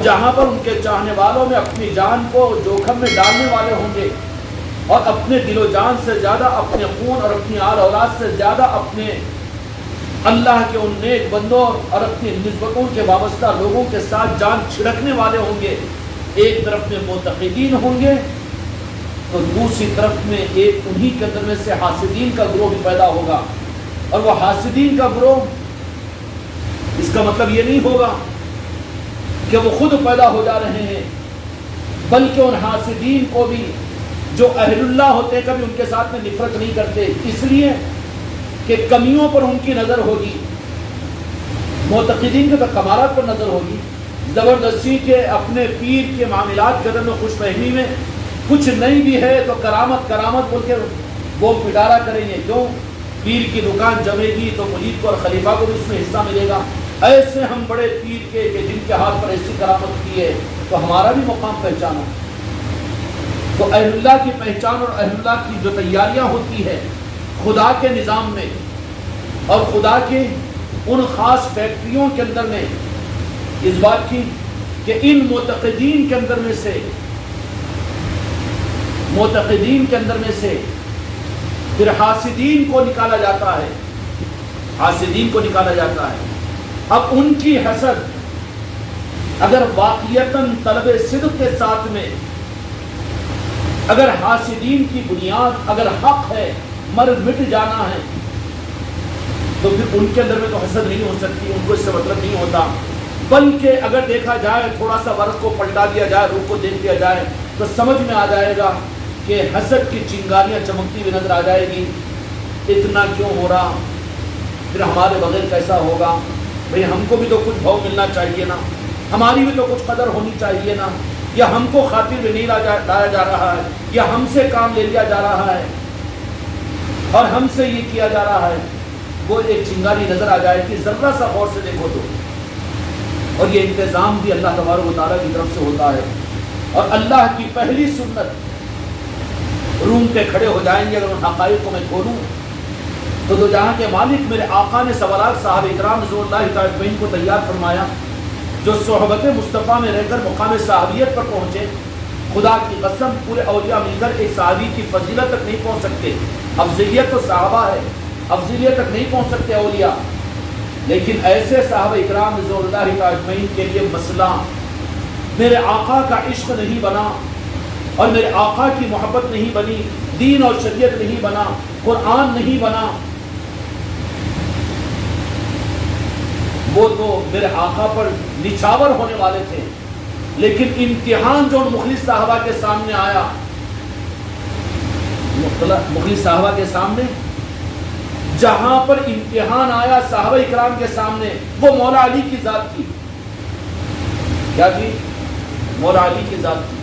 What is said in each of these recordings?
جہاں پر ان کے چاہنے والوں میں اپنی جان کو جوخم میں ڈالنے والے ہوں گے اور اپنے دل و جان سے زیادہ اپنے خون اور اپنی آل اولاد سے زیادہ اپنے اللہ کے ان نیک بندوں اور اپنی نسبتوں کے وابستہ لوگوں کے ساتھ جان چھڑکنے والے ہوں گے، ایک طرف میں معتقدین ہوں گے تو دوسری طرف میں ایک انہی کے اندر میں سے حاسدین کا گروہ بھی پیدا ہوگا، اور وہ حاسدین کا گروہ اس کا مطلب یہ نہیں ہوگا کہ وہ خود پیدا ہو جا رہے ہیں، بلکہ ان حاسدین کو بھی جو اہل اللہ ہوتے ہیں کبھی ان کے ساتھ میں نفرت نہیں کرتے، اس لیے کہ کمیوں پر ان کی نظر ہوگی، معتقدین کے تو کمالات پر نظر ہوگی، زبردستی کے اپنے پیر کے معاملات کے اندر میں خوش فہمی میں کچھ نہیں بھی ہے تو کرامت کرامت بول کے وہ پٹارا کریں گے، کیوں؟ پیر کی دکان جمے گی تو مجید کو اور خلیفہ کو بھی اس میں حصہ ملے گا، ایسے ہم بڑے پیر کے کہ جن کے ہاتھ پر ایسی کرامت کی ہے تو ہمارا بھی مقام پہچانا۔ تو اہل اللہ کی پہچان اور اہل اللہ کی جو تیاریاں ہوتی ہے خدا کے نظام میں اور خدا کے ان خاص فیکٹریوں کے اندر میں، اس بات کی کہ ان معتقدین کے اندر میں سے پھر حاسدین کو نکالا جاتا ہے، حاسدین کو نکالا جاتا ہے۔ اب ان کی حسد اگر واقعیتاً طلب صدق کے ساتھ میں اگر حاسدین کی بنیاد اگر حق ہے، مر مٹ جانا ہے، تو پھر ان کے اندر میں تو حسد نہیں ہو سکتی، ان کو اس سے مطلب نہیں ہوتا، بلکہ اگر دیکھا جائے تھوڑا سا ورق کو پلٹا دیا جائے، روح کو دیکھ لیا جائے تو سمجھ میں آ جائے گا کہ حسد کی چنگاریاں چمکتی ہوئی نظر آ جائے گی، اتنا کیوں ہو رہا، پھر ہمارے بغیر کیسا ہوگا، بھئی ہم کو بھی تو کچھ بھاؤ ملنا چاہیے نا، ہماری بھی تو کچھ قدر ہونی چاہیے نا، یا ہم کو خاطر میں نہیں لایا جا رہا ہے، یا ہم سے کام لے لیا جا رہا ہے اور ہم سے یہ کیا جا رہا ہے، وہ ایک چنگاری نظر آ جائے کہ ذرا سا غور سے دیکھو تو۔ اور یہ انتظام بھی اللہ تبارک و تعالیٰ کی طرف سے ہوتا ہے، اور اللہ کی پہلی سنت روم پہ کھڑے ہو جائیں گے۔ اگر ان حقائق کو میں کھولوں تو دو جہاں کے مالک میرے آقا نے سوالات صحابہ اکرام رضوان اللہ تعالیٰ عنہم کو تیار فرمایا، جو صحبت مصطفیٰ میں رہ کر مقام صحابیت پر پہنچے، خدا کی قسم پورے اولیاء مل کر ایک صحابی کی فضیلت تک نہیں پہنچ سکتے، افضلیت تو صحابہ ہے، افضلیت تک نہیں پہنچ سکتے اولیاء، لیکن ایسے صحابہ اکرام رضوان اللہ تعالیٰ عنہم کے لیے مسئلہ میرے آقا کا عشق نہیں بنا اور میرے آقا کی محبت نہیں بنی، دین اور شریعت نہیں بنا، قرآن نہیں بنا، وہ تو میرے آقا پر نچھاور ہونے والے تھے، لیکن امتحان جو مخلص صحابہ کے سامنے آیا، مخلص صحابہ کے سامنے جہاں پر امتحان آیا صحابہ اکرام کے سامنے، وہ مولا علی کی ذات تھی، کیا تھی؟ مولا علی کی ذات تھی،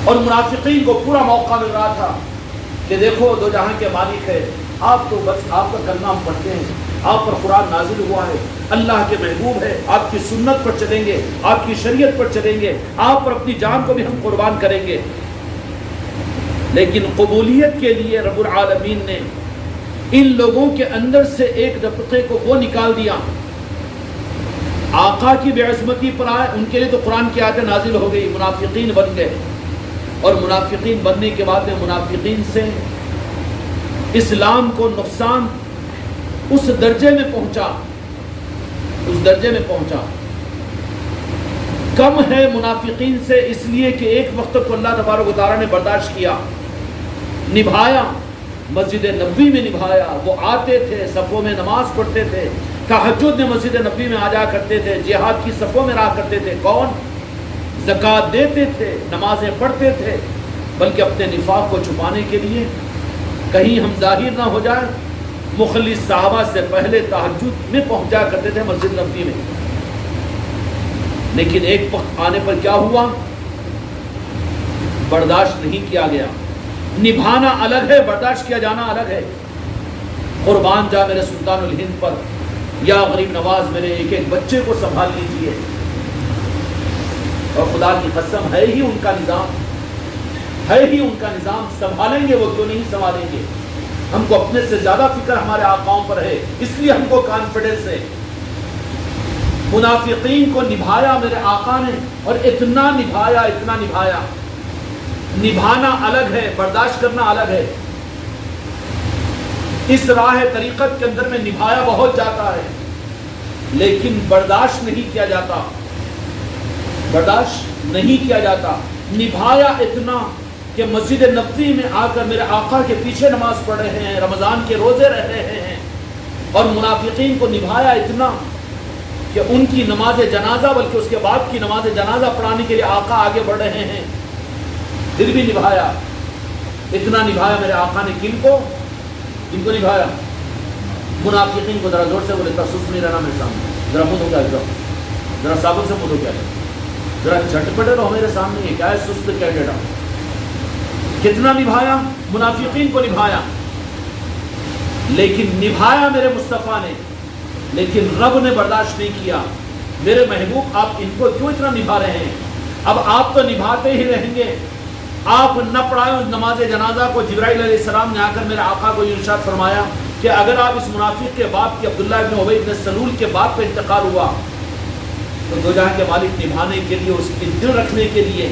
اور منافقین کو پورا موقع مل رہا تھا کہ دیکھو دو جہاں کے مالک ہے، آپ تو بس آپ کا کلمہ ہم پڑھتے ہیں، آپ پر قرآن نازل ہوا ہے، اللہ کے محبوب ہے، آپ کی سنت پر چلیں گے، آپ کی شریعت پر چلیں گے، آپ پر اپنی جان کو بھی ہم قربان کریں گے۔ لیکن قبولیت کے لیے رب العالمین نے ان لوگوں کے اندر سے ایک طبقے کو وہ نکال دیا، آقا کی بے عصمتی پر آئے، ان کے لیے تو قرآن کی آیتیں نازل ہو گئی، منافقین بن گئے، اور منافقین بننے کے بعد میں منافقین سے اسلام کو نقصان اس درجے میں پہنچا، کم ہے منافقین سے، اس لیے کہ ایک وقت کو اللہ تبارک و تعالیٰ نے برداشت کیا، نبھایا، مسجد نبوی میں نبھایا، وہ آتے تھے صفوں میں نماز پڑھتے تھے، تہجد میں مسجد نبوی میں آ جا کرتے تھے، جہاد کی صفوں میں رہا کرتے تھے، کون؟ زکوٰۃ دیتے تھے، نمازیں پڑھتے تھے، بلکہ اپنے نفاق کو چھپانے کے لیے کہیں ہم ظاہر نہ ہو جائیں، مخلص صحابہ سے پہلے تہجد میں پہنچا کرتے تھے مسجد نبوی میں، لیکن ایک وقت آنے پر کیا ہوا؟ برداشت نہیں کیا گیا۔ نبھانا الگ ہے، برداشت کیا جانا الگ ہے۔ قربان جا میرے سلطان الہند پر، یا غریب نواز میرے ایک ایک بچے کو سنبھال لیجئے، اور خدا کی قسم ہے ہی ان کا نظام، سنبھالیں گے وہ کیوں نہیں سنبھالیں گے؟ ہم کو اپنے سے زیادہ فکر ہمارے آقاؤں پر ہے، اس لیے ہم کو کانفیڈنس ہے۔ منافقین کو نبھایا میرے آقا نے، اور اتنا نبھایا، اتنا نبھایا۔ نبھانا الگ ہے، برداشت کرنا الگ ہے۔ اس راہ طریقت کے اندر میں نبھایا بہت جاتا ہے، لیکن برداشت نہیں کیا جاتا، برداشت نہیں کیا جاتا۔ نبھایا اتنا کہ مسجد نبوی میں آ کر میرے آقا کے پیچھے نماز پڑھ رہے ہیں، رمضان کے روزے رہ رہے ہیں، اور منافقین کو نبھایا اتنا کہ ان کی نماز جنازہ بلکہ اس کے بعد کی نماز جنازہ پڑھانے کے لیے آقا آگے بڑھ رہے ہیں، پھر بھی نبھایا۔ اتنا نبھایا میرے آقا نے کن کو نبھایا؟ منافقین کو۔ ذرا زور سے بولے، سست نہیں رہنا میرے سامنے، ذرا منہ ہو جاؤ، ذرا صابن سے منہ ہو جائے، ذرا جھٹپٹے رہو میرے سامنے، کیا ہے سست کیا ڈیڑا؟ کتنا نبھایا؟ منافقین کو نبھایا، لیکن نبھایا میرے مصطفیٰ نے، لیکن رب نے برداشت نہیں کیا۔ میرے محبوب آپ ان کو کیوں اتنا نبھا رہے ہیں؟ اب آپ تو نبھاتے ہی رہیں گے، آپ نہ پڑھائیں اس نماز جنازہ کو۔ جبرائیل علیہ السلام نے آ کر میرے آقا کو یہ ارشاد فرمایا کہ اگر آپ اس منافق کے باپ کے عبداللہ ابن ابی بن سلول کے باپ پہ انتقال ہوا تو دو جہاں کے مالک نبھانے کے لیے، اس کی دل رکھنے کے لیے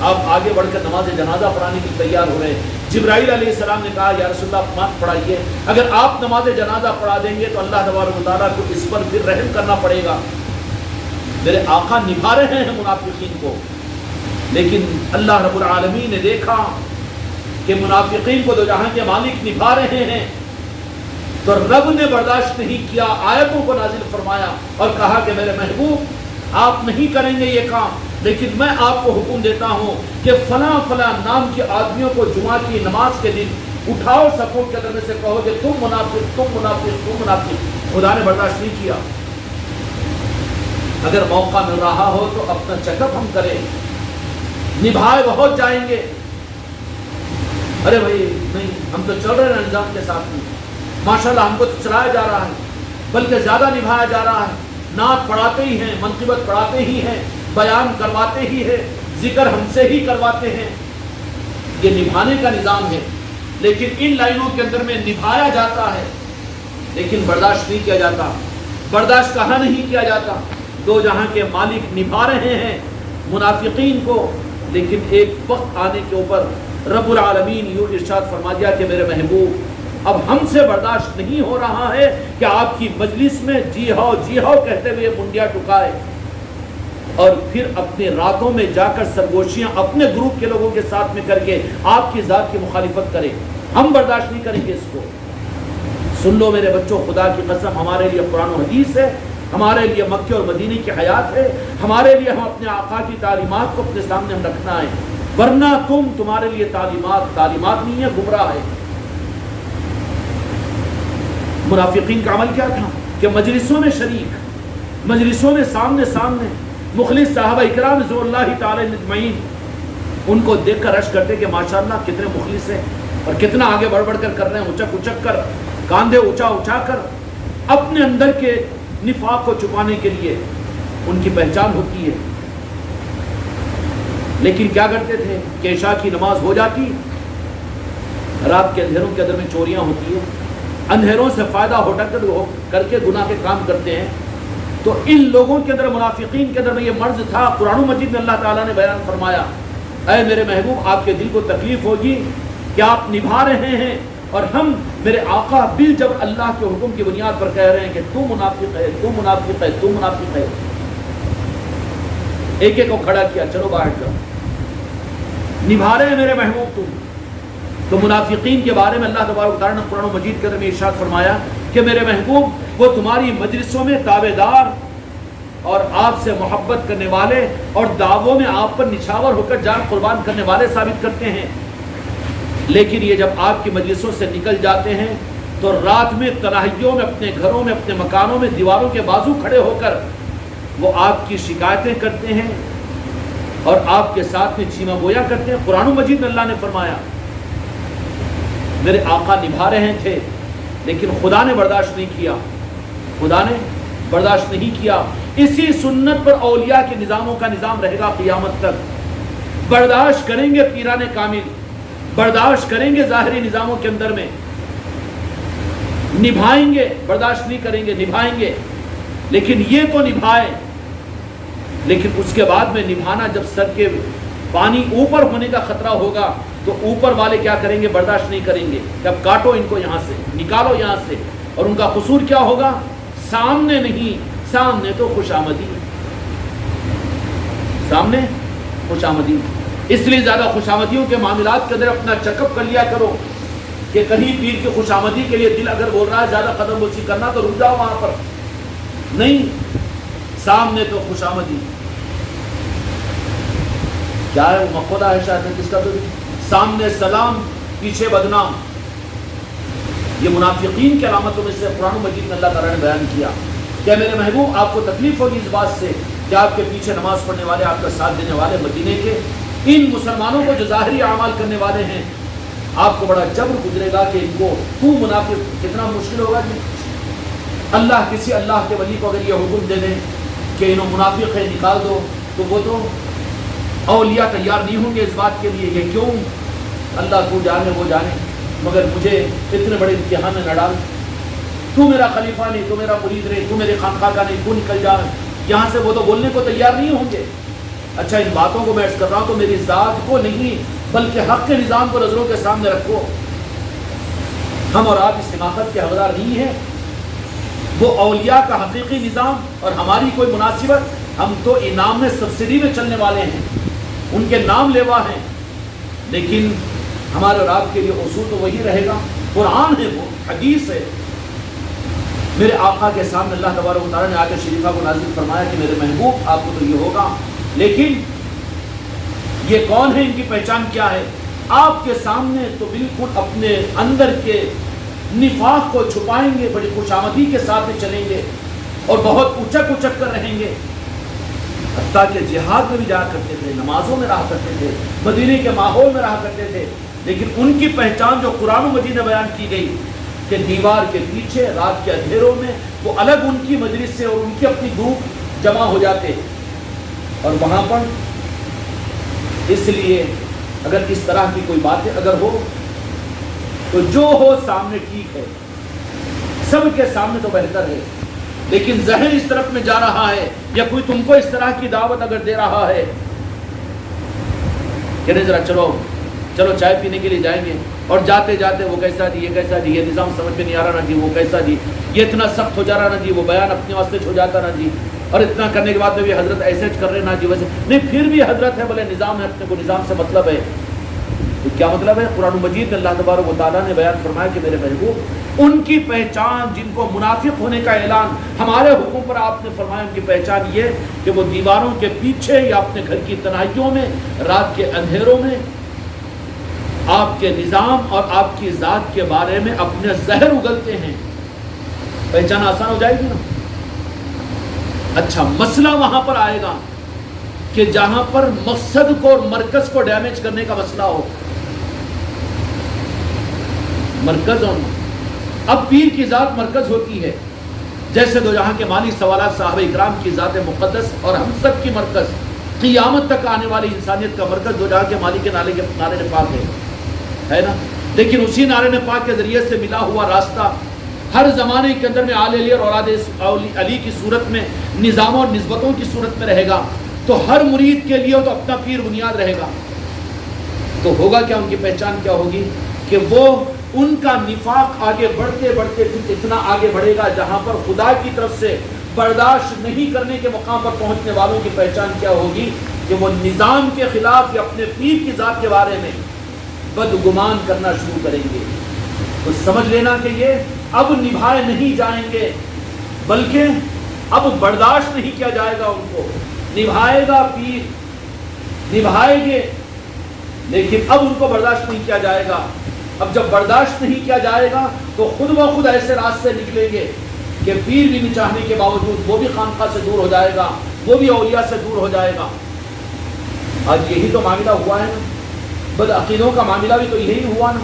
آپ آگے بڑھ کر نماز جنازہ پڑھانے کی تیار ہو رہے ہیں۔ جبرائیل علیہ السلام نے کہا یا رسول اللہ مت پڑھائیے، اگر آپ نماز جنازہ پڑھا دیں گے تو اللہ تبارک و تعالیٰ کو اس پر پھر رحم کرنا پڑے گا۔ میرے آقا نبھا رہے ہیں منافقین کو، لیکن اللہ رب العالمین نے دیکھا کہ منافقین کو دو جہاں کے مالک نبھا رہے ہیں، تو رب نے برداشت نہیں کیا، آیتوں کو نازل فرمایا اور کہا کہ میرے محبوب آپ نہیں کریں گے یہ کام، لیکن میں آپ کو حکم دیتا ہوں کہ فلاں فلاں نام کے آدمیوں کو جمعہ کی نماز کے دن اٹھاؤ، صفوں کے اندر میں سے کہو کہ تم منافق، تم منافق، تم منافق۔ خدا نے برداشت نہیں کیا۔ اگر موقع مل رہا ہو تو اپنا چیک اپ ہم کریں، نبھائے بہت جائیں گے، ارے بھائی نہیں ہم تو چل رہے ہیں نظام کے ساتھ میں، ماشاءاللہ ہم کو تو چلایا جا رہا ہے، بلکہ زیادہ نبھایا جا رہا ہے، نعت پڑھاتے ہی ہیں، منقبت پڑھاتے ہی ہیں، بیان کرواتے ہی ہیں، ذکر ہم سے ہی کرواتے ہیں، یہ نبھانے کا نظام ہے۔ لیکن ان لائنوں کے اندر میں نبھایا جاتا ہے، لیکن برداشت نہیں کیا جاتا۔ برداشت کہاں نہیں کیا جاتا؟ دو جہاں کے مالک نبھا رہے ہیں منافقین کو، لیکن ایک وقت آنے کے اوپر رب العالمین یوں ارشاد فرما دیا کہ میرے محبوب اب ہم سے برداشت نہیں ہو رہا ہے کہ آپ کی مجلس میں جی ہاؤ کہتے ہوئے منڈیا ٹکائے، اور پھر اپنے راتوں میں جا کر سرگوشیاں اپنے گروپ کے لوگوں کے ساتھ میں کر کے آپ کی ذات کی مخالفت کرے۔ ہم برداشت نہیں کریں گے اس کو۔ سن لو میرے بچوں، خدا کی قسم ہمارے لیے قرآن و حدیث ہے، ہمارے لیے مکے اور مدینے کی حیات ہے، ہمارے لیے ہم اپنے آقا کی تعلیمات کو اپنے سامنے ہم رکھنا ہے، ورنہ تمہارے لیے تعلیمات نہیں ہے، گمراہ ہے۔ منافقین کا عمل کیا تھا کہ مجلسوں میں شریک، مجلسوں میں سامنے مخلص صحابہ اکرام رضوان اللہ تعالی اجمعین ان کو دیکھ کر رشک کرتے کہ ماشاءاللہ کتنے مخلص ہیں اور کتنا آگے بڑھ کر رہے ہیں، اچک کر، کاندھے اونچا کر، اپنے اندر کے نفاق کو چھپانے کے لیے ان کی پہچان ہوتی ہے۔ لیکن کیا کرتے تھے کہ عشاء کی نماز ہو جاتی، رات کے اندھیروں کے اندر میں چوریاں ہوتی ہیں، اندھیروں سے فائدہ اٹھا کر کے گناہ کے کام کرتے ہیں۔ تو ان لوگوں کے اندر، منافقین کے اندر میں یہ مرض تھا۔ قرآن مجید میں اللہ تعالیٰ نے بیان فرمایا، اے میرے محبوب آپ کے دل کو تکلیف ہوگی کہ آپ نبھا رہے ہیں، اور ہم میرے آقا بل جب اللہ کے حکم کی بنیاد پر کہہ رہے ہیں کہ تو منافق ہے، تو منافق ہے، تو منافق ہے، ایک ایک کو کھڑا کیا، چلو باہر جاؤ، نبھا رہے ہیں میرے محبوب تم۔ تو منافقین کے بارے میں اللہ تبارک و تعالیٰ نے قرآن مجید کے اندر میں ارشاد فرمایا کہ میرے محبوب وہ تمہاری مجلسوں میں تابع دار اور آپ سے محبت کرنے والے اور دعووں میں آپ پر نچھاور ہو کر جان قربان کرنے والے ثابت کرتے ہیں، لیکن یہ جب آپ کی مجلسوں سے نکل جاتے ہیں تو رات میں تنہائیوں میں، اپنے گھروں میں، اپنے مکانوں میں دیواروں کے بازو کھڑے ہو کر وہ آپ کی شکایتیں کرتے ہیں اور آپ کے ساتھ میں چیما گویا کرتے ہیں۔ قرآن مجید میں اللہ نے فرمایا میرے آقا نبھا رہے تھے، لیکن خدا نے برداشت نہیں کیا، خدا نے برداشت نہیں کیا۔ اسی سنت پر اولیاء کے نظاموں کا نظام رہے گا قیامت تک۔ برداشت کریں گے پیران کامل، برداشت کریں گے ظاہری نظاموں کے اندر میں، نبھائیں گے، برداشت نہیں کریں گے، نبھائیں گے۔ لیکن یہ تو نبھائے، لیکن اس کے بعد میں نبھانا جب سر کے پانی اوپر ہونے کا خطرہ ہوگا تو اوپر والے کیا کریں گے؟ برداشت نہیں کریں گے کہ اب کاٹو ان کو، یہاں سے نکالو یہاں سے. اور ان کا قصور کیا ہوگا؟ سامنے نہیں، سامنے تو خوش آمدی، سامنے خوش آمدی. اس لیے زیادہ خوش آمدیوں کے معاملات کے اندر اپنا چیک اپ کر لیا کرو کہ کہیں پیر کی خوش آمدی کے لیے دل اگر بول رہا ہے زیادہ قدم بوسی کرنا تو رک جاؤ وہاں پر. نہیں، سامنے تو خوش آمدی. کیا ہے وہ مقولہ ہے شاید کس کا؟ تو سامنے سلام پیچھے بدنام. یہ منافقین کی علامتوں میں سے قرآن مجید میں اللہ تعالیٰ نے بیان کیا کہ میرے محبوب آپ کو تکلیف ہوگی اس بات سے کہ آپ کے پیچھے نماز پڑھنے والے، آپ کا ساتھ دینے والے مدینے کے ان مسلمانوں کو جو ظاہری اعمال کرنے والے ہیں، آپ کو بڑا جبر گزرے گا کہ ان کو تو منافق. کتنا مشکل ہوگا جی. اللہ کسی اللہ کے ولی کو اگر یہ حکم دے دیں کہ انہوں منافق ہے نکال دو، تو وہ تو اولیاء تیار نہیں ہوں گے اس بات کے لیے. یہ کیوں؟ اللہ تو جانے وہ جانے، مگر مجھے اتنے بڑے امتحان میں نہ ڈال. تو میرا خلیفہ نہیں، تو میرا مرید نہیں، تو میرے خانقاہ کا نہیں، تو نکل جا یہاں سے. وہ تو بولنے کو تیار نہیں ہوں گے. اچھا، ان باتوں کو میں عرض کر رہا ہوں تو میری ذات کو نہیں بلکہ حق کے نظام کو نظروں کے سامنے رکھو. ہم اور آپ اس حماقت کے حقدار نہیں ہیں. وہ اولیاء کا حقیقی نظام اور ہماری کوئی مناسبت. ہم تو انعام میں سبسڈی میں چلنے والے ہیں، ان کے نام لیوا ہیں، لیکن ہمارے اور آپ کے لیے اصول تو وہی رہے گا. قرآن ہے، وہ حدیث ہے. میرے آقا کے سامنے اللہ تبارک و تعالیٰ نے آیت شریفہ کو نازل فرمایا کہ میرے محبوب آپ کو تو یہ ہوگا، لیکن یہ کون ہے، ان کی پہچان کیا ہے؟ آپ کے سامنے تو بالکل اپنے اندر کے نفاق کو چھپائیں گے، بڑی خوش آمدی کے ساتھ چلیں گے اور بہت اچک اچک کر رہیں گے. حتیٰ کہ جہاد میں بھی جایا کرتے تھے، نمازوں میں رہا کرتے تھے، مدینے کے ماحول میں رہا کرتے تھے، لیکن ان کی پہچان جو قرآن مجید میں بیان کی گئی کہ دیوار کے پیچھے رات کے اندھیروں میں وہ الگ ان کی مجلس سے اور ان کی اپنی گروپ جمع ہو جاتے اور وہاں پر. اس لیے اگر اس طرح کی کوئی باتیں اگر ہو تو جو ہو سامنے ٹھیک ہے، سب کے سامنے تو بہتر ہے. لیکن ذہن اس طرف میں جا رہا ہے یا کوئی تم کو اس طرح کی دعوت اگر دے رہا ہے کہ نہیں ذرا چلو چائے پینے کے لیے جائیں گے، اور جاتے جاتے وہ کیسا جی، یہ کیسا جی، یہ نظام سمجھ میں نہیں آ رہا نا جی، وہ کیسا جی، یہ اتنا سخت ہو جا رہا نا جی، وہ بیان اپنے واسطے ہو جاتا نا جی، اور اتنا کرنے کے بعد میں بھی حضرت ایسے کر رہے نا جی ویسے نہیں، پھر بھی حضرت ہے بولے نظام ہے، اپنے کو نظام سے مطلب ہے. تو کیا مطلب ہے؟ قرآن مجید میں اللہ تبارک و تعالیٰ نے بیان فرمایا کہ میرے محبوب ان کی پہچان جن کو منافق ہونے کا اعلان ہمارے حکم پر آپ نے فرمایا، ان کی پہچان یہ کہ وہ دیواروں کے پیچھے یا اپنے گھر کی تنہائیوں میں رات کے اندھیروں میں آپ کے نظام اور آپ کی ذات کے بارے میں اپنے زہر اگلتے ہیں. پہچان آسان ہو جائے گی نا. اچھا، مسئلہ وہاں پر آئے گا کہ جہاں پر مقصد کو اور مرکز کو ڈیمیج کرنے کا مسئلہ ہو. مرکز اور اب پیر کی ذات مرکز ہوتی ہے، جیسے دو جہاں کے مالک سوالات صحابہ اکرام کی ذات مقدس اور ہم سب کی مرکز، قیامت تک آنے والی انسانیت کا مرکز دو جہاں کے مالک کے نعرے پاک ہے نا. لیکن اسی نعرے پاک کے ذریعے سے ملا ہوا راستہ ہر زمانے کے اندر میں آل علی اور اولاد علی کی صورت میں، نظاموں اور نسبتوں کی صورت میں رہے گا. تو ہر مرید کے لیے تو اپنا پیر بنیاد رہے گا. تو ہوگا کیا؟ ان کی پہچان کیا ہوگی کہ وہ ان کا نفاق آگے بڑھتے بڑھتے اتنا آگے بڑھے گا جہاں پر خدا کی طرف سے برداشت نہیں کرنے کے مقام پر پہنچنے والوں کی پہچان کیا ہوگی کہ وہ نظام کے خلاف یا اپنے پیر کی ذات کے بارے میں بدگمان کرنا شروع کریں گے. تو سمجھ لینا کہ یہ اب نبھائے نہیں جائیں گے، بلکہ اب برداشت نہیں کیا جائے گا. ان کو نبھائے گا پیر، نبھائیں گے، لیکن اب ان کو برداشت نہیں کیا جائے گا. اب جب برداشت نہیں کیا جائے گا تو خود بخود ایسے راستے نکلیں گے کہ پیر بھی نہیں چاہنے کے باوجود وہ بھی خانقاہ سے دور ہو جائے گا، وہ بھی اولیاء سے دور ہو جائے گا. آج یہی تو معاملہ ہوا ہے نا. بدعقیدوں کا معاملہ بھی تو یہی ہوا نا.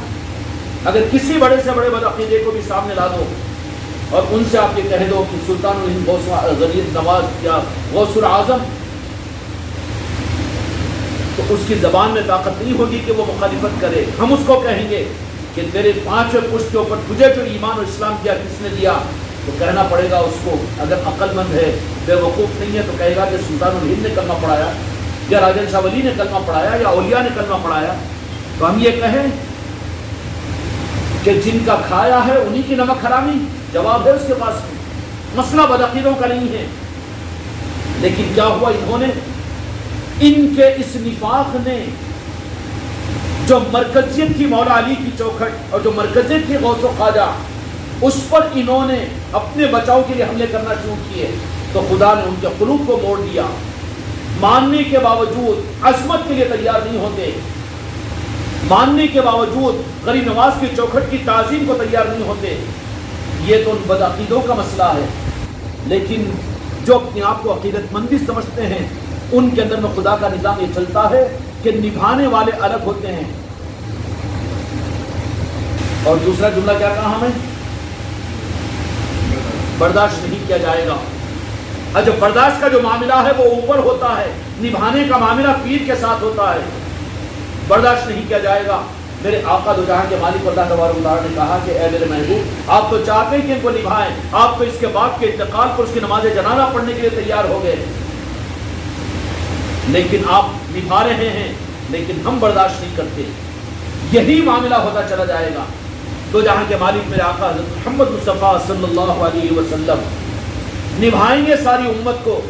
اگر کسی بڑے سے بڑے بدعقیدے کو بھی سامنے لا دو اور ان سے آپ یہ کہہ دو کہ سلطان الہند غوث نواز یا غوث الاعظم، تو اس کی زبان میں طاقت نہیں ہوگی کہ وہ مخالفت کرے. ہم اس کو کہیں گے کہ تیرے 5 پشت کے اوپر تجھے جو ایمان اور اسلام دیا کس نے دیا؟ تو کہنا پڑے گا اس کو، اگر عقل مند ہے، بے وقوف نہیں ہے، تو کہے گا کہ سلطان الہند نے کلمہ پڑھایا یا راجن شاہ ولی نے کلمہ پڑھایا یا اولیاء نے کلمہ پڑھایا. تو ہم یہ کہیں کہ جن کا کھایا ہے انہی کی نمک حرامی؟ جواب ہے اس کے پاس. مسئلہ بدعقیدوں کا نہیں ہے، لیکن کیا ہوا، انہوں نے، ان کے اس نفاق نے جو مرکزیت تھی مولا علی کی چوکھٹ اور جو مرکزیت تھی غوث و خواجہ، اس پر انہوں نے اپنے بچاؤ کے لیے حملے کرنا شروع کیے. تو خدا نے ان کے قلوب کو موڑ دیا. ماننے کے باوجود عصمت کے لیے تیار نہیں ہوتے، ماننے کے باوجود غریب نواز کی چوکھٹ کی تعظیم کو تیار نہیں ہوتے. یہ تو ان بدعقیدوں کا مسئلہ ہے. لیکن جو اپنے آپ کو عقیدت مندی سمجھتے ہیں، ان کے اندر میں خدا کا نظام یہ چلتا ہے کہ نبھانے والے الگ ہوتے ہیں. اور دوسرا جملہ کیا کہا ہمیں؟ برداشت نہیں کیا جائے گا. اور جو برداشت کا جو معاملہ ہے وہ اوپر ہوتا ہے، نبھانے کا معاملہ پیر کے ساتھ ہوتا ہے. برداشت نہیں کیا جائے گا. میرے آقا دو جہاں کے مالک اللہ تبارک و تعالی نے کہا کہ اے میرے محبوب، آپ تو چاہتے ہیں کہ ان کو نبھائیں، آپ تو اس کے باپ کے انتقال پر اس کی نماز جنازہ پڑھنے کے لیے تیار ہو گئے، لیکن آپ نبھا رہے ہیں، لیکن ہم برداشت نہیں کرتے. یہی معاملہ ہوتا چلا جائے گا. دو جہاں کے مالک میرے آقا حضرت محمد مصطفیٰ صلی اللہ علیہ وسلم نبھائیں گے ساری امت کو،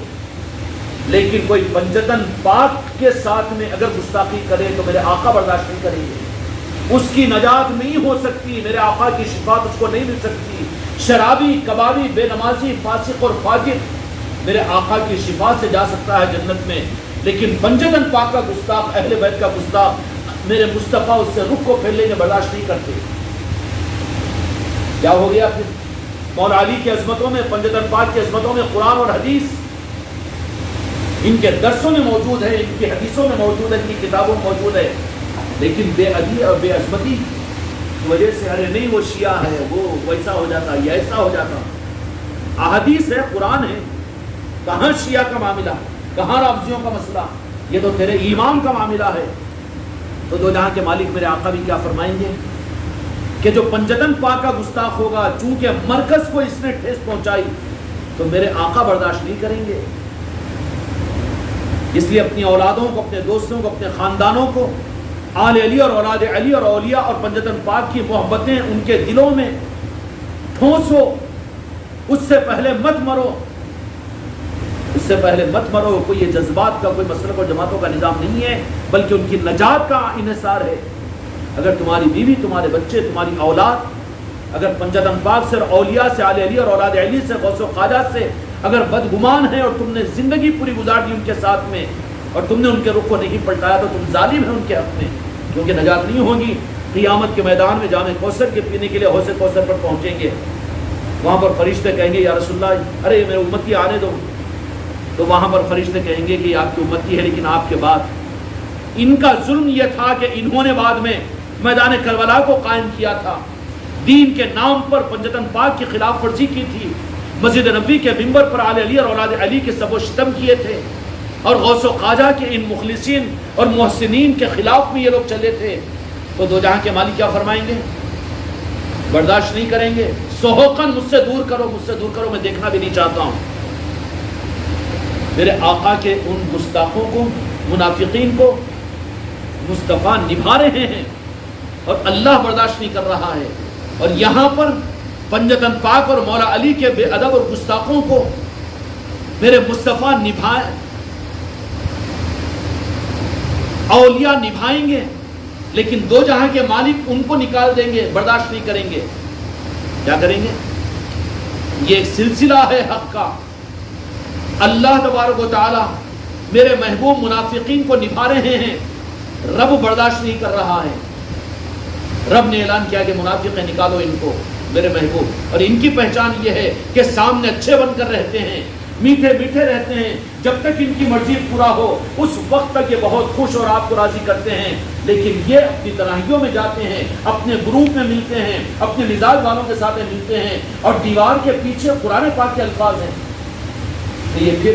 لیکن کوئی پنجتن پاک کے ساتھ میں اگر گستاخی کرے تو میرے آقا برداشت نہیں کریں گے. اس کی نجات نہیں ہو سکتی، میرے آقا کی شفاعت اس کو نہیں مل سکتی. شرابی، کبابی، بے نمازی، فاسق اور فاجر میرے آقا کی شفاعت سے جا سکتا ہے جنت میں، لیکن پنجتن پاک کا گستاخ، اہل بیت کا گستاخ، میرے مصطفیٰ اس سے رخ کو پھیر لیں گے، برداشت نہیں کرتے. کیا ہو گیا پھر؟ مولا علی کی عظمتوں میں، پنجتن پاک کی عظمتوں میں قرآن اور حدیث ان کے درسوں میں موجود ہے، ان کی حدیثوں میں موجود ہے، ان کی کتابوں میں موجود ہے، لیکن بے ادبی اور بے عظمتی کی وجہ سے ارے نہیں وہ شیعہ ہے، وہ ویسا ہو جاتا، یہ ایسا ہو جاتا. احادیث ہے، قرآن ہے، کہاں شیعہ کا معاملہ، کہاں رافضیوں کا مسئلہ؟ یہ تو تیرے ایمان کا معاملہ ہے. تو دو جہاں کے مالک میرے آقا بھی کیا فرمائیں گے کہ جو پنجتن پاک کا گستاخ ہوگا، چونکہ مرکز کو اس نے ٹھیس پہنچائی، تو میرے آقا برداشت نہیں کریں گے. اس لیے اپنی اولادوں کو، اپنے دوستوں کو، اپنے خاندانوں کو آل علی اور اولاد علی اور اولیاء اور پنجتن پاک کی محبتیں ان کے دلوں میں ٹھونسو. اس سے پہلے مت مرو، اس سے پہلے مت مرو. کوئی یہ جذبات کا، کوئی مسلک اور جماعتوں کا نظام نہیں ہے، بلکہ ان کی نجات کا انحصار ہے. اگر تمہاری بیوی، تمہارے بچے، تمہاری اولاد اگر پنجتن پاک سے اور اولیاء سے، آل علی اور اولاد علی سے، غوث و خواجہ سے اگر بدگمان ہے، اور تم نے زندگی پوری گزار دی ان کے ساتھ میں، اور تم نے ان کے رخ کو نہیں پلٹایا، تو تم ظالم ہیں ان کے حق میں، کیونکہ نجات نہیں ہوگی. قیامت کے میدان میں جام کوثر کے پینے کے لیے حوض کوثر پر پہنچیں گے. وہاں پر فرشتے کہیں گے یا رسول اللہ، ارے میرے امتی آنے دو. تو وہاں پر فرشتے کہیں گے کہ یہ آپ کی امتی ہے، لیکن آپ کے بعد ان کا ظلم یہ تھا کہ انہوں نے بعد میں میدان کربلا کو قائم کیا تھا، دین کے نام پر پنجتن پاک کی خلاف ورزی کی تھی، مسجد نبوی کے منبر پر آل علی اور اولاد علی کے سب و شتم کیے تھے، اور غوث و خواجہ کے ان مخلصین اور محسنین کے خلاف میں یہ لوگ چلے تھے. تو دو جہاں کے مالک کیا فرمائیں گے؟ برداشت نہیں کریں گے. سوہوقن مجھ سے دور کرو، مجھ سے دور کرو، میں دیکھنا بھی نہیں چاہتا ہوں. میرے آقا کے ان گستاخوں کو، منافقین کو مصطفیٰ نبھا رہے ہیں اور اللہ برداشت نہیں کر رہا ہے. اور یہاں پر پنجتن پاک اور مولا علی کے بے ادب اور گستاخوں کو میرے مصطفیٰ نبھائے، اولیاء نبھائیں گے، لیکن دو جہاں کے مالک ان کو نکال دیں گے، برداشت نہیں کریں گے. کیا کریں گے؟ یہ ایک سلسلہ ہے حق کا. اللہ تبارک و تعالی میرے محبوب منافقین کو نبھا رہے ہیں، رب برداشت نہیں کر رہا ہے. رب نے اعلان کیا کہ منافق ہیں، نکالو ان کو میرے محبوب. اور ان کی پہچان یہ ہے کہ سامنے اچھے بن کر رہتے ہیں، میٹھے میٹھے رہتے ہیں، جب تک ان کی مرضی پورا ہو اس وقت تک یہ بہت خوش اور آپ کو راضی کرتے ہیں. لیکن یہ اپنی تنہائیوں میں جاتے ہیں، اپنے گروپ میں ملتے ہیں، اپنے مزاج والوں کے ساتھ ملتے ہیں، اور دیوار کے پیچھے قرآن پاک کے الفاظ ہیں. تو یہ پھر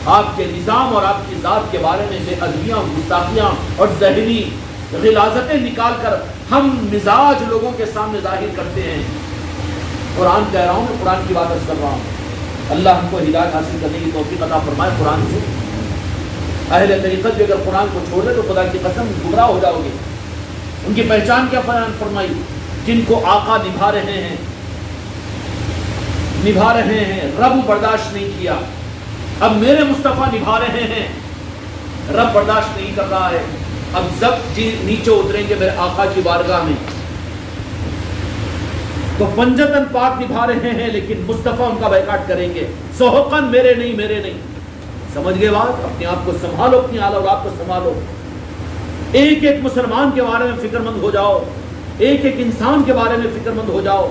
آپ کے نظام اور آپ کی ذات کے بارے میں بے ادبیاں، گستاخیاں اور ذہنی غلاظتیں نکال کر ہم مزاج لوگوں کے سامنے ظاہر کرتے ہیں. قرآن کہہ رہا ہوں، میں قرآن کی بات کر رہا ہوں۔ اللہ ہم کو ہدایت حاصل کرنے کی توفیق عطا فرمائے قرآن سے۔ اہل طریقت بھی اگر قرآن کو چھوڑ دے تو خدا کی قسم گمراہ ہو جاؤ گے۔ ان کی پہچان کیا فرمائی؟ جن کو آقا نبھا رہے ہیں، رب برداشت نہیں کیا، اب میرے مصطفیٰ نبھا رہے ہیں، رب برداشت نہیں کر رہا ہے، اب جب نیچے اتریں گے میرے آقا کی بارگاہ میں تو پنجتن پاک نبھا رہے ہیں لیکن مصطفیٰ ان کا بائیکاٹ کریں گے۔ سحقاً میرے نہیں۔ سمجھ گئے بات؟ اپنے آپ کو سنبھالو، اپنی آل اولاد کو سنبھالو، ایک ایک مسلمان کے بارے میں فکر مند ہو جاؤ، ایک ایک انسان کے بارے میں فکر مند ہو جاؤ۔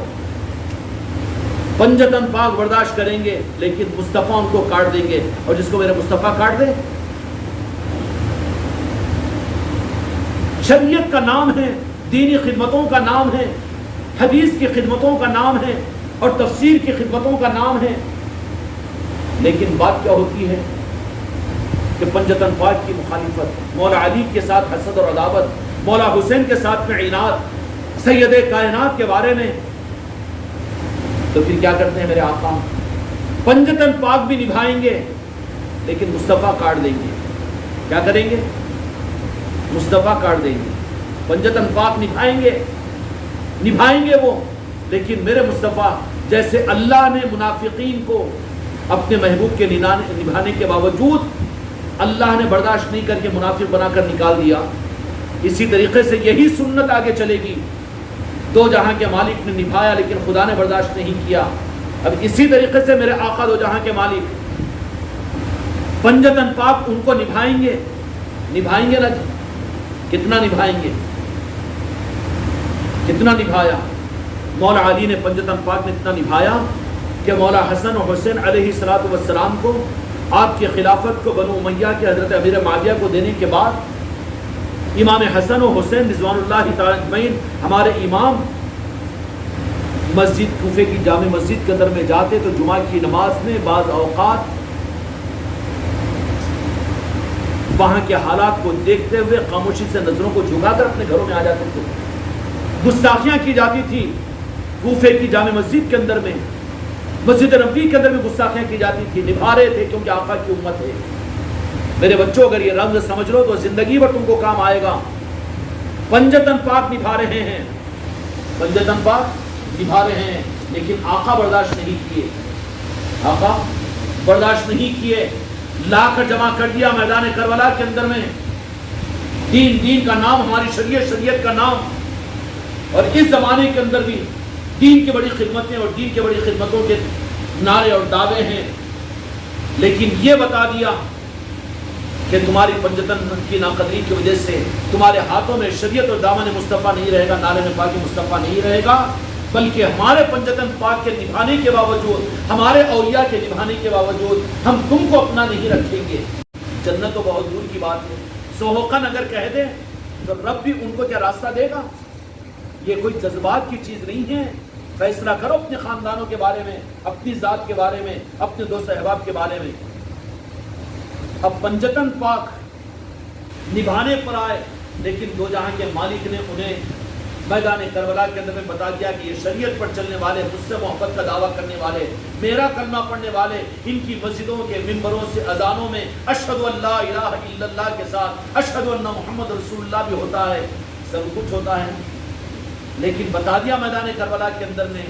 پنجتن پاک برداشت کریں گے لیکن مصطفیٰ ان کو کاٹ دیں گے، اور جس کو میرے مصطفیٰ کاٹ دے، شریعت کا نام ہے، دینی خدمتوں کا نام ہے، حدیث کی خدمتوں کا نام ہے، اور تفسیر کی خدمتوں کا نام ہے، لیکن بات کیا ہوتی ہے کہ پنجتن پاک کی مخالفت، مولا علی کے ساتھ حسد اور عداوت، مولا حسین کے ساتھ میں عناد، سید کائنات کے بارے میں، تو پھر کیا کرتے ہیں میرے آقا؟ پنجتن پاک بھی نبھائیں گے لیکن مصطفیٰ کاٹ دیں گے۔ کیا کریں گے؟ مصطفیٰ کاٹ دیں گے۔ پنجتن پاک نبھائیں گے وہ، لیکن میرے مصطفیٰ، جیسے اللہ نے منافقین کو اپنے محبوب کے نبھانے کے باوجود اللہ نے برداشت نہیں کر کے منافق بنا کر نکال دیا، اسی طریقے سے یہی سنت آگے چلے گی۔ دو جہاں کے مالک نے نبھایا لیکن خدا نے برداشت نہیں کیا، اب اسی طریقے سے میرے آقا دو جہاں کے مالک پنجتن پاک ان کو نبھائیں گے نا؟ کتنا نبھائیں گے؟ کتنا نبھایا؟ مولا علی نے پنجتن پاک نے اتنا نبھایا کہ مولا حسن و حسین علیہ السلام کو آپ کی خلافت کو بنو امیہ کے حضرت امیر معاویہ کو دینے کے بعد امام حسن و حسین رضوان اللہ تعالی اجمعین ہمارے امام مسجد کوفے کی جامع مسجد کے اندر میں جاتے تو جمعہ کی نماز میں بعض اوقات وہاں کے حالات کو دیکھتے ہوئے خاموشی سے نظروں کو جھکا کر اپنے گھروں میں آ جاتے تھے۔ گستاخیاں کی جاتی تھی کوفے کی جامع مسجد کے اندر میں، مسجد نبوی کے اندر میں گستاخیاں کی جاتی تھی، نبھا رہے تھے کیونکہ آقا کی امت ہے۔ میرے بچوں اگر یہ رمز سمجھ لو تو زندگی بھر تم کو کام آئے گا۔ پنجتن پاک نبھا رہے ہیں، پنجتن پاک نبھا رہے ہیں لیکن آقا برداشت نہیں کیے، آقا برداشت نہیں کیے، لا کر جمع کر دیا میدان کربلا کے اندر میں، دین کا نام، ہماری شریعت کا نام، اور اس زمانے کے اندر بھی دین کی بڑی خدمتیں اور دین کی بڑی خدمتوں کے نعرے اور دعوے ہیں، لیکن یہ بتا دیا کہ تمہاری پنجتن کی ناقدری کی وجہ سے تمہارے ہاتھوں میں شریعت اور دامن مصطفیٰ نہیں رہے گا، نعرے میں پاک مصطفیٰ نہیں رہے گا، بلکہ ہمارے پنجتن پاک کے نبھانے کے باوجود، ہمارے اولیاء کے نبھانے کے باوجود ہم تم کو اپنا نہیں رکھیں گے۔ جنت تو بہت دور کی بات ہے، سحقاً اگر کہہ دیں تو رب بھی ان کو کیا راستہ دے گا؟ یہ کوئی جذبات کی چیز نہیں ہے۔ فیصلہ کرو اپنے خاندانوں کے بارے میں، اپنی ذات کے بارے میں، اپنے دوست احباب کے بارے میں۔ اب پنجتن پاک نبھانے پر آئے لیکن دو جہاں کے مالک نے انہیں میدان کربلا کے اندر میں بتا دیا کہ یہ شریعت پر چلنے والے، مجھ سے محبت کا دعویٰ کرنے والے، میرا کلمہ پڑھنے والے، ان کی مسجدوں کے ممبروں سے اذانوں میں اشہد ان لا الہ الا اللہ کے ساتھ اشہد ان محمد رسول اللہ بھی ہوتا ہے، سب کچھ ہوتا ہے، لیکن بتا دیا میدان کربلا کے اندر میں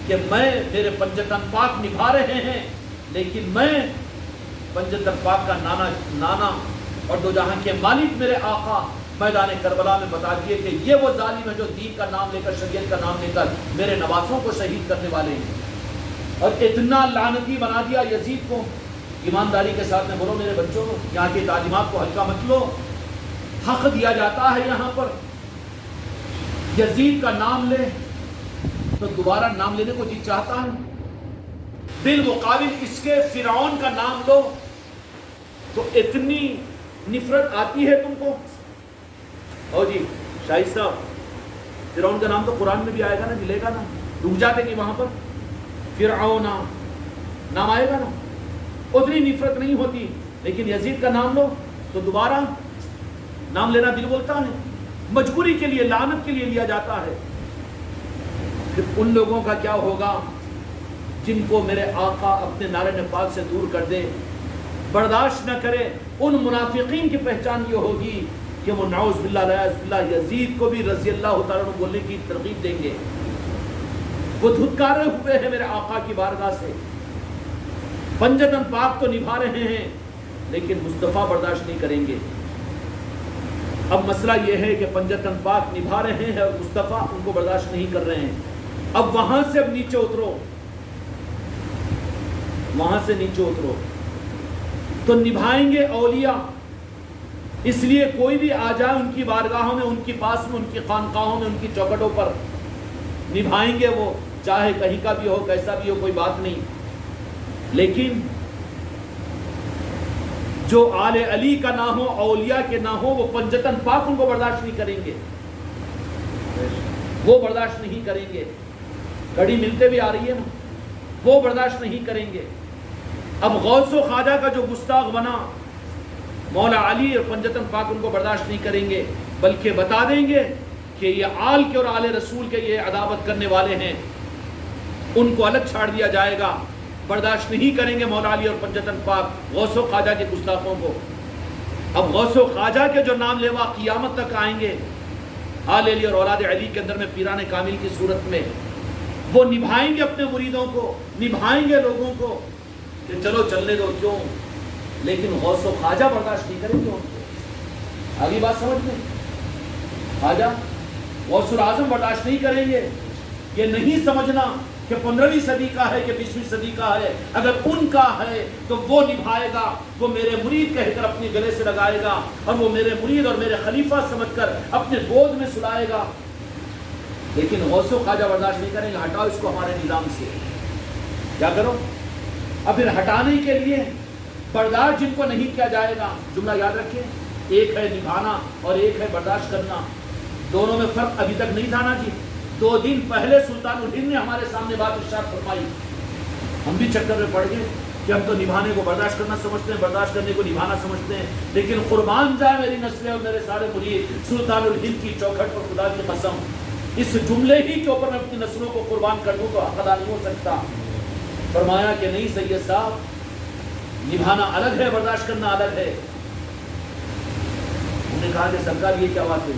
کہ میرے پنجتن پاک نبھا رہے ہیں لیکن میں پنجتن پاک کا نانا اور دو جہاں کے مالک میرے آقا میدان کربلا میں بتا دیے کہ یہ وہ ظالم ہے جو دین کا نام لے کر، شریعت کا نام لے کر میرے نواسوں کو شہید کرنے والے ہیں، اور اتنا لعنتی بنا دیا یزید کو۔ ایمانداری کے ساتھ میں بولو میرے بچوں، یہاں کی تعلیمات کو ہلکا مت لو، حق دیا جاتا ہے یہاں پر۔ یزید کا نام لے تو دوبارہ نام لینے کو جی چاہتا ہے، بالمقابل اس کے فرعون کا نام لو تو اتنی نفرت آتی ہے تم کو۔ او جی شاہد صاحب، فرعون کا نام تو قرآن میں بھی آئے گا نا، ملے گا نا، رک جاتے نہیں وہاں پر، فرعون نام آئے گا نا، اتنی نفرت نہیں ہوتی، لیکن یزید کا نام لو تو دوبارہ نام لینا دل بولتا ہے، مجبوری کے لیے، لعنت کے لیے لیا جاتا ہے۔ پھر ان لوگوں کا کیا ہوگا جن کو میرے آقا اپنے نارین پاک سے دور کر دے، برداشت نہ کرے. ان منافقین کی پہچان یہ ہوگی کہ وہ نعوذ باللہ یزید کو بھی رضی اللہ تعالیٰ عنہ بولنے کی ترغیب دیں گے. وہ دھتکارے ہوئے ہیں میرے آقا کی بارگاہ سے، پنجتن پاک تو نبھا رہے ہیں لیکن مصطفیٰ برداشت نہیں کریں گے. اب مسئلہ یہ ہے کہ پنجتن پاک نبھا رہے ہیں اور مصطفیٰ ان کو برداشت نہیں کر رہے ہیں. اب وہاں سے اب نیچے اترو، وہاں سے نیچے اترو تو نبھائیں گے اولیاء. اس لیے کوئی بھی آ جائے ان کی بارگاہوں میں، ان کی پاس میں، ان کی خانقاہوں میں، ان کی چوکٹوں پر نبھائیں گے. وہ چاہے کہیں کا بھی ہو، کیسا بھی ہو، کوئی بات نہیں. لیکن جو آل علی کا نہ ہو، اولیاء کے نہ ہو، وہ پنجتن پاک ان کو برداشت نہیں کریں گے، وہ برداشت نہیں کریں گے. گھڑی ملتے بھی آ رہی ہے نا، وہ برداشت نہیں کریں گے. اب غوث و خواجہ کا جو گستاخ بنا مولا علی اور پنجتن پاک ان کو برداشت نہیں کریں گے، بلکہ بتا دیں گے کہ یہ آل کے اور آل رسول کے یہ عداوت کرنے والے ہیں، ان کو الگ چھاڑ دیا جائے گا. برداشت نہیں کریں گے مولا علی اور پنجتن پاک غوث و خواجہ کے گستاخوں کو. اب غوث و خواجہ کے جو نام لیوا قیامت تک آئیں گے آل علی اور اولاد علی کے اندر میں پیران کامل کی صورت میں، وہ نبھائیں گے اپنے مریدوں کو، نبھائیں گے لوگوں کو کہ چلو چلنے دو، کیوں؟ لیکن غوث و خواجہ برداشت نہیں کریں گے ان کو. آگے بات سمجھ میں؟ خواجہ غوث الاعظم برداشت نہیں کریں گے. یہ نہیں سمجھنا کہ 15ویں صدی کا ہے کہ 20ویں صدی کا ہے. اگر ان کا ہے تو وہ نبھائے گا، وہ میرے مرید کہہ کر اپنے گلے سے لگائے گا، اور وہ میرے مرید اور میرے خلیفہ سمجھ کر اپنے گود میں سلائے گا. لیکن غوث و خواجہ برداشت نہیں کریں گے. ہٹاؤ اس کو ہمارے نظام سے. کیا کرو؟ اب پھر ہٹانے کے لیے برداشت جن کو نہیں کیا جائے گا، جملہ یاد رکھیں، ایک ہے نبھانا اور ایک ہے برداشت کرنا. دونوں میں فرق ابھی تک نہیں تھا نا جی. 2 دن پہلے سلطان الہند نے ہمارے سامنے بات ارشاد فرمائی، ہم بھی چکر میں پڑ گئے کہ ہم تو نبھانے کو برداشت کرنا سمجھتے ہیں، برداشت کرنے کو نبھانا سمجھتے ہیں. لیکن قربان جائے میری نسلیں اور میرے سارے مرید سلطان الہند کی چوکھٹ پر، خدا کی قسم اس جملے ہی کے اوپر میں اپنی نسلوں کو قربان کر دوں تو حق ادا نہیں ہو سکتا. فرمایا کہ نہیں سید صاحب، نبھانا الگ ہے، برداشت کرنا الگ ہے. ہم نے کہا کہ سرکار یہ کیا بات ہے؟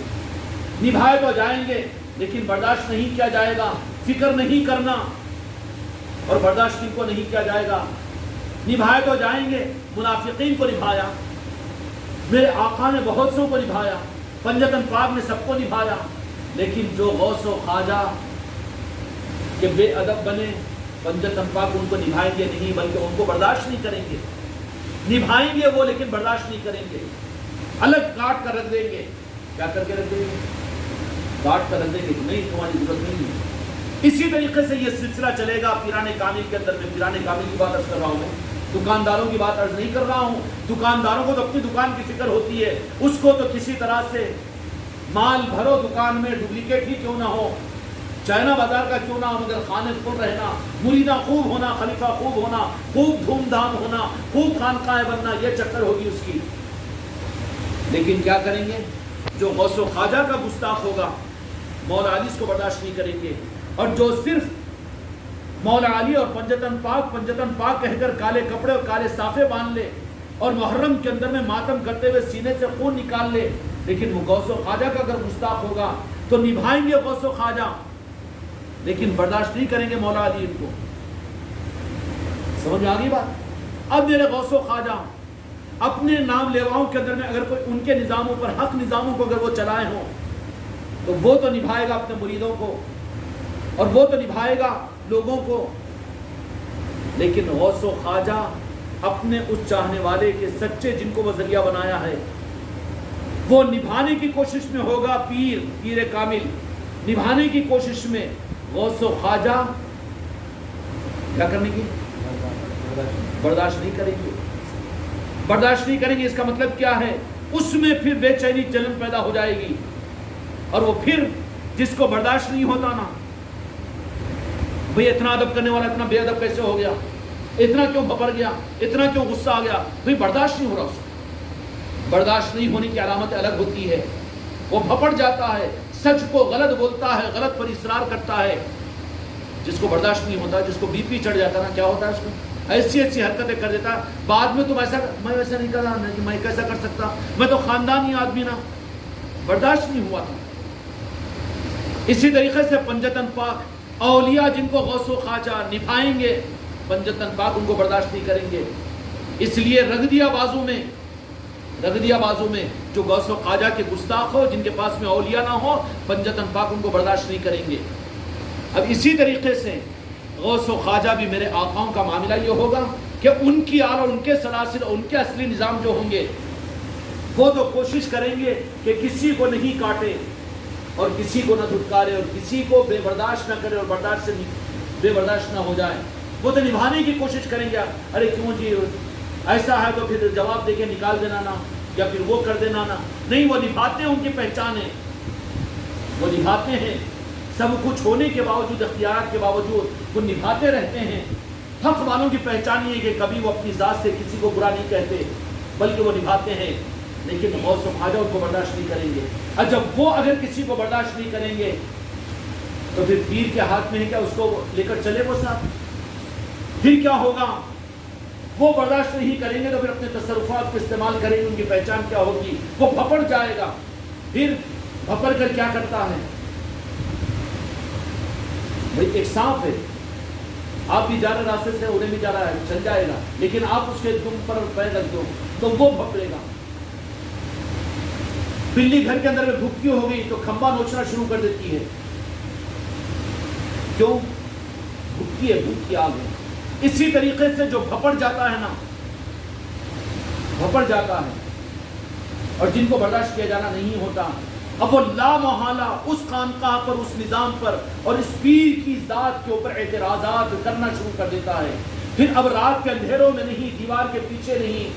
نبھائے تو جائیں گے لیکن برداشت نہیں کیا جائے گا. فکر نہیں کرنا، اور برداشت کو نہیں کیا جائے گا. نبھائے تو جائیں گے. منافقین کو نبھایا، میرے آقا نے بہت سو کو نبھایا، پنجتن پاک نے سب کو نبھایا. لیکن جو غوث و خواجہ کے بے ادب بنے، پنجتن پاک ان کو نبھائیں گے نہیں، بلکہ ان کو برداشت نہیں کریں گے. نبھائیں گے وہ لیکن برداشت نہیں کریں گے. الگ کاٹ کر رکھ دیں گے. کیا کر کے رکھ دیں گے؟ کاٹ کر رکھ دیں گے کہ نہیں، تمہاری ضرورت نہیں ہے. اسی طریقے سے یہ سلسلہ چلے گا پیران کامل کے اندر. میں پیران کامل کی بات عرض کر رہا ہوں، دکانداروں کی بات عرض نہیں کر رہا ہوں. دکانداروں کو تو اپنی دکان کی فکر ہوتی ہے، اس کو تو کسی طرح سے مال بھرو دکان میں، ڈپلیکیٹ ہی کیوں نہ ہو، چائنا بازار کا کیوں نہ ہو، مگر خانے کھل رہنا، مریدہ خوب ہونا، خلیفہ خوب ہونا، خوب دھوم دھام ہونا، خوب خانقاہ بننا، یہ چکر ہوگی اس کی. لیکن کیا کریں گے؟ جو غوث و خواجہ کا گستاخ ہوگا مولا علی اس کو برداشت نہیں کریں گے. اور جو صرف مولا علی اور پنجتن پاک کہہ کر کالے کپڑے اور کالے صافے باندھ لے اور محرم کے اندر میں ماتم کرتے ہوئے سینے سے خون نکال لے، لیکن وہ غوث و خواجہ کا اگر گستاخ ہوگا تو نبھائیں گے غوث و خواجہ، لیکن برداشت نہیں کریں گے مولا علی ان کو. سمجھ میں آ گئی بات؟ اب میرے غوث و خواجہ اپنے نام لیواؤں کے اندر میں اگر کوئی ان کے نظاموں پر، حق نظاموں کو اگر وہ چلائے ہوں تو وہ تو نبھائے گا اپنے مریدوں کو، اور وہ تو نبھائے گا لوگوں کو. لیکن غوث و خواجہ اپنے اس چاہنے والے کے سچے، جن کو وہ ذریعہ بنایا ہے، وہ نبھانے کی کوشش میں ہوگا. پیر کامل نبھانے کی کوشش میں. غوث و خواجہ کیا کرنے کی؟ برداشت نہیں کریں گے. برداشت نہیں کریں گے. اس کا مطلب کیا ہے؟ اس میں پھر بے چینی جلن پیدا ہو جائے گی، اور وہ پھر جس کو برداشت نہیں ہوتا نا، بھئی اتنا ادب کرنے والا اتنا بے ادب کیسے ہو گیا، اتنا کیوں بھپڑ گیا، اتنا کیوں غصہ آ گیا، بھئی برداشت نہیں ہو رہا اس کو. برداشت نہیں ہونے کی علامت الگ ہوتی ہے. وہ بھپڑ جاتا ہے، سچ کو غلط بولتا ہے، غلط پر اصرار کرتا ہے. جس کو برداشت نہیں ہوتا، جس کو بی پی چڑھ جاتا نا، کیا ہوتا ہے اس کو؟ ایسی ایسی حرکتیں کر دیتا ہے، بعد میں تم ایسا، میں ویسا نہیں کر رہا، میں کیسا کر سکتا، میں تو خاندانی آدمی نا، برداشت نہیں ہوا تھا۔ اسی طریقے سے پنجتن پاک، اولیاء جن کو غوث و خواجہ نبھائیں گے، پنجتن پاک ان کو برداشت نہیں کریں گے۔ اس لیے رگدیا بازو میں جو غوث و خواجہ کے گستاخ ہو، جن کے پاس میں اولیاء نہ ہو، پنجتن پاک ان کو برداشت نہیں کریں گے۔ اب اسی طریقے سے غوث و خواجہ بھی میرے آقاؤں کا معاملہ یہ ہوگا کہ ان کی آل اور ان کے سلاسل اور ان کے اصلی نظام جو ہوں گے، وہ تو کوشش کریں گے کہ کسی کو نہیں کاٹے اور کسی کو نہ دھتکارے اور کسی کو بے برداشت نہ کرے اور برداشت سے بے برداشت نہ ہو جائے۔ وہ تو نبھانے کی کوشش کریں گے، ارے کیوں جی ایسا ہے تو پھر جواب دے کے نکال دینا نا، یا پھر وہ کر دینا نا، نہیں، وہ نبھاتے ہیں، ان کی پہچان ہے، وہ نبھاتے ہیں، سب کچھ ہونے کے باوجود، اختیارات کے باوجود وہ نبھاتے رہتے ہیں۔ حق والوں کی پہچان یہ ہے کہ کبھی وہ اپنی ذات سے کسی کو برا نہیں کہتے، بلکہ وہ نبھاتے ہیں، لیکن غوث و خواجہ ان کو برداشت نہیں کریں گے۔ اور جب وہ اگر کسی کو برداشت نہیں کریں گے تو پھر پیر کے ہاتھ میں ہے کیا اس کو لے کر چلے وہ ساتھ؟ پھر کیا ہوگا؟ وہ برداشت نہیں کریں گے تو پھر اپنے تصرفات کو استعمال کریں گے، ان کی پہچان کیا ہوگی؟ وہ بھپڑ جائے گا۔ پھر بھپڑ کر کیا کرتا ہے؟ بھائی ایک سانپ ہے، آپ بھی جا رہے راستے سے، انہیں بھی جا رہا ہے، چل جائے گا، لیکن آپ اس کے دم پر پیر رکھ دو تو وہ بھپڑے گا۔ بلی گھر کے اندر میں بھوکی ہو گئی تو کھمبا نوچنا شروع کر دیتی ہے، کیوں؟ بھوکی ہے، بھوک کی آگ ہے۔ اسی طریقے سے جو بھپڑ جاتا ہے نا، بھپڑ جاتا ہے، اور جن کو برداشت کیا جانا نہیں ہوتا، اب وہ لا محالہ اس خانقاہ پر، اس نظام پر اور اس پیر کی ذات کے اوپر اعتراضات کرنا شروع کر دیتا ہے۔ پھر اب رات کے اندھیروں میں نہیں، دیوار کے پیچھے نہیں،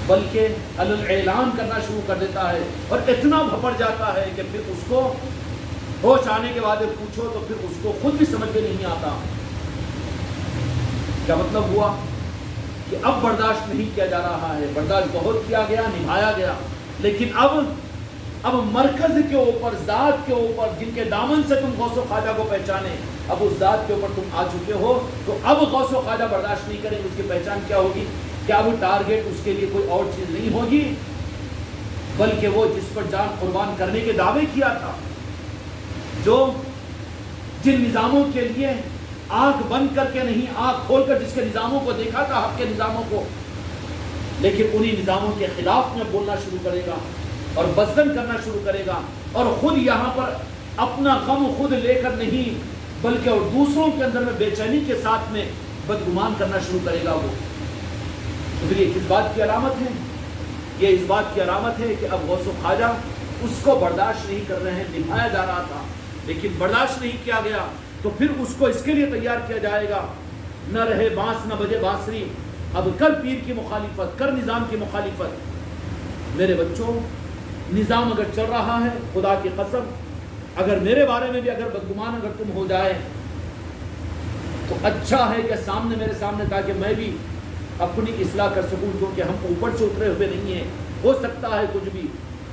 بلکہ اعلان کرنا شروع کر دیتا ہے، اور اتنا بھپڑ جاتا ہے کہ پھر اس کو ہوش آنے کے بعد پوچھو تو پھر اس کو خود بھی سمجھ میں نہیں آتا۔ کیا مطلب ہوا؟ کہ اب برداشت نہیں کیا جا رہا ہے، برداشت بہت کیا گیا، نبھایا گیا، لیکن اب مرکز کے اوپر، ذات کے اوپر، جن کے دامن سے تم غوث و خواجہ کو پہچانے، اب اس ذات کے اوپر تم آ چکے ہو، تو اب غوث و خواجہ برداشت نہیں کریں گے۔ اس کی پہچان کیا ہوگی؟ کیا وہ ٹارگیٹ اس کے لیے کوئی اور چیز نہیں ہوگی، بلکہ وہ جس پر جان قربان کرنے کے دعوے کیا تھا، جو جن نظاموں کے لیے آنکھ بند کر کے نہیں، آنکھ کھول کر جس کے نظاموں کو دیکھا تھا، حق کے نظاموں کو، لیکن انہی نظاموں کے خلاف میں بولنا شروع کرے گا اور بزدل کرنا شروع کرے گا، اور خود یہاں پر اپنا غم خود لے کر نہیں، بلکہ اور دوسروں کے اندر میں بے چینی کے ساتھ میں بدگمان کرنا شروع کرے گا وہ۔ تو پھر یہ کس بات کی علامت ہے؟ یہ اس بات کی علامت ہے کہ اب غوث و خواجہ اس کو برداشت نہیں کر رہے ہیں۔ نبھایا جا رہا تھا لیکن برداشت نہیں کیا گیا، تو پھر اس کو اس کے لیے تیار کیا جائے گا، نہ رہے بانس نہ بجے بانسری، اب کر پیر کی مخالفت، کر نظام کی مخالفت۔ میرے بچوں، نظام اگر چل رہا ہے، خدا کی قسم، اگر میرے بارے میں بھی اگر بدگمان اگر تم ہو جائے تو اچھا ہے کہ سامنے میرے سامنے، تاکہ میں بھی اپنی اصلاح کر سکوں، کیونکہ ہم اوپر سے اترے ہوئے نہیں ہیں، ہو سکتا ہے کچھ بھی۔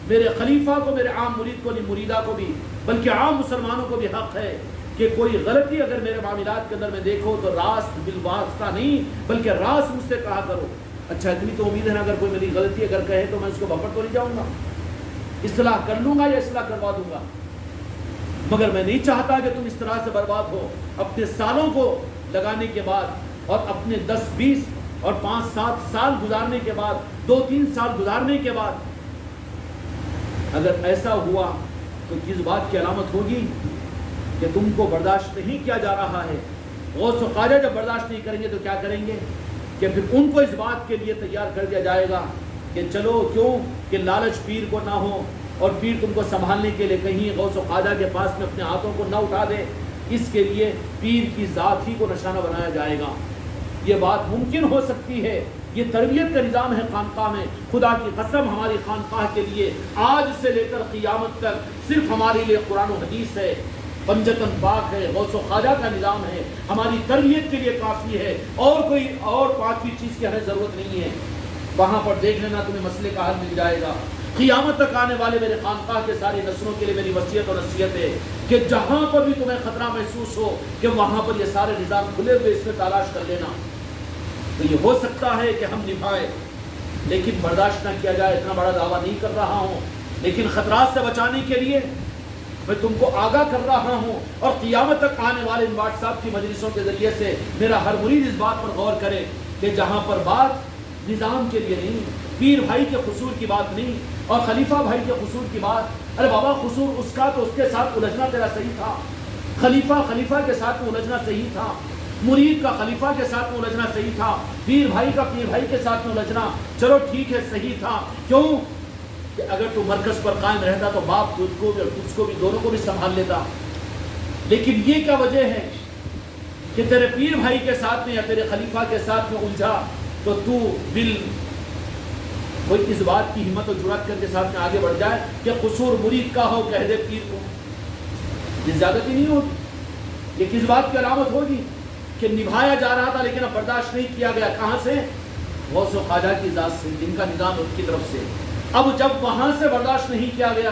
میرے خلیفہ کو، میرے عام مرید کو نہیں، مریدہ کو بھی، بلکہ عام مسلمانوں کو بھی حق ہے کہ کوئی غلطی اگر میرے معاملات کے اندر میں دیکھو تو راست بالواسطہ نہیں، بلکہ راست مجھ سے کہا کرو۔ اچھا اتنی تو امید ہے نا، اگر کوئی میری غلطی اگر کہے تو میں اس کو بھپڑ تو نہیں جاؤں گا، اصلاح کر لوں گا یا اصلاح کروا دوں گا، مگر میں نہیں چاہتا کہ تم اس طرح سے برباد ہو۔ اپنے سالوں کو لگانے کے بعد اور اپنے 10 20 اور 5 7 سال گزارنے کے بعد، 2 3 سال گزارنے کے بعد اگر ایسا ہوا تو کس بات کی علامت ہوگی؟ کہ تم کو برداشت نہیں کیا جا رہا ہے۔ غوث و خواجہ جب برداشت نہیں کریں گے تو کیا کریں گے؟ کہ پھر ان کو اس بات کے لیے تیار کر دیا جائے گا کہ چلو، کیوں کہ لالچ پیر کو نہ ہو، اور پیر تم کو سنبھالنے کے لیے کہیں غوث و خواجہ کے پاس میں اپنے ہاتھوں کو نہ اٹھا دے، اس کے لیے پیر کی ذات ہی کو نشانہ بنایا جائے گا۔ یہ بات ممکن ہو سکتی ہے، یہ تربیت کا نظام ہے خانقاہ میں۔ خدا کی قسم ہماری خانقاہ کے لیے آج سے لے کر قیامت تک صرف ہمارے لیے قرآن و حدیث ہے، پنجتن پاک ہے، غوث و خواجہ کا نظام ہے، ہماری تربیت کے لیے کافی ہے، اور کوئی اور پانچویں چیز کی ہمیں ضرورت نہیں ہے۔ وہاں پر دیکھ لینا، تمہیں مسئلے کا حل مل جائے گا۔ قیامت تک آنے والے میرے خانقاہ کے ساری نسلوں کے لیے میری وصیت اور نصیحت ہے کہ جہاں پر بھی تمہیں خطرہ محسوس ہو کہ وہاں پر یہ سارے نظام کھلے ہوئے اس میں تلاش کر لینا. تو یہ ہو سکتا ہے کہ ہم نبھائے لیکن برداشت نہ کیا جائے. اتنا بڑا دعویٰ نہیں کر رہا ہوں لیکن خطرات سے بچانے کے لیے میں تم کو آگاہ کر رہا ہوں. اور قیامت تک آنے والے ان واٹس ایپ کی مجلسوں کے ذریعے سے میرا ہر مرید اس بات پر غور کرے کہ جہاں پر بات نظام کے لیے نہیں, پیر بھائی کے قصور کی بات نہیں اور خلیفہ بھائی کے قصور کی بات, ارے بابا قصور اس کا تو اس کے ساتھ الجھنا تیرا صحیح تھا, خلیفہ کے ساتھ میں الجھنا صحیح تھا, مرید کا خلیفہ کے ساتھ میں الجھنا صحیح تھا, پیر بھائی کا پیر بھائی کے ساتھ میں الجھنا چلو ٹھیک ہے صحیح تھا. کیوں کہ اگر تو مرکز پر قائم رہتا تو باپ تجھ کو بھی اور تجھ کو بھی دونوں کو بھی سنبھال لیتا. لیکن یہ کیا وجہ ہے کہ تیرے پیر بھائی کے ساتھ میں یا تیرے خلیفہ کے ساتھ میں الجھا تو تو بل کوئی اس بات کی ہمت و جرات کر کے ساتھ میں آگے بڑھ جائے کہ قصور مرید کا ہو کہہ دے پیر کو. یہ زیادتی نہیں ہوگی. یہ کس بات کی علامت ہوگی کہ نبھایا جا رہا تھا لیکن اب برداشت نہیں کیا گیا. کہاں سے؟ غوث و خواجہ کی ذات سے, جن کا نظام ان کی طرف سے. اب جب وہاں سے برداشت نہیں کیا گیا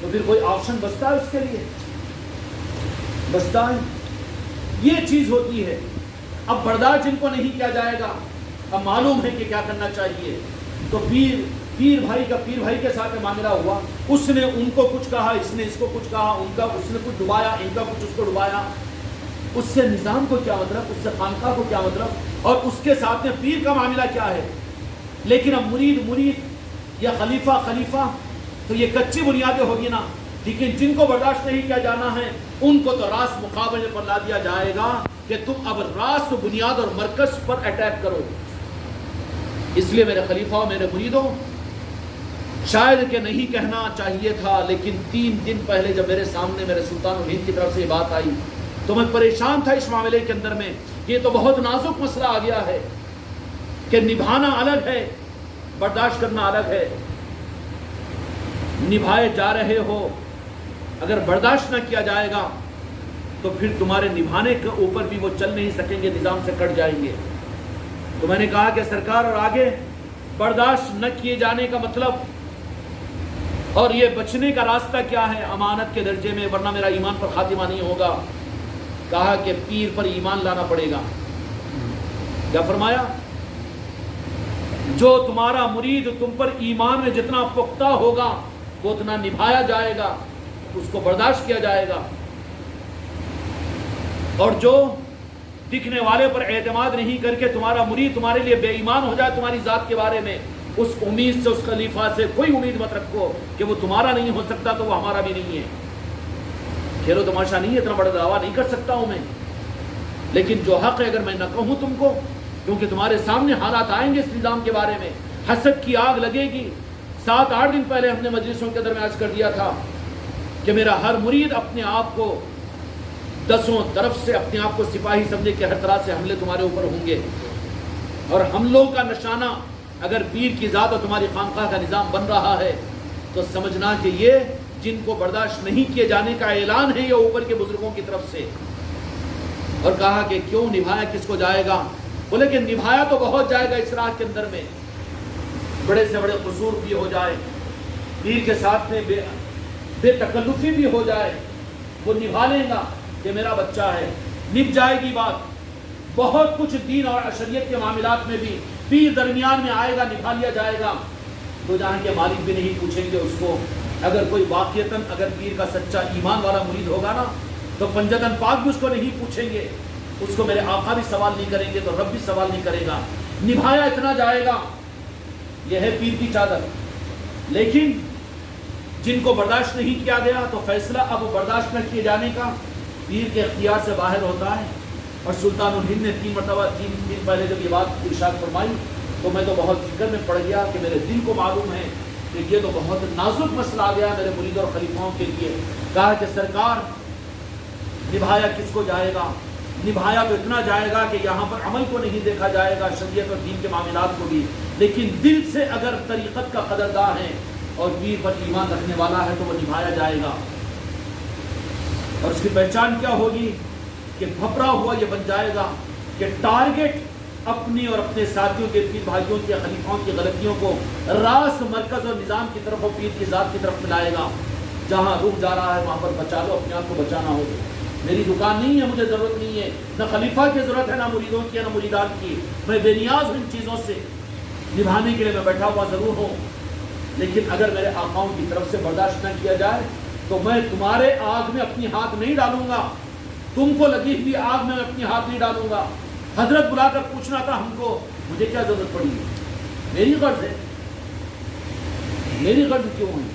تو پھر کوئی آپشن بچتا ہے اس کے لیے؟ بچتا ہے. یہ چیز ہوتی ہے. اب برداشت جن کو نہیں کیا جائے گا, اب معلوم ہے کہ کیا کرنا چاہیے. تو پیر بھائی کا پیر بھائی کے ساتھ معاملہ ہوا, اس نے ان کو کچھ کہا, اس نے اس کو کچھ کہا, اس نے کچھ ڈبایا, ان کا کچھ اس کو ڈبایا. اس سے نظام کو کیا مطلب, اس سے خانقاہ کو کیا مطلب, اور اس کے ساتھ میں پیر کا معاملہ کیا ہے. لیکن اب مرید یا خلیفہ تو یہ کچی بنیادیں ہوگی نا. لیکن جن کو برداشت نہیں کیا جانا ہے ان کو تو راست مقابلے پر لا دیا جائے گا کہ تم اب راست بنیاد اور مرکز پر اٹیک کرو. اس لیے میرے خلیفہ اور میرے مریدوں, شاید کہ نہیں کہنا چاہیے تھا لیکن 3 دن پہلے جب میرے سامنے میرے سلطان الہند کی طرف سے یہ بات آئی تو میں پریشان تھا اس معاملے کے اندر میں. یہ تو بہت نازک مسئلہ آ گیا ہے کہ نبھانا الگ ہے, برداشت کرنا الگ ہے. نبھائے جا رہے ہو, اگر برداشت نہ کیا جائے گا تو پھر تمہارے نبھانے کے اوپر بھی وہ چل نہیں سکیں گے, نظام سے کٹ جائیں گے. تو میں نے کہا کہ سرکار اور آگے برداشت نہ کیے جانے کا مطلب اور یہ بچنے کا راستہ کیا ہے امانت کے درجے میں, ورنہ میرا ایمان پر خاتمہ نہیں ہوگا. کہا کہ پیر پر ایمان لانا پڑے گا. کیا فرمایا؟ جو تمہارا مرید تم پر ایمان میں جتنا پختہ ہوگا وہ اتنا نبھایا جائے گا, اس کو برداشت کیا جائے گا. اور جو دکھنے والے پر اعتماد نہیں کر کے تمہارا مرید تمہارے لیے بے ایمان ہو جائے تمہاری ذات کے بارے میں, اس امید سے, اس خلیفہ سے کوئی امید مت رکھو کہ وہ تمہارا نہیں ہو سکتا تو وہ ہمارا بھی نہیں ہے. کھیل و تماشا نہیں ہے, اتنا بڑا دعویٰ نہیں کر سکتا ہوں میں. لیکن جو حق ہے اگر میں نہ کہوں تم کو, کیونکہ تمہارے سامنے حالات آئیں گے اس نظام کے بارے میں, حسد کی آگ لگے گی. 7-8 دن پہلے ہم نے مجلسوں کے اندر میں عرض کر دیا تھا کہ میرا ہر مرید اپنے آپ کو 10 طرف سے اپنے آپ کو سپاہی سمجھے کہ ہر طرح سے حملے تمہارے اوپر ہوں گے. اور حملوں کا نشانہ اگر پیر کی ذات اور تمہاری خانقاہ کا نظام بن رہا ہے تو سمجھنا کہ یہ جن کو برداشت نہیں کیے جانے کا اعلان ہے یہ اوپر کے بزرگوں کی طرف سے. اور کہا کہ کیوں نبھایا کس کو جائے گا؟ بولے کہ نبھایا تو بہت جائے گا اس راہ کے اندر میں, بڑے سے بڑے قصور بھی ہو جائے, پیر کے ساتھ میں بے تکلفی بھی ہو جائے, وہ نبھا لے گا کہ میرا بچہ ہے, نبھ جائے گی بات. بہت کچھ دین اور شریعت کے معاملات میں بھی پیر درمیان میں آئے گا, نبھا لیا جائے گا. تو جہاں کے مالک بھی نہیں پوچھیں گے اس کو. اگر کوئی واقعتاً اگر پیر کا سچا ایمان والا مرید ہوگا نا تو پنجتن پاک بھی اس کو نہیں پوچھیں گے, اس کو میرے آقا بھی سوال نہیں کریں گے تو رب بھی سوال نہیں کرے گا. نبھایا اتنا جائے گا, یہ ہے پیر کی چادر. لیکن جن کو برداشت نہیں کیا گیا تو فیصلہ اب برداشت نہ کیے جانے کا پیر کے اختیار سے باہر ہوتا ہے. اور سلطان الہند نے 3 مرتبہ 3 دن پہلے جب یہ بات ارشاد فرمائی تو میں تو بہت فکر میں پڑ گیا کہ میرے دل کو معلوم ہے کہ یہ تو بہت نازک مسئلہ آ گیا میرے مرید اور خلیفاؤں کے لیے. کہا کہ سرکار نبھایا کس کو جائے گا؟ نبھایا تو اتنا جائے گا کہ یہاں پر عمل کو نہیں دیکھا جائے گا, شریعت اور دین کے معاملات کو بھی, لیکن دل سے اگر طریقت کا قدردان ہے اور پیر پر ایمان رکھنے والا ہے تو وہ نبھایا جائے گا. اور اس کی پہچان کیا ہوگی کہ بھپرا ہوا یہ بن جائے گا کہ ٹارگٹ اپنی اور اپنے ساتھیوں کے پیر بھائیوں کے خلیفاؤں کی غلطیوں کو راس مرکز اور نظام کی طرف اور پیر کی ذات کی طرف ملائے گا. جہاں رخ جا رہا ہے وہاں پر بچا لو، اپنے آپ کو بچانا ہوگا. میری دکان نہیں ہے، مجھے ضرورت نہیں ہے، نہ خلیفہ کی ضرورت ہے، نہ مریدوں کی، نہ مریدان کی. میں بے نیاز ہوں ان چیزوں سے. نبھانے کے لیے میں بیٹھا ہوا ضرور ہوں، لیکن اگر میرے آقاؤں کی طرف سے برداشت نہ کیا جائے تو میں تمہارے آگ میں اپنی ہاتھ نہیں ڈالوں گا. تم کو لگی ہوئی آگ میں اپنی ہاتھ نہیں ڈالوں گا. حضرت بلا کر پوچھنا تھا ہم کو، مجھے کیا ضرورت پڑی ہے؟ میری غرض ہے، میری غرض کیوں ہے؟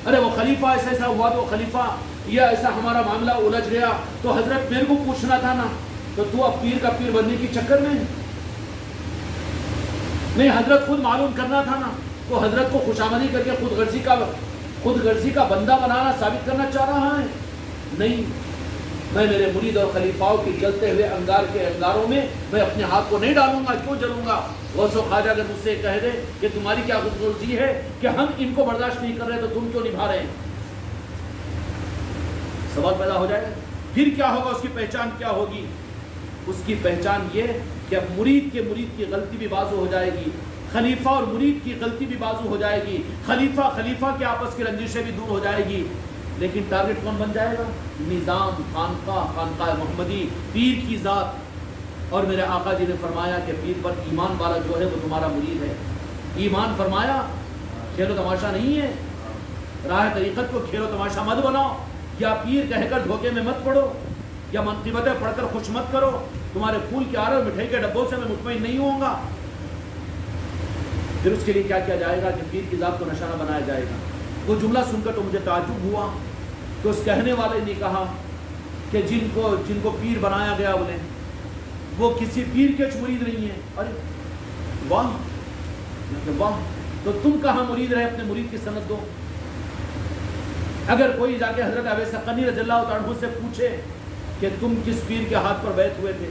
ارے وہ خلیفہ ایسا ایسا ہوا تو خلیفہ یا ایسا ہمارا معاملہ الجھ گیا تو حضرت میرے کو پوچھنا تھا نا. تو تو اب پیر کا پیر بننے کی چکر میں نہیں، حضرت خود معلوم کرنا تھا نا. تو حضرت کو خوشامدی کر کے خود غرضی کا بندہ بنانا ثابت کرنا چاہ رہا ہے؟ نہیں. میں میرے مرید اور خلیفاؤں کی جلتے ہوئے انگار کے انگاروں میں میں اپنے ہاتھ کو نہیں ڈالوں گا. کیوں جلوں گا؟ غوث و خواجہ اگر مجھ سے کہہ دے کہ تمہاری کیا خود غرضی ہے کہ ہم ان کو برداشت نہیں کر رہے تو تم کیوں نبھا رہے ہیں، سوال پیدا ہو جائے گا. پھر کیا ہوگا؟ اس کی پہچان کیا ہوگی؟ اس کی پہچان یہ کہ اب مرید کی غلطی بھی بازو ہو جائے گی، خلیفہ اور مرید کی غلطی بھی بازو ہو جائے گی، خلیفہ کے آپس کی رنجشیں بھی دور ہو جائے گی. لیکن ٹارگٹ کون بن جائے گا؟ نظام، خانقاہ محمدی، پیر کی ذات. اور میرے آقا جی نے فرمایا کہ پیر پر ایمان والا جو ہے وہ تمہارا مرید ہے. ایمان فرمایا کھیل و تماشا نہیں ہے. راہ طریقت کو کھیل و تماشا مت بناؤ، یا پیر کہہ کر دھوکے میں مت پڑو، یا منقبتیں پڑھ کر خوش مت کرو. تمہارے پھول کے آرے اور مٹھائی کے ڈبوں سے میں مطمئن نہیں ہوں گا. پھر اس کے لیے کیا کیا جائے گا کہ پیر کی ذات کو نشانہ بنایا جائے گا. وہ جملہ سن کر تو مجھے تعجب ہوا کہ اس کہنے والے نے کہا کہ جن کو پیر بنایا گیا انہیں وہ کسی پیر کے مرید نہیں ہیں. ارے واہ، واہ، تو تم کہاں مرید رہے؟ اپنے مرید کی سند دو. اگر کوئی جا کے حضرت ابی سقنی رضی اللہ تعالیٰ عنہ سے پوچھے کہ تم کس پیر کے ہاتھ پر بیعت ہوئے تھے،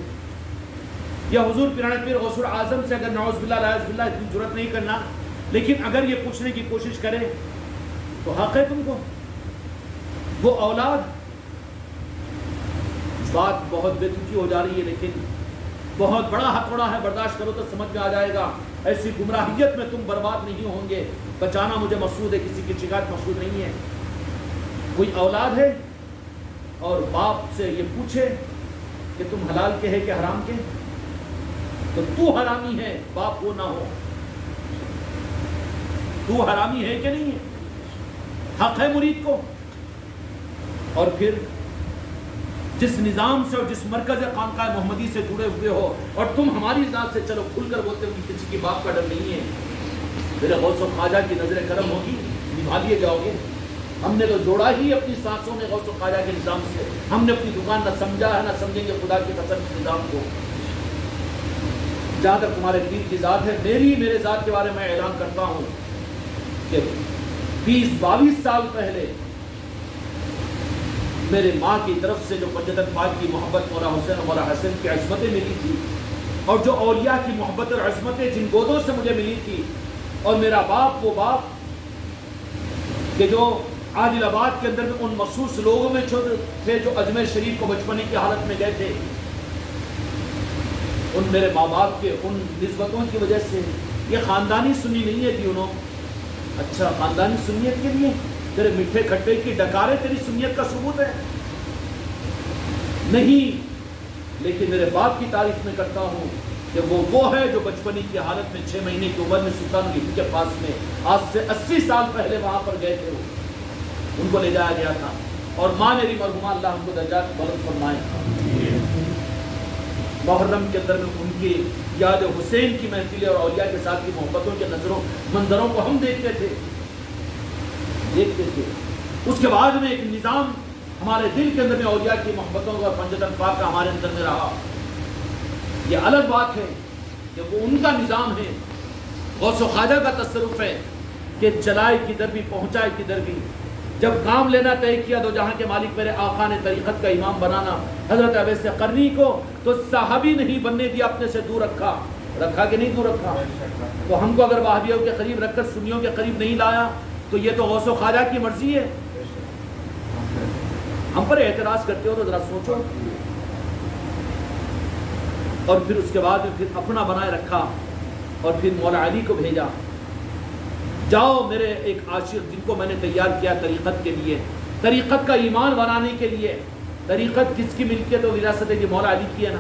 یا حضور پیرانے پیر غوث اعظم سے، اگر نعوذ باللہ لا باللہ اتنی جرأت نہیں کرنا، لیکن اگر یہ پوچھنے کی کوشش کرے تو حق ہے تم کو. وہ اولاد، بات بہت بے تکی ہو جا رہی ہے لیکن بہت بڑا ہتھوڑا ہے، برداشت کرو تو سمجھ میں آ جائے گا. ایسی گمراہیت میں تم برباد نہیں ہوں گے. بچانا مجھے مقصود ہے، کسی کی شکایت مقصود نہیں ہے. کوئی اولاد ہے اور باپ سے یہ پوچھے کہ تم حلال کے ہے کہ حرام کے، تو تو حرامی ہے، باپ وہ نہ ہو. تو حرامی ہے کہ نہیں ہے؟ حق ہے مرید کو. اور پھر جس نظام سے اور جس مرکز خانقاہ محمدی سے جڑے ہوئے ہو اور تم ہماری ذات سے چلو کھل کر بولتے ہو کہ کسی کی باپ کا ڈر نہیں ہے. میرے غوث و خواجہ کی نظر کرم ہوگی، نبھا لیے جاؤ گے. ہم نے تو جوڑا ہی اپنی سانسوں میں غوث و خواجہ کے نظام سے. ہم نے اپنی دکان نہ سمجھا ہے، نہ سمجھیں گے خدا کی قسم کے نظام کو. جہاں تک تمہارے پیر کی ذات ہے، میرے ذات کے بارے میں اعلان کرتا ہوں کہ 20-22 سال پہلے میرے ماں کی طرف سے جو پنجتن پاک کی محبت مولا حسین اور مولا حسن کی عظمتیں ملی تھی، اور جو اولیاء کی محبت اور عظمتیں جن گودوں سے مجھے ملی تھی، اور میرا باپ وہ باپ کہ جو عادل آباد کے اندر میں ان مخصوص لوگوں میں تھے جو اجمیر شریف کو بچپنے کی حالت میں گئے تھے، ان میرے ماں باپ کے ان نسبتوں کی وجہ سے یہ خاندانی سنی نہیں ہے کہ انہوں اچھا خاندانی سنیت کے لیے تیرے میٹھے کھٹے کی ڈکارے تیری سنیت کا ثبوت ہے نہیں. لیکن میرے باپ کی تعریف میں کرتا ہوں کہ وہ ہے جو بچپنی کی حالت میں 6 مہینے کی عمر میں سلطان گیہوں کے پاس میں آج سے 80 سال پہلے وہاں پر گئے تھے. ان کو لے جایا گیا تھا اور ماں میری مرحومہ اللہ ان کو درجات بلند فرمائے. محرم کے اندر میں ان کی یاد حسین کی محفلیں اور اولیاء کے ساتھ کی محبتوں کے منظروں کو ہم دیکھتے تھے. اس کے بعد میں ایک نظام ہمارے دل کے اندر میں اولیاء کی محبتوں کا پنجتن پاک کا ہمارے اندر میں رہا. یہ الگ بات ہے کہ وہ ان کا نظام ہے. غوث و خواجہ کا تصرف ہے کہ چلائے کدھر بھی پہنچائے کدھر بھی. جب کام لینا طے کیا تو جہاں کے مالک میرے آقا نے طریقت کا امام بنانا حضرت اویس قرنی کو تو صحابی نہیں بننے دیا، اپنے سے دور رکھا کہ نہیں دور رکھا. تو ہم کو اگر وہابیوں کے قریب رکھ کر سنیوں کے قریب نہیں لایا تو یہ تو غوث و خواجہ کی مرضی ہے. ہم پر اعتراض کرتے ہو تو ذرا سوچو. اور پھر اس کے بعد میں پھر اپنا بنائے رکھا اور پھر مولا علی کو بھیجا، جاؤ میرے ایک عاشق جن کو میں نے تیار کیا طریقت کے لیے، طریقت کا ایمان بنانے کے لیے۔ طریقت کس کی ملکیت و وراثت ہے؟ یہ مولا علی کی ہے نا۔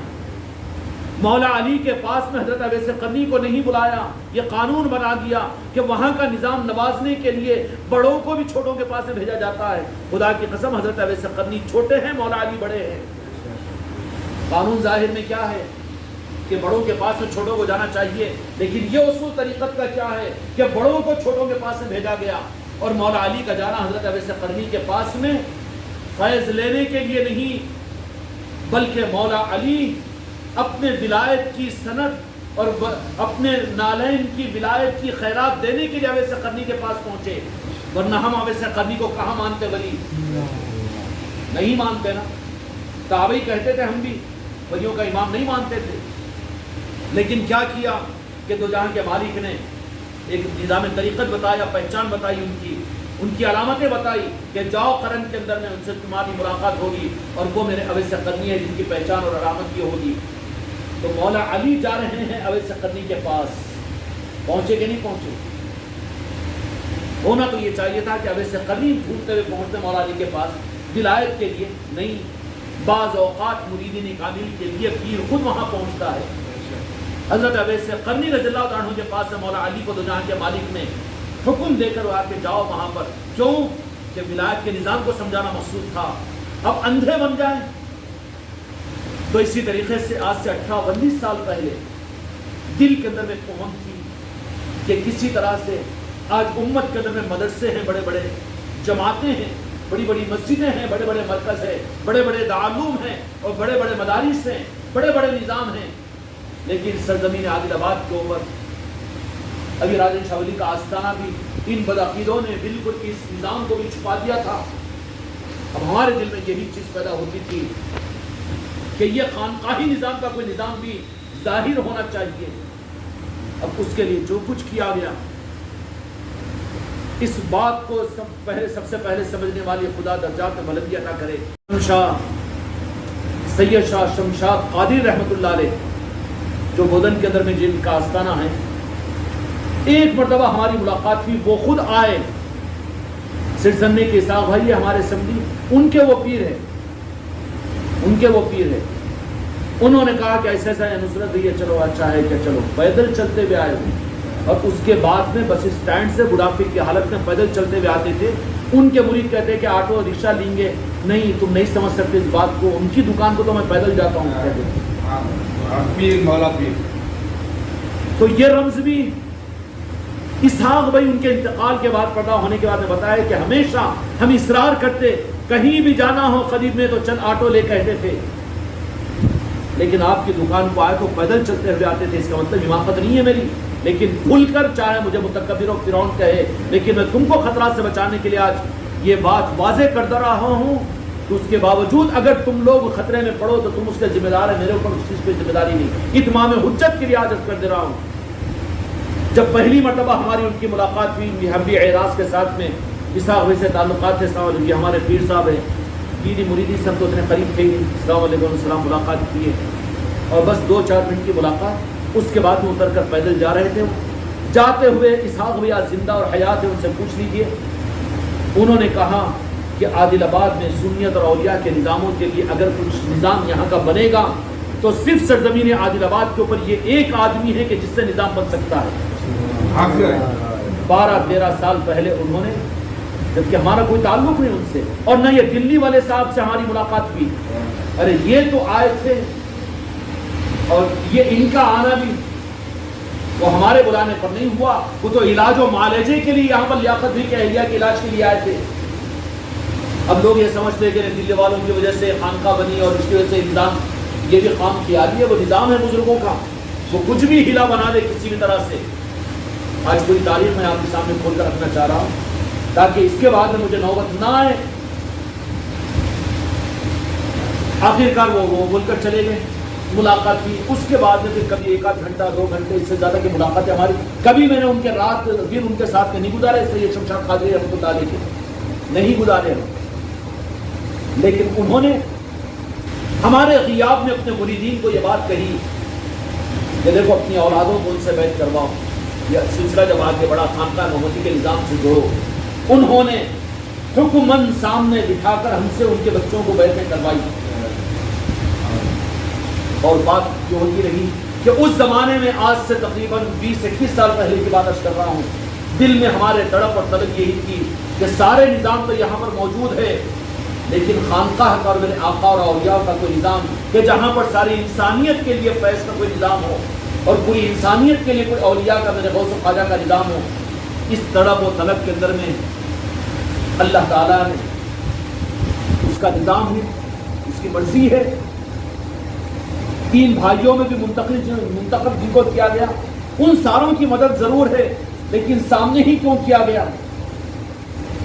مولا علی کے پاس میں حضرت اویس قرنی کو نہیں بلایا، یہ قانون بنا دیا کہ وہاں کا نظام نوازنے کے لیے بڑوں کو بھی چھوٹوں کے پاس میں بھیجا جاتا ہے۔ خدا کی قسم حضرت اویس قرنی چھوٹے ہیں، مولا علی بڑے ہیں۔ قانون ظاہر میں کیا ہے کہ بڑوں کے پاس میں چھوٹوں کو جانا چاہیے، لیکن یہ اصول طریقت کا کیا ہے کہ بڑوں کو چھوٹوں کے پاس میں بھیجا گیا۔ اور مولا علی کا جانا حضرت اویس قرنی کے پاس میں فیض لینے کے لیے نہیں، بلکہ مولا علی اپنے ولایت کی سند اور اپنے نالین کی ولایت کی خیرات دینے کے لیے اویس قرنی کے پاس پہنچے۔ ورنہ ہم اویس قرنی کو کہاں مانتے ولی؟ نہیں مانتے نا۔ تابعی کہتے تھے ہم بھی ولیوں کا امام نہیں مانتے تھے، لیکن کیا کیا کہ دو جہاں کے مالک نے ایک نظام طریقت بتایا، پہچان بتائی، ان کی علامتیں بتائی کہ جاؤ قرن کے اندر میں ان سے تمہاری ملاقات ہوگی اور وہ میرے اویس قرنی ہے جن کی پہچان اور علامت یہ ہوگی۔ تو مولا علی جا رہے ہیں اویس قرنی کے پاس، پہنچے کہ نہیں پہنچے؟ ہونا تو یہ چاہیے تھا کہ اویس قرنی ڈھونڈتے ہوئے پہنچتے مولا علی کے پاس ولایت کے لیے، نہیں۔ بعض اوقات مریدین کامل کے لیے پیر خود وہاں پہنچتا ہے۔ حضرت اویس قرنی رضی اللہ عنہ کے پاس سے مولا علی کو دو جہاں کے مالک نے حکم دے کر آ کے جاؤ وہاں پر، کیوں کہ ولایت کے نظام کو سمجھانا مقصود تھا۔ اب اندھے بن جائیں تو اسی طریقے سے آج سے 18-19 سال پہلے دل کے اندر میں قوم تھی کہ کسی طرح سے آج امت کے اندر میں مدرسے ہیں، بڑے بڑے جماعتیں ہیں، بڑی بڑی مسجدیں ہیں، بڑے بڑے مرکز ہیں، بڑے بڑے دارالعلوم ہیں اور بڑے بڑے مدارس ہیں، بڑے بڑے نظام ہیں، لیکن سرزمین عادل آباد کے اوپر ابھی راجن شاہ ولی کا آستانہ بھی ان بدعقیدوں نے بالکل اس نظام کو بھی چھپا دیا تھا۔ اب ہمارے دل میں یہی چیز پیدا ہوتی تھی کہ یہ خانقاہی نظام کا کوئی نظام بھی ظاہر ہونا چاہیے۔ اب اس کے لیے جو کچھ کیا گیا، اس بات کو سب سے پہلے سمجھنے والی خدا درجات میں بلندی عطا کرے۔ سید شاہ شمشاد قادری رحمۃ اللہ علیہ جو بودن کے اندر میں جن کا آستانہ ہے، ایک مرتبہ ہماری ملاقات ہوئی، وہ خود آئے، سرسنے کے اسحاق بھائی ہمارے سمجھی، ان کے وہ پیر ہے، انہوں نے کہا کہ ایسا ایسا نصرت دی ہے، چلو اچھا ہے کہ چلو، پیدل چلتے ہوئے آئے ہوئے، اور اس کے بعد میں بس اسٹینڈ سے بڑھاپے کی حالت میں پیدل چلتے ہوئے آتے تھے۔ ان کے مرید کہتے ہیں کہ آٹو رکشہ لیں گے، نہیں تم نہیں سمجھ سکتے اس بات کو، ان کی دکان کو تو میں پیدل جاتا ہوں پیر مولا پیر۔ تو یہ رمز بھی اسحاق بھائی ان کے انتقال کے بعد پیدا ہونے کے بعد میں بتایا کہ ہمیشہ ہم اصرار کرتے کہیں بھی جانا ہو قریب میں تو چند آٹو لے کہتے تھے، لیکن آپ کی دکان کو آئے تو پیدل چلتے ہوئے آتے تھے۔ اس کا مطلب حماقت نہیں ہے میری، لیکن کھل کر چاہے مجھے متکبر و فرعون کہے، لیکن میں تم کو خطرات سے بچانے کے لیے آج یہ بات واضح کرتا رہا ہوں کہ اس کے باوجود اگر تم لوگ خطرے میں پڑو تو تم اس کے ذمہ دار ہے، میرے اوپر اس چیز پہ ذمہ داری نہیں۔ اتمام حجت کی رعایت کر دے رہا ہوں۔ جب پہلی مرتبہ ہماری ان کی ملاقات ہوئی، ہم بھی اعراض کے ساتھ میں اسحاق بھائی سے تعلقات تھے، السلام علیکم، یہ ہمارے پیر صاحب ہیں، پیری مریدی سے ہم تو اتنے قریب تھے ہی، السلام علیکم السلام، ملاقات کیے اور بس 2-4 منٹ کی ملاقات۔ اس کے بعد میں اتر کر پیدل جا رہے تھے، جاتے ہوئے اسحاق بھیا زندہ اور حیات ہے، ان سے پوچھ لیجیے۔ انہوں نے کہا کہ عادل آباد میں سنیت اور اولیاء کے نظاموں کے لیے اگر کچھ نظام یہاں کا بنے گا تو صرف سرزمین عادل آباد کے اوپر یہ ایک آدمی ہے کہ جس سے نظام بن سکتا ہے۔ 12-13 سال پہلے انہوں نے، جبکہ ہمارا کوئی تعلق نہیں ان سے، اور نہ یہ دلی والے صاحب سے ہماری ملاقات ہوئی، ارے یہ تو آئے تھے اور یہ ان کا آنا بھی وہ ہمارے بلانے پر نہیں ہوا، وہ تو علاج و معالجے کے لیے یہاں پر لیاقت بھی کہ اہلیہ کے علاج کے لیے آئے تھے۔ اب لوگ یہ سمجھتے ہیں کہ دلی والوں کی وجہ سے خانقاہ بنی اور اس کی وجہ سے نظام، یہ بھی قام خیالی ہے، وہ نظام ہے بزرگوں کا، وہ کچھ بھی ہلا بنا دے کسی بھی طرح سے۔ آج پوری تاریخ میں آپ کے سامنے کھول کر رکھنا چاہ رہا ہوں تاکہ اس کے بعد میں مجھے نوبت نہ آئے۔ آخرکار وہ بول کر چلے گئے، ملاقات کی، اس کے بعد میں پھر کبھی 1-8 گھنٹہ 2 گھنٹے اس سے زیادہ کی ملاقاتیں ہماری، کبھی میں نے ان کے رات دن ان کے ساتھ میں نہیں گزارے، سید شمشاد قادری رحمۃ اللہ علیہ کے نہیں گزارے، لیکن انہوں نے ہمارے غیاب میں اپنے مریدین کو یہ بات کہی کہ دیکھو اپنی اولادوں کو ان سے بیعت کرواؤ. یہ سلسلہ جب آگے بڑا خانقاہ محمدی کے نظام سے جوڑو. انہوں نے حکمن سامنے بٹھا کر ہم سے ان کے بچوں کو بیعتیں کروائی. اور بات جو ہوتی رہی کہ اس زمانے میں آج سے تقریباً 20-21 سال پہلے کی بات عرض کر رہا ہوں, دل میں ہمارے تڑپ اور طلب یہی تھی کہ سارے نظام تو یہاں پر موجود ہے, لیکن خانقاہ کا اور میرے آقا اور اولیاء کا کوئی نظام کہ جہاں پر ساری انسانیت کے لیے فیض کا کوئی نظام ہو اور پوری انسانیت کے لیے کوئی اولیاء کا, میرے غوث و خواجہ کا نظام ہو. اس تڑپ و طلب کے اندر میں اللہ تعالیٰ نے اس کا نظام ہے, اس کی مرضی ہے. 3 بھائیوں میں بھی منتخب جن کو کیا گیا, ان ساروں کی مدد ضرور ہے, لیکن سامنے ہی کیوں کیا گیا؟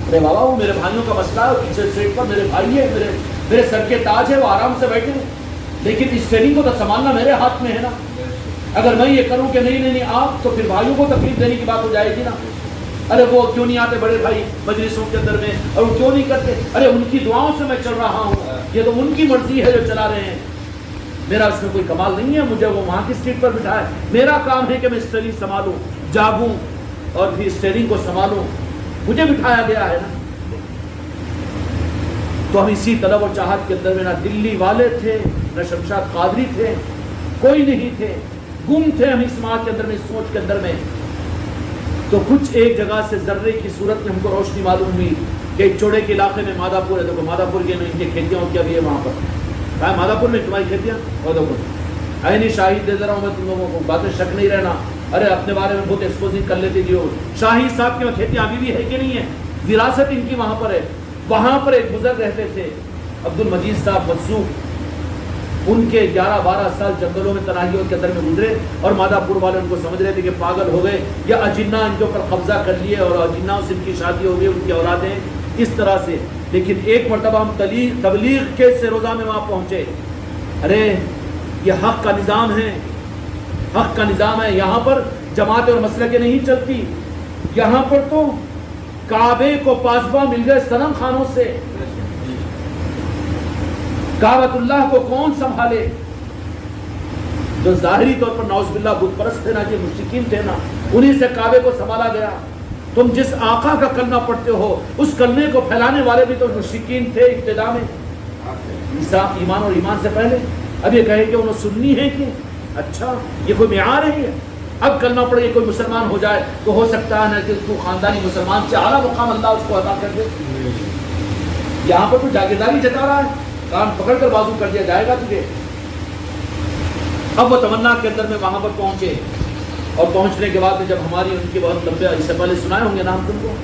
ارے بابا وہ میرے بھائیوں کا مسئلہ ہے, پیچھے سیٹ پر میرے بھائی ہے, میرے سر کے تاج ہے, وہ آرام سے بیٹھے ہیں, لیکن اس اسٹیئرنگ کو تو سنبھالنا میرے ہاتھ میں ہے نا. اگر میں یہ کروں کہ نہیں آپ, تو پھر بھائیوں کو تکلیف دینے کی بات ہو جائے گی نا. ارے وہ کیوں نہیں آتے بڑے بھائی مجلسوں کے اندر میں, اور وہ کیوں نہیں کرتے؟ ارے ان کی دعاؤں سے میں چل رہا ہوں, یہ تو ان کی مرضی ہے جو چلا رہے ہیں, میرا اس میں کوئی کمال نہیں ہے. مجھے وہ وہاں کی سیٹ پر بٹھائے, میرا کام ہے کہ میں اسٹیئرنگ سنبھالوں, جاگوں اور پھر اسٹیئرنگ کو سنبھالوں. مجھے بٹھایا گیا ہے نا. تو ہم اسی طلب و چاہت کے اندر میں نہ دلی والے تھے, نہ شمشاد قادری تھے, کوئی نہیں تھے, گم تھے ہم اس ماہ کے اندر میں, اس سوچ کے اندر میں. تو کچھ ایک جگہ سے ذرے کی صورت میں ہم کو روشنی معلوم ہوئی کہ ایک چوڑے کے علاقے میں مادھا پور ہے. دیکھو مادھا پور کے ان کی کھیتیاں کیا بھی ہے وہاں پر, کہا مادھا پور میں تمہاری کھیتیاں, اور دیکھو نہیں شاہد دے رہا ہوں میں تم لوگوں کو, باتیں شک نہیں رہنا. ارے اپنے بارے میں بہت ایکسپوزنگ کر لیتے جی. شاہد صاحب کی کھیتیاں ابھی بھی ہے کہ نہیں ہے, وراثت ان کی وہاں پر ہے. وہاں پر ایک بزرگ رہتے تھے عبد المجید صاحب مجذوب, ان کے 11-12 سال جنگلوں میں تنہائیوں کے اندر میں گزرے, اور مادھا پور والے ان کو سمجھ رہے تھے کہ پاگل ہو گئے یا اجنہ ان کے اوپر قبضہ کر لیے, اور اجنہ سے ان کی شادی ہو گئی, ان کی اولادیں اس طرح سے. لیکن ایک مرتبہ ہم تبلیغ کے سروزہ میں وہاں پہنچے. ارے یہ حق کا نظام ہے, حق کا نظام ہے. یہاں پر جماعت اور مسلکیں نہیں چلتی, یہاں پر تو کعبے کو پاسباں مل گئے صنم خانوں سے. کعبۃ اللہ کو کون سنبھالے؟ جو ظاہری طور پر نعوذ باللہ بت پرست تھے نا, جو مشرکین تھے نا, انہی سے کعبے کو سنبھالا گیا. تم جس آقا کا کلمہ پڑھتے ہو اس کلمے کو پھیلانے والے بھی تو مشرکین تھے ابتدا میں, ایمان اور ایمان سے پہلے. اب یہ کہے کہ انہوں سنی ہے کہ اچھا یہ کوئی معیار ہے, اب کلمہ پڑھ کے کوئی مسلمان ہو جائے تو ہو سکتا ہے نا کہ تو خاندانی مسلمان سے اعلیٰ مقام اللہ اس کو عطا کر دے. یہاں پر تو جاگیرداری جتا رہا ہے, کان پکڑ کر بازو کر دیا جائے گا تجھے. اب وہ تمنا کے اندر میں وہاں پر پہنچے, اور پہنچنے کے بعد جب ہماری ان کی بہت لمبے, اس سے پہلے سنائے ہوں گے نا ہم تم کو,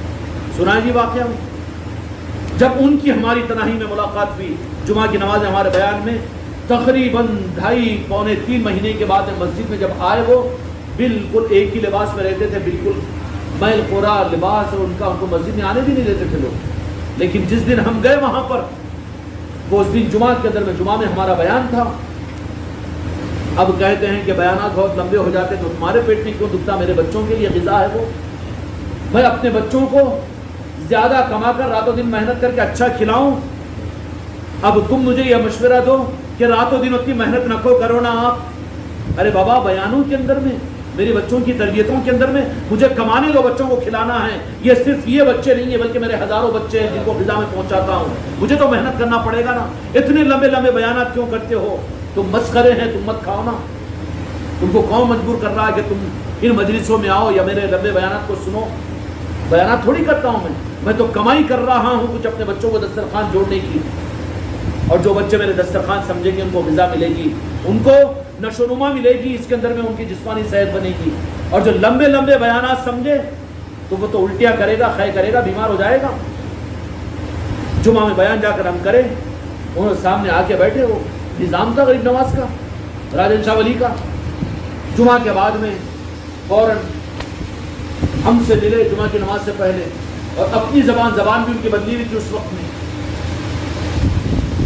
سنائے جی واقعہ. جب ان کی ہماری تنہائی میں ملاقات ہوئی, جمعہ کی نماز ہمارے بیان میں تقریباً 2.5-3 مہینے کے بعد مسجد میں جب آئے, وہ بالکل ایک ہی لباس میں رہتے تھے, بالکل میل خورا لباس, اور ان کو مسجد میں آنے بھی نہیں دیتے تھے لوگ. لیکن جس دن ہم گئے وہاں پر, وہ اس دن جمعہ کے اندر میں, جمعہ میں ہمارا بیان تھا. اب کہتے ہیں کہ بیانات بہت لمبے ہو جاتے تو تمہارے پیٹ میں کیوں دکھتا, میرے بچوں کے لیے غذا ہے وہ. میں اپنے بچوں کو زیادہ کما کر راتوں دن محنت کر کے اچھا کھلاؤں, اب تم مجھے یہ مشورہ دو کہ راتوں دن اتنی محنت نہ کرو نا آپ. ارے بابا بیانوں کے اندر میں, میری بچوں کی تربیتوں کے اندر میں مجھے کمانے دو, بچوں کو کھلانا ہے. یہ صرف یہ بچے نہیں ہیں بلکہ میرے ہزاروں بچے ہیں جن کو غذا میں پہنچاتا ہوں, مجھے تو محنت کرنا پڑے گا نا. اتنے لمبے لمبے بیانات کیوں کرتے ہو؟ تم مسخرے ہیں, تم مت کھاؤ نا. تم کو کون مجبور کر رہا ہے کہ تم ان مجلسوں میں آؤ یا میرے لمبے بیانات کو سنو؟ بیانات تھوڑی کرتا ہوں میں تو کمائی کر رہا ہوں کچھ اپنے بچوں کو دسترخوان جوڑنے کی, اور جو بچے میرے دسترخوان سمجھیں گے ان کو غذا ملے گی, ان کو نشو و نما ملے گی, اس کے اندر میں ان کی جسمانی صحت بنے گی. اور جو لمبے لمبے بیانات سمجھے تو وہ تو الٹیاں کرے گا, خے کرے گا, بیمار ہو جائے گا. جمعہ میں بیان جا کر ہم کریں, انہوں سامنے آ کے بیٹھے, وہ نظام تھا غریب نواز کا, راجن شاہ ولی کا. جمعہ کے بعد میں فوراً ہم سے ملے جمعہ کی نماز سے پہلے, اور اپنی زبان بھی ان کی بدلی ہوئی تھی اس وقت میں.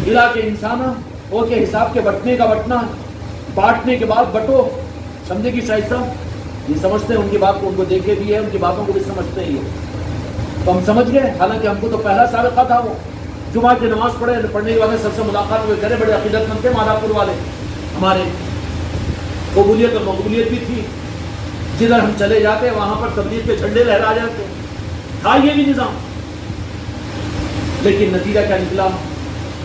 علاقے انسانہ وہ کے حساب کے بٹنے کا بٹنا, بانٹنے کے بعد بٹو, سمجھے کہ شاہد صاحب یہ سمجھتے ہیں ان کی بات کو, ان کو دیکھے بھی ہے, ان کی باتوں کو بھی سمجھتے ہی ہے. تو ہم سمجھ گئے, حالانکہ ہم کو تو پہلا سابقہ تھا. وہ جمعہ کی نماز پڑھنے کے بعد سب سے ملاقات ہوئے, کرے بڑے عقیدت مند تھے مادھا پور والے ہمارے. قبولیت اور مقبولیت بھی تھی، جدھر ہم چلے جاتے وہاں پر تبلیغ کے جھنڈے لہرا جاتے، تھا یہ بھی نظام۔ لیکن نتیجہ کیا نکلا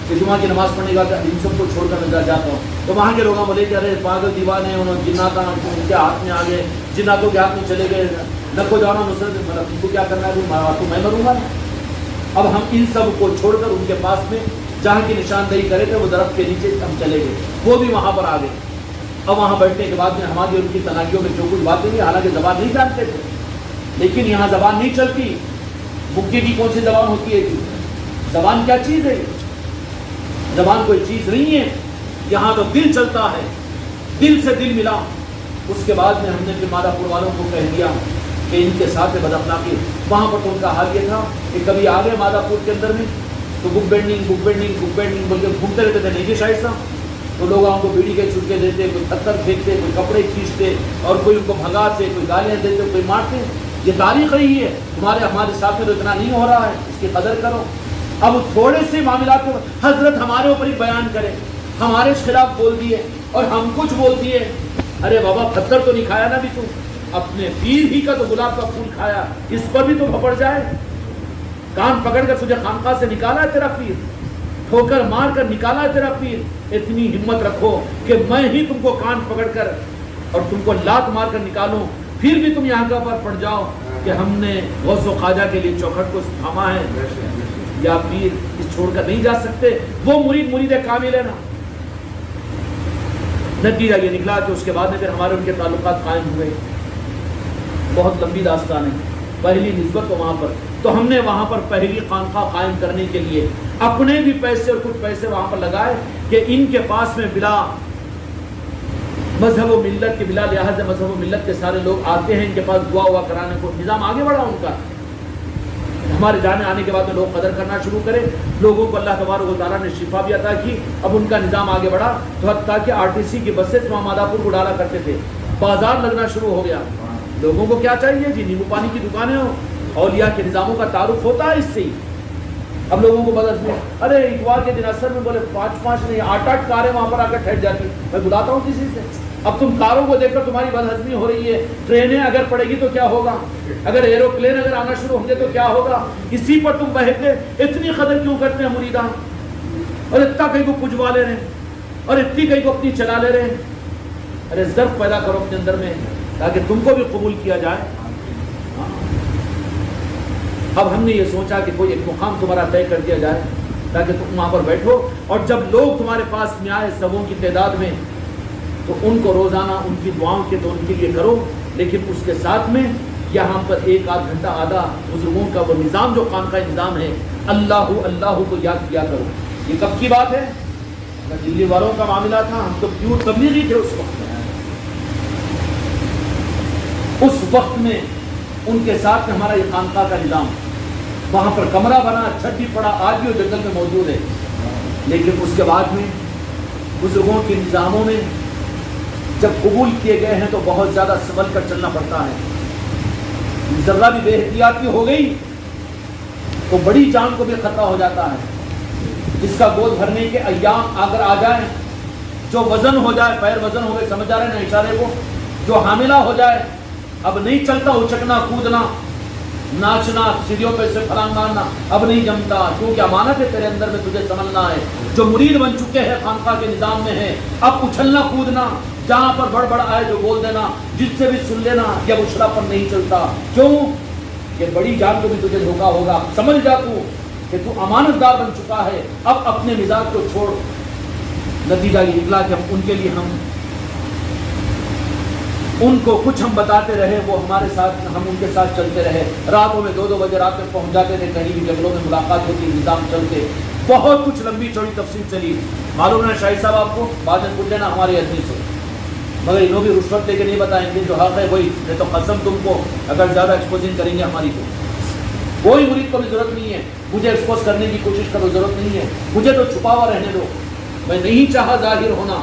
کہ جمعہ کی نماز پڑھنے کا ان سب کو چھوڑ کر میں جاتا ہوں تو وہاں کے لوگ بولے کہ ارے پاگل دیوانے ہیں، انہوں جنات ان کے ہاتھ میں آ گئے، جناتوں کے ہاتھ میں چلے گئے، نکو جانا نصرت، تم کو کیا کرنا ہے، تو میں مروں گا نا۔ اب ہم ان سب کو چھوڑ کر ان کے پاس میں جہاں کی نشاندہی کرے تھے وہ درخت کے نیچے ہم چلے گئے، وہ بھی وہاں پر آ گئے۔ اب وہاں بیٹھنے کے بعد میں ہماری ان کی تناغیوں میں جو کچھ باتیں ہوئی، حالانکہ زبان نہیں جانتے تھے، لیکن یہاں زبان نہیں چلتی۔ بگے کی کون سی زبان ہوتی ہے؟ زبان کیا چیز ہے؟ زبان کوئی چیز نہیں ہے، یہاں تو دل چلتا ہے، دل سے دل ملا۔ اس کے بعد میں ہم نے پھر مادہ پور والوں کو کہہ دیا کہ ان کے ساتھ بد اخلاقی۔ وہاں پر تو ان کا حال یہ تھا کہ کبھی آ گئے مادہ پور کے اندر میں تو بک بینڈنگ بول کے گھومتے رہتے تھے، نہیں جی شاہد صاحب، تو لوگ ان کو بیڑی کے چھٹکے دیتے، کوئی پتھر پھینکتے، کوئی کپڑے کھینچتے، اور کوئی ان کو بھگاتے، کوئی گالیاں دیتے، کوئی مارتے۔ یہ تاریخ رہی ہے، ہمارے ساتھ میں تو اتنا نہیں ہو رہا ہے، اس کی قدر کرو۔ اب تھوڑے سے معاملات کو حضرت ہمارے اوپر ہی بیان کرے، ہمارے خلاف بول دیے اور ہم کچھ بول دیے، ارے بابا پتھر تو نہیں کھایا نا بھی تو، اپنے پیر ہی کا تو گلاب کا پھول کھایا، اس پر بھی تو بھپڑ جائے۔ کان پکڑ کر تجھے خانقاہ سے نکالا ہے تیرا پیر، ٹھوکر مار کر نکالا ہے تیرا پیر، اتنی ہمت رکھو کہ میں ہی تم کو کان پکڑ کر اور تم کو لات مار کر نکالوں، پھر بھی تم یہاں کا پر پڑ جاؤ کہ ہم نے غوث و خواجہ کے لیے چوکھٹ کو تھاما ہے، یا پیر اس چھوڑ کر نہیں جا سکتے۔ وہ مرید کامل ہے نا۔ نتیجہ یہ نکلا کہ اس کے بعد میں پھر ہمارے ان کے تعلقات قائم ہوئے، بہت لمبی داستان ہے، پہلی نسبت تو وہاں پر، تو ہم نے وہاں پر پہلی خانقاہ قائم کرنے کے لیے اپنے بھی پیسے اور کچھ پیسے وہاں پر لگائے کہ ان کے پاس میں بلا مذہب و ملت کے، بلا لحاظ مذہب و ملت کے سارے لوگ آتے ہیں ان کے پاس دعا ہوا کرانے کو۔ نظام آگے بڑھا ان کا، ہمارے جانے آنے کے بعد میں لوگ قدر کرنا شروع کرے، لوگوں کو اللہ تبارک و تعالیٰ نے شفا بھی عطا کی۔ اب ان کا نظام آگے بڑھا تو حتیٰ کہ RTC کی بسیں وہاں مادہ پور کو ڈالا کرتے تھے، بازار لگنا شروع ہو گیا۔ لوگوں کو کیا چاہیے جی؟ نیمبو پانی کی دکانیں ہوں، اولیاء کے نظاموں کا تعارف ہوتا ہے اس سے ہی۔ اب لوگوں کو بدس میں ارے اتوار کے دن اثر میں بولے 5 نہیں 8 کاریں وہاں پر آ کر ٹھہر جاتی، میں بلاتا ہوں کسی سے۔ اب تم کاروں کو دیکھ کر تمہاری بدہضمی ہو رہی ہے، ٹرینیں اگر پڑے گی تو کیا ہوگا، اگر ایروپلین اگر آنا شروع ہوں گے تو کیا ہوگا، اسی پر تم بہتے۔ اتنی قدر کیوں کرتے ہیں مریدان، اور اتنا کہیں کو پجوا لے رہے ہیں، اور اتنی کہیں کو اپنی چلا لے رہے ہیں۔ ارے ضرف پیدا کرو اپنے اندر میں تاکہ تم کو بھی قبول کیا جائے۔ اب ہم نے یہ سوچا کہ کوئی ایک مقام تمہارا طے کر دیا جائے تاکہ تم وہاں پر بیٹھو، اور جب لوگ تمہارے پاس میں آئے سبوں کی تعداد میں تو ان کو روزانہ ان کی دعاؤں کے تو ان کے لیے کرو، لیکن اس کے ساتھ میں یہاں پر 1-8 گھنٹہ آدھا بزرگوں کا وہ نظام جو خانقاہ نظام ہے، اللہ اللہ کو یاد کیا کرو۔ یہ کب کی بات ہے؟ دلی والوں کا معاملہ تھا، ہم تو پیور تبلیغی تھے اس وقت میں۔ اس وقت میں ان کے ساتھ میں ہمارا یہ خانقاہ کا نظام، وہاں پر کمرہ بنا، چھت بھی پڑا، آج بھی وہ جنگل میں موجود ہے۔ لیکن اس کے بعد میں بزرگوں کے نظاموں میں جب قبول کیے گئے ہیں تو بہت زیادہ سنبھل کر چلنا پڑتا ہے۔ ذرہ بھی بے احتیاطی ہو گئی تو بڑی جان کو بھی خطرہ ہو جاتا ہے۔ جس کا گود بھرنے کے ایام اگر آ جائیں، جو وزن ہو جائے، پیر وزن ہو گئے، سمجھ جا رہے ہیں اشارے کو، جو حاملہ ہو جائے، اب نہیں چلتا، اچکنا کودنا ناچنا سیڑھیوں پہ سے پھلانگ مارنا اب نہیں جمتا، کیونکہ امانت ہے تیرے اندر میں، تجھے سمجھنا ہے۔ جو مرید بن چکے ہیں خانقاہ کے نظام میں ہے، اب اچھلنا کودنا، جہاں پر بڑھ بڑھ آئے جو بول دینا، جس سے بھی سن لینا، یہ اشرا پر نہیں چلتا۔ کیوں؟ یہ بڑی جان کو بھی تجھے دھوکا ہوگا، سمجھ جا تو کہ تو امانت دار بن چکا ہے، اب اپنے مزاج کو چھوڑ۔ نتیجہ یہ نکلا کہ ہم ان کے لیے ان کو کچھ ہم بتاتے رہے، وہ ہمارے ساتھ، ہم ان کے ساتھ چلتے رہے۔ راتوں میں 2-2 بجے رات میں پہنچ جاتے تھے، کہیں بھی جنگلوں میں ملاقات ہوتی، نظام چلتے، بہت کچھ لمبی چوڑی تفصیل چلی۔ معلوم ہے شاہد صاحب آپ کو بعد میں پوچھ لینا ہماری آدمی سے، مگر انہوں بھی رشوت لے کے نہیں بتائیں گے، جو حق ہے وہی، نہیں تو قسم تم کو اگر زیادہ ایکسپوزنگ کریں گے ہماری کو، کوئی مرید کو بھی ضرورت نہیں ہے مجھے ایکسپوز کرنے کی کوشش کرو، ضرورت نہیں ہے، مجھے تو چھپا ہوا رہنے دو، میں نہیں چاہا ظاہر ہونا،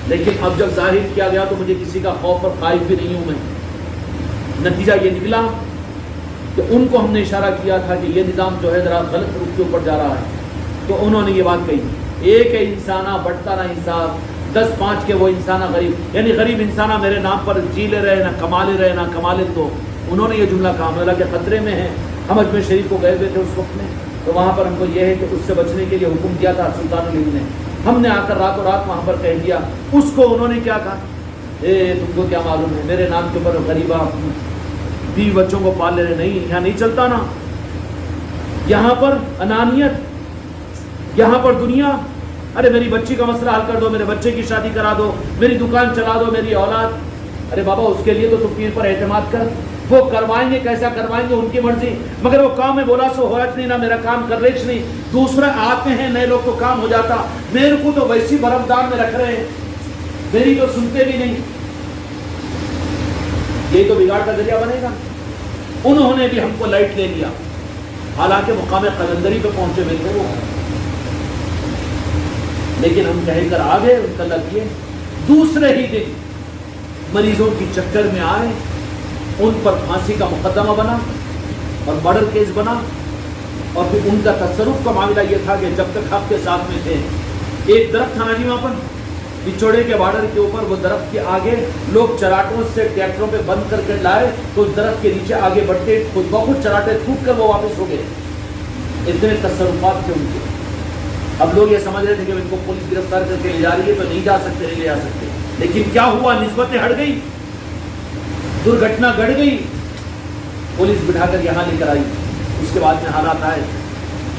لیکن اب جب ظاہر کیا گیا تو مجھے کسی کا خوف اور خائف بھی نہیں ہوں میں۔ نتیجہ یہ نکلا کہ ان کو ہم نے اشارہ کیا تھا کہ یہ نظام جو ہے ذرا غلط روپ کے اوپر جا رہا ہے، تو انہوں نے یہ بات کہی، ایک ہے انسانہ بٹتا نہ انصاف، 10-5 کے وہ انسانہ غریب، یعنی غریب انسانہ میرے نام پر جی لے رہے، نہ کما لے رہے، نہ کما لے. تو انہوں نے یہ جملہ کہا مولا کہ خطرے میں ہیں. ہم اجمیر شریف کو گئے ہوئے تھے اس وقت میں، تو وہاں پر ہم کو یہ ہے کہ اس سے بچنے کے لیے حکم دیا تھا سلطان الہند نے. ہم نے آ کر راتوں رات وہاں پر کہہ دیا. اس کو انہوں نے کیا کہا، تم کو کیا معلوم ہے میرے نام کے اوپر غریبہ 20 بچوں کو پال لے رہے. نہیں، یہاں نہیں چلتا نا. یہاں پر انانیت، یہاں پر دنیا. ارے میری بچی کا مسئلہ حل کر دو، میرے بچے کی شادی کرا دو، میری دکان چلا دو، میری اولاد. ارے بابا اس کے لیے تو تم پیر پر اعتماد کر، وہ کروائیں گے، کیسا کروائیں گے ان کی مرضی. مگر وہ کام میں بولا سو ہوت نہیں، نہ میرا کام کر رہے نہیں. دوسرے آتے ہیں نئے لوگ تو کام ہو جاتا. میرے کو تو ویسی برفدار میں رکھ رہے ہیں، میری تو سنتے بھی نہیں. یہ تو بگاڑ کا ذریعہ بنے گا. انہوں نے بھی ہم کو لائٹ لے لیا، حالانکہ مقام قلندری پہ پہنچے ہوئے تھے وہ، لیکن ہم کہہ کر آ گئے. ان کا لگ کیے دوسرے ہی دن مریضوں کی چکر میں آئے، ان پر پھانسی کا مقدمہ بنا اور مرڈر کیس بنا. اور پھر ان کا تصرف کا معاملہ یہ تھا کہ جب تک آپ کے ساتھ میں تھے، ایک درخت تھا نا جی وہاں پر پچوڑے کے بارڈر کے اوپر، وہ درخت کے آگے لوگ چراٹوں سے ٹریکٹروں پہ بند کر کے لائے تو اس درخت کے نیچے آگے بڑھتے خود بخود چراٹے ٹوٹ کر وہ واپس ہو گئے. اتنے تصرفات تھے ان کے. اب لوگ یہ سمجھ رہے تھے کہ ان کو پولیس گرفتار کر کے لے جا رہی ہے تو نہیں جا سکتے، نہیں لے جا سکتے. لیکن کیا ہوا، نسبتیں ہٹ گئی، درگھٹنا گھٹ گئی، پولیس بٹھا کر یہاں لے کر آئی. اس کے بعد میں حالات آئے.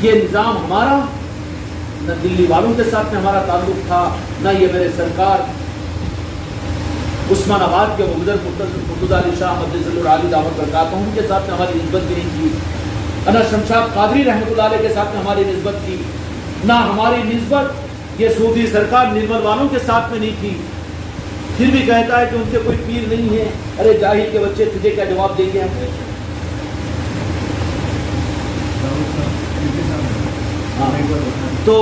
یہ نظام ہمارا نہ دلی والوں کے ساتھ میں ہمارا تعلق تھا، نہ یہ میرے سرکار عثمان آباد کے مقدر مرتضیٰ علی شاہ مجلس العالی دعوت برکاتہ ان کے ساتھ میں ہماری نسبت بھی نہیں کی، نہ شمشاد قادری رحمۃ اللہ علیہ کے ساتھ میں ہماری نسبت کی، نہ ہماری نسبت یہ صوفی سرکار نرمل والوں کے ساتھ میں نہیں تھی. پھر بھی کہتا ہے کہ ان کے کوئی پیر نہیں ہے. ارے جاہل کے بچے، تجھے کیا جواب دیں گے ہم؟ تو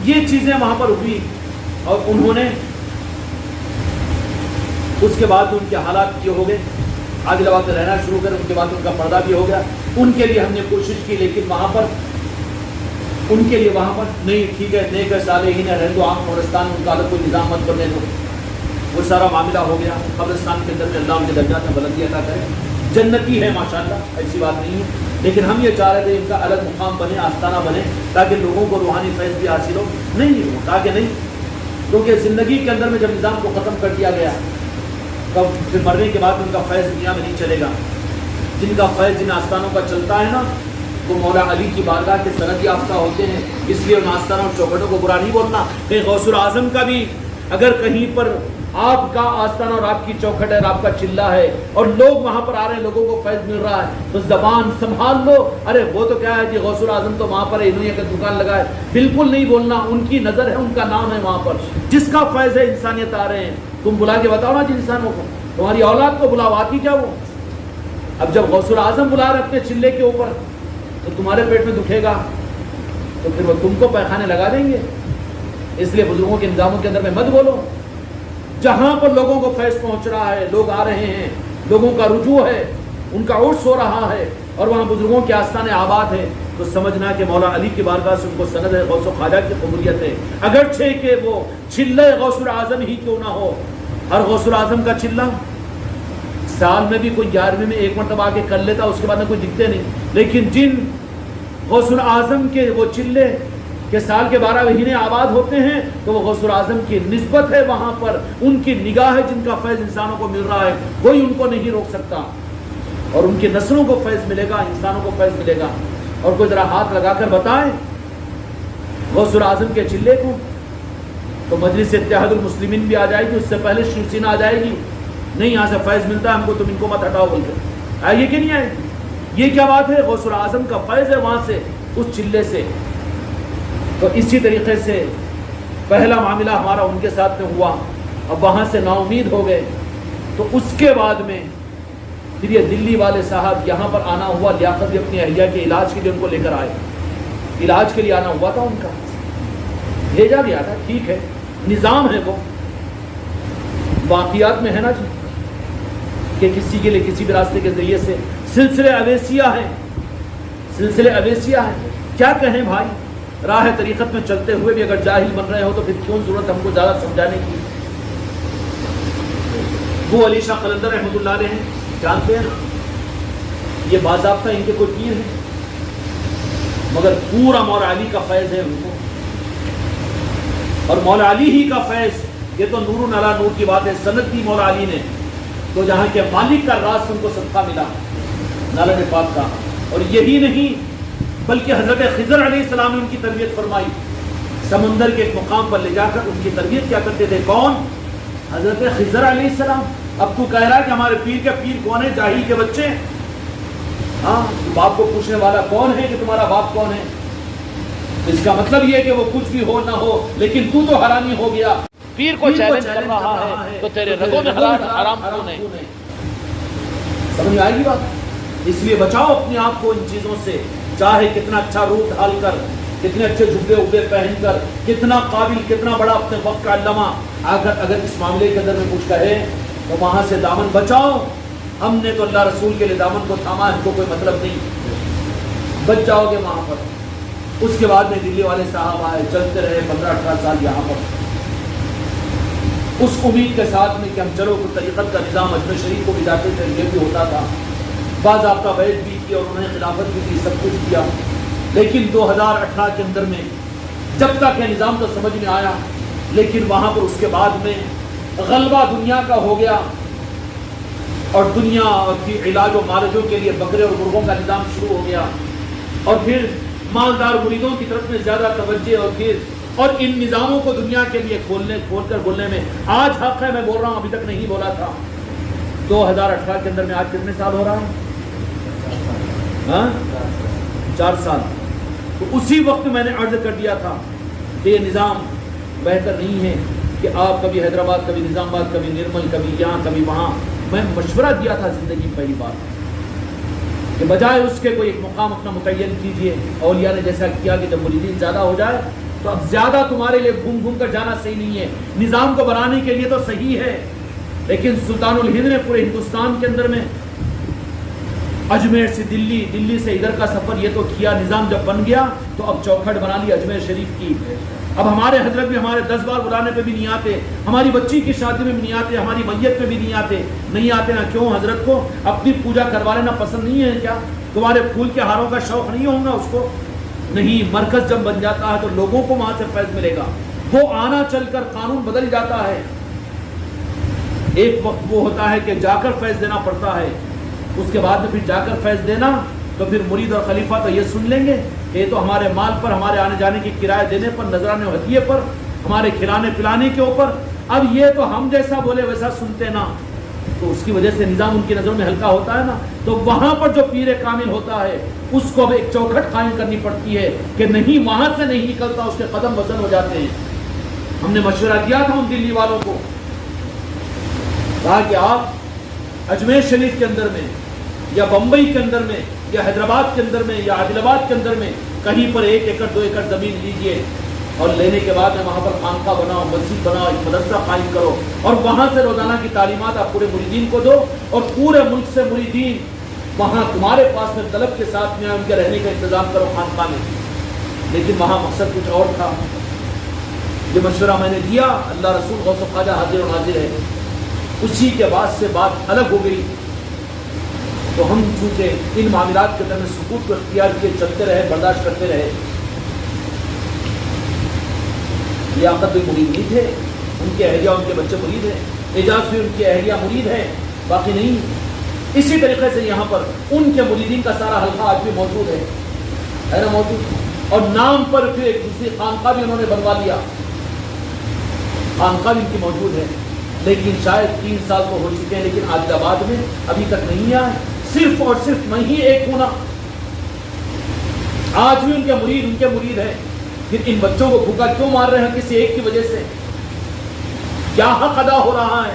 یہ چیزیں وہاں پر ہوئی اور انہوں نے اس کے بعد ان کے حالات یہ ہو گئے، آگے لبا کے رہنا شروع کر. ان کے بعد ان کا پردہ بھی ہو گیا. ان کے لیے ہم نے کوشش کی، لیکن وہاں پر ان کے لیے وہاں پر نہیں، ٹھیک ہے نیک صالحین رہ دو، عام قبرستان ان کا الگ کوئی نظام مت کرنے دو. وہ سارا معاملہ ہو گیا. قبرستان کے اندر میں اللہ ان کے درجات میں بلندی عطا کرے. جنتی ہے ماشاءاللہ، ایسی بات نہیں ہے، لیکن ہم یہ چاہ رہے تھے ان کا الگ مقام بنے، آستانہ بنے، تاکہ لوگوں کو روحانی فیض بھی حاصل ہو. نہیں ہو، تاکہ نہیں، کیونکہ زندگی کے اندر میں جب نظام کو ختم کر دیا گیا تب پھر مرنے کے بعد ان کا فیض دنیا میں نہیں چلے گا. جن کا فیض جن آستانوں کا چلتا ہے نا، وہ مولا علی کی بارگاہ کے سند یافتہ ہوتے ہیں. اس لیے ان آستانوں اور چوکھٹوں کو برا نہیں بولنا. کہیں غوث الاعظم کا بھی اگر کہیں پر آپ کا آستانہ اور آپ کی چوکھٹ ہے اور آپ کا چلہ ہے اور لوگ وہاں پر آ رہے ہیں، لوگوں کو فیض مل رہا ہے، تو زبان سنبھال لو. ارے وہ تو کیا ہے جی غوث الاعظم تو وہاں پر انہوں نے دکان لگائے، بالکل نہیں بولنا. ان کی نظر ہے، ان کا نام ہے وہاں پر. جس کا فیض ہے انسانیت آ رہے ہیں، تم بلا کے بتاؤ نا جن انسانوں کو، تمہاری اولاد کو بلاؤ، آتی کیا وہ؟ اب جب غوث الاعظم بلا رہے اپنے چلے کے اوپر تو تمہارے پیٹ میں دکھے گا تو پھر وہ تم کو پیخانے لگا دیں گے. اس لیے بزرگوں کے نظاموں کے اندر میں مت بولو. جہاں پر لوگوں کو فیض پہنچ رہا ہے، لوگ آ رہے ہیں، لوگوں کا رجوع ہے، ان کا عرس ہو رہا ہے اور وہاں بزرگوں کے آستانے آباد ہے، تو سمجھنا کہ مولا علی کی بارگاہ سے ان کو سند ہے، غوث و خواجہ کی قبولیت ہے. اگرچہ کہ وہ چلے غوث الاعظم ہی کیوں نہ ہو. ہر غوث الاعظم کا چلہ سال میں بھی کوئی 11ویں میں ایک مرتبہ آ کے کر لیتا، اس کے بعد میں کوئی دکھتے نہیں. لیکن جن غوث الاعظم کے وہ چلے کہ سال کے 12 مہینے آباد ہوتے ہیں، تو وہ غوث الاعظم کی نسبت ہے وہاں پر، ان کی نگاہ ہے، جن کا فیض انسانوں کو مل رہا ہے، کوئی ان کو نہیں روک سکتا. اور ان کی نسلوں کو فیض ملے گا، انسانوں کو فیض ملے گا. اور کوئی ذرا ہاتھ لگا کر بتائیں غوث الاعظم کے چلے کو، تو مجلس اتحاد المسلمین بھی آ جائے گی، اس سے پہلے شیوسینا آ جائے گی. نہیں یہاں سے فیض ملتا ہے ہم کو، تم ان کو مت ہٹاؤ بول کر آئیے کہ نہیں آئے. یہ کیا بات ہے؟ غوث الاعظم کا فیض ہے وہاں سے، اس چلے سے. تو اسی طریقے سے پہلا معاملہ ہمارا ان کے ساتھ میں ہوا. اب وہاں سے نا امید ہو گئے، تو اس کے بعد میں پھر یہ دلی والے صاحب یہاں پر آنا ہوا. لیاقت بھی اپنی اہلیہ کے علاج کے لیے ان کو لے کر آئے، علاج کے لیے آنا ہوا تھا ان کا، بھیجا بھی آتا. ٹھیک ہے، نظام ہے وہ، واقعات میں ہے نا جی کہ کسی کے لیے کسی بھی راستے کے ذریعے سے سلسلے اویسیہ ہیں، سلسلے اویسیہ ہیں. کیا کہیں بھائی، راہ طریقت میں چلتے ہوئے بھی اگر جاہل بن رہے ہو تو پھر کیوں ضرورت ہم کو زیادہ سمجھانے کی؟ وہ علی شاہ قلندر رحمۃ اللہ علیہ ہیں، جانتے ہیں نا، یہ باضابطہ ان کے کوئی پیر ہیں، مگر پورا مولا علی کا فیض ہے ان کو، اور مولا علی ہی کا فیض، یہ تو نور علی نور کی بات ہے، سند دی مولا علی نے، تو جہاں کے مالک کا راز ان کو صدقہ ملا نالہ پاک کا۔ اور یہی نہیں بلکہ حضرت خضر علیہ السلام نے ان کی تربیت فرمائی، سمندر کے ایک مقام پر لے جا کر ان کی تربیت کیا کرتے تھے، کون؟ حضرت خضر علیہ السلام۔ اب تو کہہ رہا ہے کہ ہمارے پیر کے پیر کون ہے؟ جاہل کے بچے، ہاں، باپ کو پوچھنے والا کون ہے کہ تمہارا باپ کون ہے؟ اس کا مطلب یہ ہے کہ وہ کچھ بھی ہو نہ ہو لیکن تو حرامی ہو گیا، پیر کو چیلنج کر رہا ہے تو تیرے رگوں میں حرام کیوں نہیں؟ سمجھ آئے گی بات؟ اس لیے بچاؤ اپنے آپ کو ان چیزوں سے، چاہے کتنا اچھا روپ ڈھال کر، کتنے اچھے جبے ابے پہن کر، کتنا قابل، کتنا بڑا اپنے وقت کا علامہ، اگر اس معاملے کے اندر میں کچھ کہے تو وہاں سے دامن بچاؤ۔ ہم نے تو اللہ رسول کے لیے دامن کو تھاما، ہم کو کوئی مطلب نہیں، بچ جاؤ گے وہاں پر۔ اس کے بعد میں دلی والے صاحب آئے، چلتے رہے 15-18 سال یہاں پر، اس امید کے ساتھ میں کہ ہم چلو کوئی طریقت کا نظام، اجمیر شریف کو بھی جاتے تھے، یہ بھی ہوتا تھا، باضابطہ بیعت بھی کی اور انہوں نے خلافت بھی کی، سب کچھ کیا، لیکن 2018 کے اندر میں جب تک یہ نظام تو سمجھ میں آیا، لیکن وہاں پر اس کے بعد میں غلبہ دنیا کا ہو گیا، اور دنیا کی علاج و معالجوں کے لیے بکرے اور مرغوں کا نظام شروع ہو گیا، اور پھر مالدار مریدوں کی طرف میں زیادہ توجہ، اور ان نظاموں کو دنیا کے لیے کھول کر بولنے میں آج حق ہے، میں بول رہا ہوں، ابھی تک نہیں بولا تھا۔ 2018 کے اندر میں آج کتنے سال ہو رہا ہے؟ 4 سال۔ تو اسی وقت میں نے عرض کر دیا تھا کہ یہ نظام بہتر نہیں ہے کہ آپ کبھی حیدرآباد، کبھی نظام آباد، کبھی نرمل، کبھی یہاں، کبھی وہاں۔ میں مشورہ دیا تھا زندگی میں پہلی بار کہ بجائے اس کے کوئی ایک مقام اپنا متعین کیجئے۔ اولیاء نے جیسا کیا کہ جب مریدین زیادہ ہو جائے تو اب زیادہ تمہارے لیے گھوم گھوم کر جانا صحیح نہیں ہے، نظام کو بنانے کے لیے تو صحیح ہے، لیکن سلطان الہند نے پورے ہندوستان کے اندر میں اجمیر سے دلی، دلی سے ادھر کا سفر یہ تو کیا، نظام جب بن گیا تو اب چوکھٹ بنا لی اجمیر شریف کی۔ اب ہمارے حضرت بھی ہمارے 10 بار بلانے پہ بھی نہیں آتے، ہماری بچی کی شادی میں بھی نہیں آتے، ہماری میت پہ بھی نہیں آتے نا کیوں؟ حضرت کو اپنی پوجا کروا لینا پسند نہیں ہے کیا؟ تمہارے پھول کے ہاروں کا شوق نہیں ہوگا اس کو؟ نہیں، مرکز جب بن جاتا ہے تو لوگوں کو وہاں سے فیض ملے گا، وہ آنا چل کر قانون بدل جاتا ہے۔ ایک وقت وہ ہوتا ہے کہ جا کر فیض دینا پڑتا ہے، اس کے بعد میں پھر جا کر فیض دینا تو پھر مرید اور خلیفہ تو یہ سن لیں گے کہ یہ تو ہمارے مال پر، ہمارے آنے جانے کی کرایہ دینے پر، نذرانے و ہدیے پر، ہمارے کھلانے پلانے کے اوپر، اب یہ تو ہم جیسا بولے ویسا سنتے نا، تو اس کی وجہ سے نظام ان کی نظروں میں ہلکا ہوتا ہے نا۔ تو وہاں پر جو پیر کامل ہوتا ہے اس کو اب ایک چوکھٹ قائم کرنی پڑتی ہے کہ نہیں، وہاں سے نہیں نکلتا، اس کے قدم وزن ہو جاتے ہیں۔ ہم نے مشورہ دیا تھا ان دلی والوں کو، کہا کہ آپ اجمیر شریف کے اندر میں یا بمبئی کے اندر میں یا حیدرآباد کے اندر میں یا عادل آباد کے اندر میں کہیں پر 1 ایکڑ 2 ایکڑ زمین لیجئے، اور لینے کے بعد میں وہاں پر خانقاہ بناؤ، مسجد بناؤ، ایک مدرسہ قائم کرو، اور وہاں سے روزانہ کی تعلیمات آپ پورے مریدین کو دو، اور پورے ملک سے مریدین وہاں تمہارے پاس میں طلب کے ساتھ میں ان کے رہنے کا انتظام کرو خانقاہ میں۔ لیکن وہاں مقصد کچھ اور تھا۔ یہ مشورہ میں نے دیا، اللہ رسول غوث و خواجہ حاضر و ناظر ہے، اسی کے بعد سے بات الگ ہو گئی۔ تو ہم چونکہ ان معاملات کے اندر سکوت کو اختیار کیے، چلتے رہے، برداشت کرتے رہے۔ لیاقت بھی مرید نہیں تھے، ان کے اہلیہ ان کے بچے مرید ہیں، اعجاز بھی ان کی اہلیہ مرید ہے، باقی نہیں۔ اسی طریقے سے یہاں پر ان کے مریدین کا سارا حلقہ آج بھی موجود ہے نا، موجود، اور نام پر پھر ایک دوسری خانقاہ بھی انہوں نے بنوا لیا، خانقاہ بھی ان کی موجود ہے، لیکن شاید 3 سال کو ہو چکے ہیں، لیکن عادل آباد میں ابھی تک نہیں آئے، صرف اور صرف میں ہی ایک ہوں نا۔ آج بھی ان کے مرید ہیں، پھر ان بچوں کو بھوکا کیوں مار رہے ہیں؟ کسی ایک کی وجہ سے کیا حق ادا ہو رہا ہے؟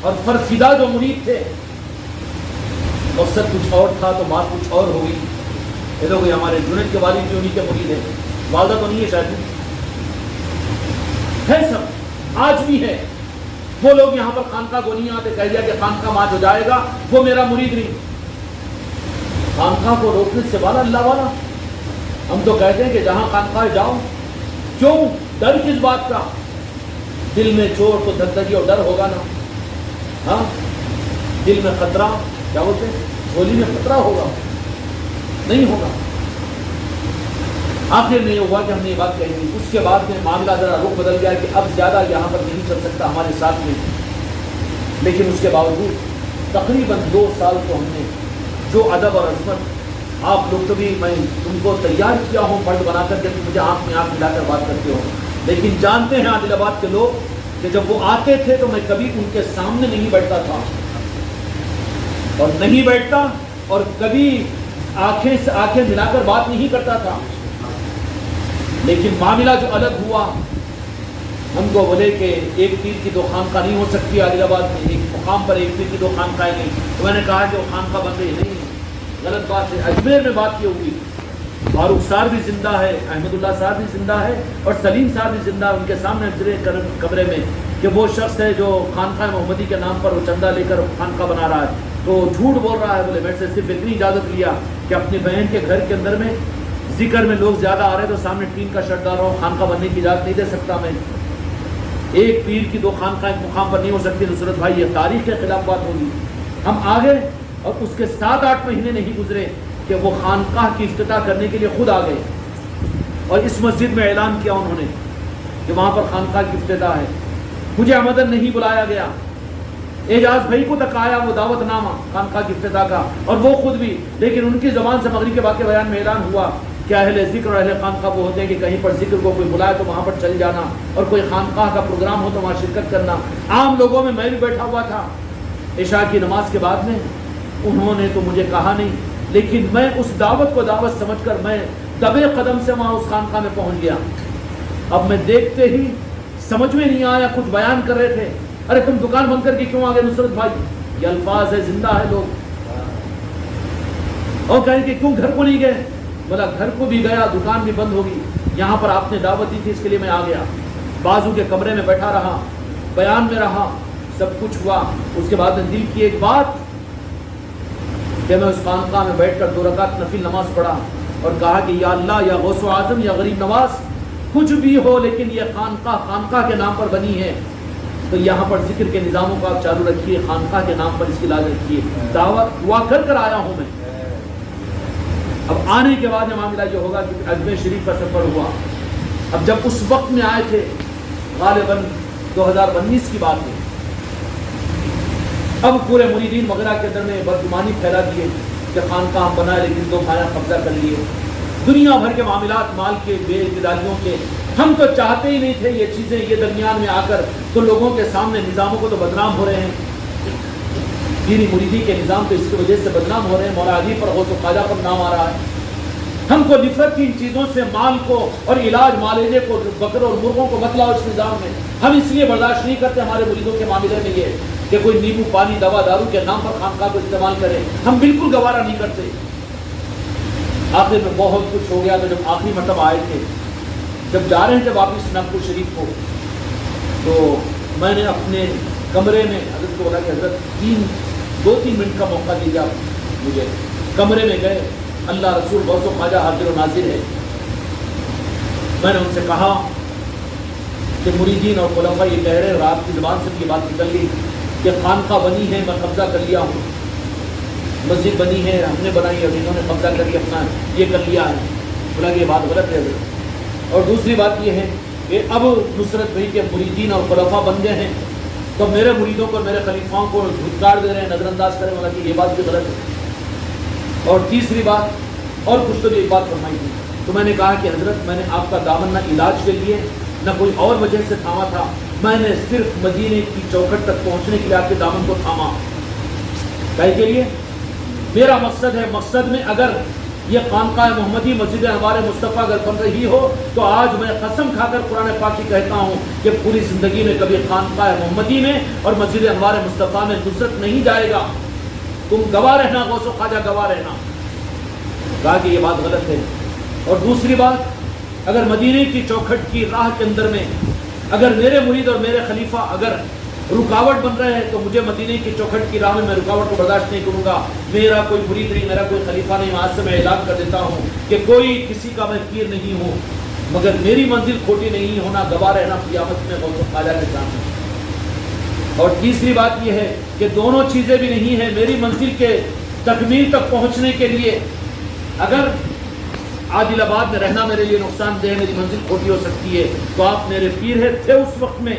اور فرفدہ جو مرید تھے، مقصد کچھ اور تھا تو بات کچھ اور ہو گئی۔ یہ لوگ ہمارے جنید کے والد بھی انہیں کے مرید ہیں، والدہ تو نہیں ہے شاید، ہے سب، آج بھی ہے۔ وہ لوگ یہاں پر خانقاہ کو نہیں آتے، کہہ دیا کہ خانقاہ ماں جو جائے گا وہ میرا مرید نہیں۔ خانقاہ کو روکنے سے والا اللہ والا، ہم تو کہتے ہیں کہ جہاں خانقاہ جاؤ، کیوں؟ ڈر کس بات کا؟ دل میں چوٹ تو دھگدھگی اور ڈر ہوگا نا، ہاں دل میں خطرہ، کیا بولتے ہیں، گولی میں خطرہ ہوگا؟ نہیں ہوگا۔ آخر میں یہ ہوا کہ ہم نے یہ بات کہی تھی، اس کے بعد میں معاملہ ذرا رخ بدل گیا کہ اب زیادہ یہاں پر نہیں چل سکتا ہمارے ساتھ میں، لیکن اس کے باوجود تقریباً 2 سال تو ہم نے جو ادب اور عظمت، آپ لوگ تو بھی، میں تم کو تیار کیا ہوں فرد بنا کر کے، مجھے آنکھ میں آنکھ ملا کر بات کرتے ہو، لیکن جانتے ہیں عادل آباد کے لوگ کہ جب وہ آتے تھے تو میں کبھی ان کے سامنے نہیں بیٹھتا تھا، اور نہیں بیٹھتا، اور کبھی آنکھیں سے آنکھیں ملا کر بات نہیں کرتا تھا، لیکن معاملہ جو الگ ہوا، ہم کو بولے کہ ایک پیر کی 2 خانقاہ نہیں ہو سکتی عادل آباد میں، ایک مقام پر ایک پیر کی 2 خانقاہیں نہیں، تو میں نے کہا کہ وہ خانقاہ بن رہی نہیں، غلط بات ہے۔ اجمیر میں بات یہ ہوئی، فاروق صاحب بھی زندہ ہے، احمد اللہ صاحب بھی زندہ ہے، اور سلیم صاحب بھی زندہ ہے، ان کے سامنے کمرے میں کہ وہ شخص ہے جو خانقاہ محمدی کے نام پر وہ چندہ لے کر خانقاہ بنا رہا ہے، تو جھوٹ بول رہا ہے، بولے میں سے صرف اتنی اجازت لیا کہ اپنی بہن کے گھر کے اندر میں ذکر میں لوگ زیادہ آ رہے تو سامنے ٹین کا شرٹ ڈال رہا ہوں، خانقاہ بننے کی اجازت نہیں دے سکتا میں۔ ایک پیر کی 2 خانقاہ ایک مقام پر نہیں ہو سکتی نصرت بھائی، یہ تاریخ کے خلاف بات ہوگی۔ ہم آگے، اور اس کے 7-8 مہینے نہیں گزرے کہ وہ خانقاہ کی افتتاح کرنے کے لیے خود آ گئے، اور اس مسجد میں اعلان کیا انہوں نے کہ وہاں پر خانقاہ کی افتتاح ہے۔ مجھے عمدن نہیں بلایا گیا، اعجاز بھائی کو تک آیا وہ دعوت نامہ خانقاہ کی افتتاح کا، اور وہ خود بھی، لیکن ان کی زبان سے مغرب کے واقع بیان میں اعلان ہوا کہ اہل ذکر اور اہل خانقاہ وہ ہوتے ہیں کہ کہیں پر ذکر کو کوئی بلائے تو وہاں پر چل جانا، اور کوئی خانقاہ کا پروگرام ہو تو وہاں شرکت کرنا۔ عام لوگوں میں بھی بیٹھا ہوا تھا۔ عشاء کی نماز کے بعد میں انہوں نے تو مجھے کہا نہیں، لیکن میں اس دعوت کو دعوت سمجھ کر میں دبے قدم سے وہاں اس خانقاہ میں پہنچ گیا۔ اب میں دیکھتے ہی سمجھ میں نہیں آیا، کچھ بیان کر رہے تھے، ارے تم دکان بند کر کے کیوں آ گئے نصرت بھائی؟ یہ الفاظ ہے، زندہ ہے لوگ، اور کہیں کہ کیوں گھر کو نہیں گئے؟ بولا گھر کو بھی گیا، دکان بھی بند ہوگی، یہاں پر آپ نے دعوت دی تھی اس کے لیے میں آ گیا، بازو کے کمرے میں بیٹھا رہا، بیان میں رہا، سب کچھ ہوا۔ اس کے بعد میں دل کی ایک بات کہ میں اس خانقاہ میں بیٹھ کر 2 رکعت نفل نماز پڑھا اور کہا کہ یا اللہ، یا غوث و اعظم، یا غریب نواز، کچھ بھی ہو لیکن یہ خانقاہ کے نام پر بنی ہے، تو یہاں پر ذکر کے نظاموں کو آپ چالو رکھیے، خانقاہ کے نام پر اس کی لاج رکھیے، دعوت دعا کر کر آیا ہوں میں۔ اب آنے کے بعد معاملہ یہ ہوگا کہ اجمیر شریف کا سفر ہوا۔ اب جب اس وقت میں آئے تھے، غالباً 2019 کی بات ہے، اب پورے مریدین وغیرہ کے اندر میں بدگمانی پھیلا دیے کہ خانقاہ ہم بنائے لیکن 2 خانہ قبضہ کر لیے، دنیا بھر کے معاملات، مال کے، بے اعتدالیوں کے، ہم تو چاہتے ہی نہیں تھے یہ چیزیں، یہ درمیان میں آ کر تو لوگوں کے سامنے نظاموں کو تو بدنام ہو رہے ہیں، پیری مریدی کے نظام تو اس کی وجہ سے بدنام ہو رہے ہیں، مولا علی پر، غوث و خواجہ پر نام آ رہا ہے۔ ہم کو نفرت کی ان چیزوں سے، مال کو اور علاج معالجے کو، بکروں اور مرغوں کو مت لاؤ اس نظام میں، ہم اس لیے برداشت نہیں کرتے ہمارے مریدوں کے معاملے میں یہ کہ کوئی نیبو پانی، دوا دارو کے نام پر خانقاہ کو استعمال کرے، ہم بالکل گوارا نہیں کرتے۔ آخر میں بہت کچھ ہو گیا، تو جب آخری مرتبہ آئے تھے، جب جا رہے تھے واپس ناگپور شریف کو، تو میں نے اپنے کمرے میں حضرت کو بولا کہ حضرت 2-3 منٹ کا موقع دیجیے آپ مجھے۔ کمرے میں گئے، اللہ رسول غوث و خواجہ حاضر و ناظر ہے۔ میں نے ان سے کہا کہ مریدین اور خلفاء یہ کہہ رہے ہیں، اور آپ کی زبان سے یہ بات نکل گئی کہ خانقاہ بنی ہے، میں قبضہ کر لیا ہوں، مسجد بنی ہے، ہم نے بنائی ہے، انہوں نے قبضہ کر کے اپنا یہ کر لیا ہے۔ بولا کہ یہ بات غلط ہے۔ اور دوسری بات یہ ہے کہ اب نصرت بھائی کے مریدین اور خلفاء بن گئے ہیں، تو میرے مریدوں کو، میرے خلیفاؤں کو دھتکار دے رہے ہیں، نظر انداز کریں، بولا کہ یہ بات بھی غلط ہے۔ اور تیسری بات، اور کچھ تو بھی ایک بات فرمائی تھی، تو میں نے کہا کہ حضرت میں نے آپ کا دامن نہ علاج کے لیے نہ کوئی اور وجہ سے تھاما تھا، میں نے صرف مدینے کی چوکھٹ تک پہنچنے کے لیے آپ کے دامن کو تھاما۔ کہے کے لیے میرا مقصد ہے، مقصد میں اگر یہ خانقاہ محمدی مسجد انوار مصطفیٰ اگر بن رہی ہو تو آج میں قسم کھا کر قرآن پاک کی کہتا ہوں کہ پوری زندگی میں کبھی خانقاہ محمدی میں اور مسجد انوار مصطفیٰ میں نصرت نہیں جائے گا، تم گواہ رہنا، غوث و خواجہ گواہ رہنا۔ کہا کہ یہ بات غلط ہے۔ اور دوسری بات، اگر مدینے کی چوکھٹ کی راہ کے اندر میں اگر میرے مرید اور میرے خلیفہ اگر رکاوٹ بن رہے ہیں تو مجھے مدینے کی چوکھٹ کی راہ میں رکاوٹ کو برداشت نہیں کروں گا. میرا کوئی مرید نہیں, میرا کوئی خلیفہ نہیں. آج سے میں اعلان کر دیتا ہوں کہ کوئی کسی کا میں پیر نہیں ہوں, مگر میری منزل کھوٹی نہیں ہونا, گواہ رہنا قیامت میں غوث خواجہ کے سامنے. اور تیسری بات یہ ہے کہ دونوں چیزیں بھی نہیں ہیں. میری منزل کے تکمیل تک پہنچنے کے لیے اگر عادل آباد میں رہنا میرے لیے نقصان دہ, میری منزل کھوٹی ہو سکتی ہے, تو آپ میرے پیر ہے. تھے اس وقت میں,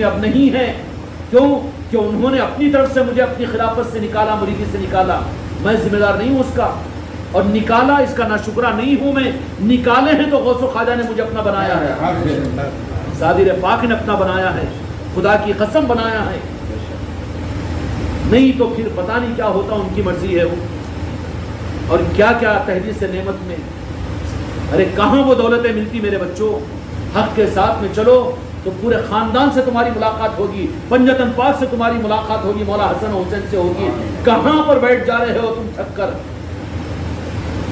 اب نہیں ہے. کیوں کہ انہوں نے اپنی طرف سے مجھے اپنی خلافت سے نکالا, مریدی سے نکالا. میں ذمہ دار نہیں ہوں اس کا, اور نکالا اس کا ناشکرہ نہیں ہوں میں. نکالے ہیں تو غوث و خواجہ نے مجھے اپنا بنایا ہے, صادر پاک نے اپنا بنایا ہے, خدا کی قسم بنایا ہے. نہیں تو پھر پتہ نہیں کیا ہوتا, ان کی مرضی ہے وہ. اور کیا کیا تحدیث نعمت میں, ارے کہاں وہ دولتیں ملتی میرے بچوں. حق کے ساتھ میں چلو تو پورے خاندان سے تمہاری ملاقات ہوگی, پنجتن پاک سے تمہاری ملاقات ہوگی, مولا حسن و حسین سے ہوگی. کہاں پر بیٹھ جا رہے ہو تم تھک کر.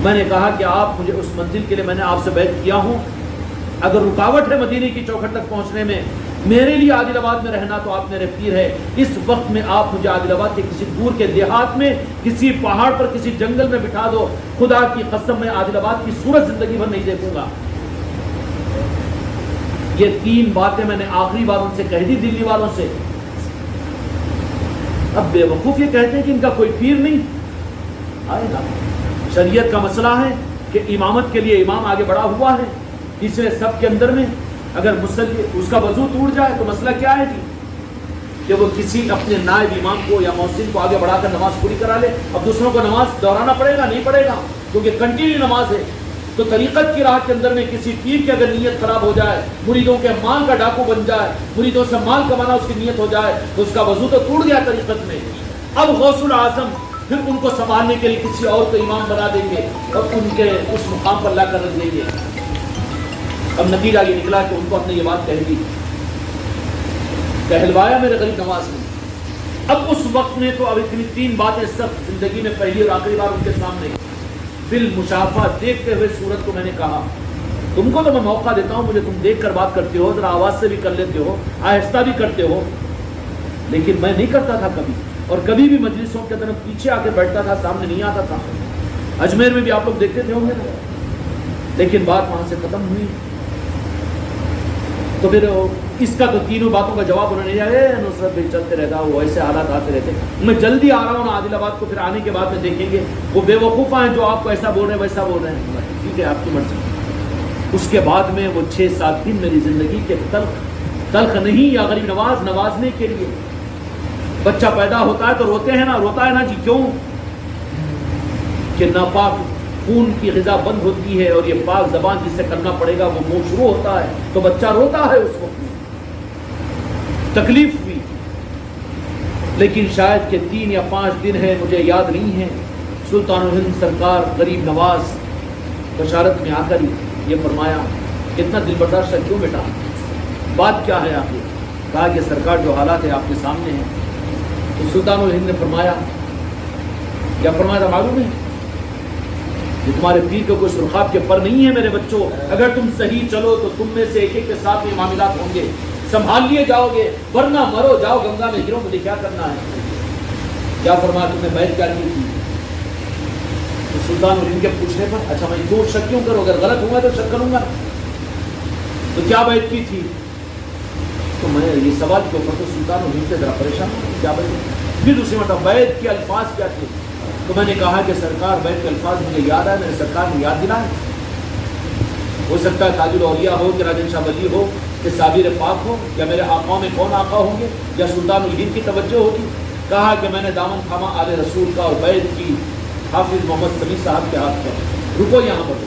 میں نے کہا کہ آپ مجھے اس منزل کے لیے میں نے آپ سے بیعت کیا ہوں. اگر رکاوٹ ہے مدینے کی چوکھٹ تک پہنچنے میں, میرے لیے عادل آباد میں رہنا, تو آپ میرے پیر ہے. اس وقت میں آپ مجھے عادل آباد کے کسی دور کے دیہات میں, کسی پہاڑ پر, کسی جنگل میں بٹھا دو, خدا کی قسم میں عادل آباد کی صورت زندگی بھر نہیں دیکھوں گا. یہ 3 باتیں میں نے آخری بار ان سے کہہ دی, دلی والوں سے. اب بے وقوف یہ کہتے ہیں کہ ان کا کوئی پیر نہیں. آئے گا شریعت کا مسئلہ ہے کہ امامت کے لیے امام آگے بڑھا ہوا ہے تیسرے صف کے اندر میں. اگر مسلم اس کا وضو ٹوٹ جائے تو مسئلہ کیا ہے جی, کہ وہ کسی اپنے نائب امام کو یا مؤذن کو آگے بڑھا کر نماز پوری کرا لے. اب دوسروں کو نماز دہرانا پڑے گا, نہیں پڑے گا, کیونکہ کنٹینیو نماز ہے. تو طریقت کی راہ کے اندر میں کسی پیر کی اگر نیت خراب ہو جائے, مریدوں کے مال کا ڈاکو بن جائے, مریدوں سے مال کمانا اس کی نیت ہو جائے, تو اس کا وضو تو ٹوٹ گیا طریقت میں. اب غوث الاعظم پھر ان کو سنبھالنے کے لیے کسی اور کو امام بنا دیں گے اور ان کے اس مقام پر لا کر رکھ دیں گے. اب نتیجہ یہ نکلا کہ ان کو ہم نے یہ بات کہہ دی, کہلوایا میرے غریب نواز نے. اب اس وقت میں تو اب اتنی 3 باتیں سب زندگی میں پہلی اور آخری بار ان کے سامنے بالمشافہ دیکھتے ہوئے صورت کو میں نے کہا, تم کو تو میں موقع دیتا ہوں, مجھے تم دیکھ کر بات کرتے ہو, ذرا آواز سے بھی کر لیتے ہو, آہستہ بھی کرتے ہو, لیکن میں نہیں کرتا تھا کبھی. اور کبھی بھی مجلسوں کے اندر پیچھے آ کے بیٹھتا تھا, سامنے نہیں آتا تھا. اجمیر میں بھی آپ لوگ دیکھتے تھے ہوں گے, لیکن بات وہاں سے ختم ہوئی. تو پھر اس کا تو 3 باتوں کا جواب انہوں نے دیا, نصرت بھی چلتے رہتا, وہ ایسے حالات آتے رہتے. میں جلدی آ رہا ہوں عادل آباد کو, پھر آنے کے بعد میں دیکھیں گے وہ بے وقوفہ ہیں جو آپ کو ایسا بول رہے ہیں ویسا بول رہے ہیں. ٹھیک ہے, آپ کی مرضی. اس کے بعد میں وہ 6-7 دن میری زندگی کے تلخ نہیں, یا غریب نواز نوازنے کے لیے. بچہ پیدا ہوتا ہے تو روتے ہیں نا, روتا ہے نا جی, کیوں کہ ناپاک خون کی غذا بند ہوتی ہے, اور یہ پاک زبان جس سے کرنا پڑے گا وہ منہ شروع ہوتا ہے, تو بچہ روتا ہے. اس وقت تکلیف ہوئی, لیکن شاید کہ 3 یا 5 دن ہے, مجھے یاد نہیں ہے, سلطان الہند سرکار غریب نواز بشارت میں آ کر یہ فرمایا, اتنا دل برداشت ہے کیوں بیٹا, بات کیا ہے آپ نے؟ کہا کہ سرکار جو حالات ہے آپ کے سامنے ہیں. تو سلطان الہند نے فرمایا, کیا فرمایا تھا معلوم ہے؟ یہ تمہارے پیر کے کوئی سرخاب کے پر نہیں ہے میرے بچوں, اگر تم صحیح چلو تو تم میں سے ایک کے ساتھ میں معاملات ہوں گے, سنبھال لیے جاؤ گے, ورنہ مرو جاؤ گنگا میں گرو, مجھے کیا کرنا ہے. کیا فرمایا تم نے بیعت کیا کی تھی؟ تو سلطان الہند کے پوچھنے پر, اچھا میں کیوں شک کیوں کروں, اگر غلط ہوں گا تو شک کروں گا, تو کیا بیعت کی تھی؟ تو میں یہ سوال کے اوپر تو سلطان الہند سے ذرا پریشان ہوں, کیا بیعت. پھر دوسری مرتبہ بیعت کے الفاظ کیا تھے؟ تو میں نے کہا کہ سرکار بیعت کے الفاظ مجھے یاد آئے, میرے سرکار نے یاد دلائے. ہو سکتا ہے تاج الاولیاء ہو, کہ راجن شاہ ولی ہو, کہ صابر پاک ہو, یا میرے آقاؤں میں کون آقا ہوں گے, یا سلطان الہند کی توجہ ہوگی. کہا کہ میں نے دامن تھاما آل رسول کا اور بیعت کی حافظ محمد سمیع صاحب کے ہاتھ پر. رکو یہاں پر,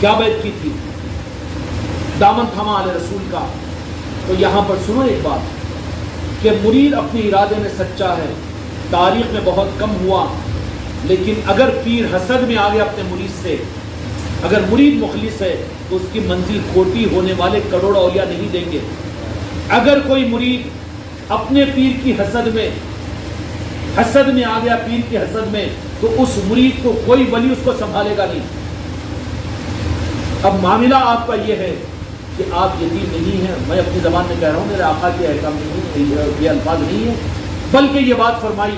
کیا بیعت کی تھی؟ دامن تھاما آل رسول کا. تو یہاں پر سنو ایک بات, کہ مرید اپنے ارادے میں سچا ہے, تاریخ میں بہت کم ہوا, لیکن اگر پیر حسد میں آ گیا اپنے مرید سے, اگر مرید مخلص ہے تو اس کی منزل کھوٹی ہونے والے کروڑ اولیاء نہیں دیں گے. اگر کوئی مرید اپنے پیر کی حسد میں آ گیا, پیر کی حسد میں, تو اس مرید کو کوئی ولی اس کو سنبھالے گا نہیں. اب معاملہ آپ کا یہ ہے کہ آپ یتیم نہیں ہیں. میں اپنی زبان میں کہہ رہا ہوں، میرے آقا کے احکام نہیں، یہ الفاظ نہیں ہیں، بلکہ یہ بات فرمائی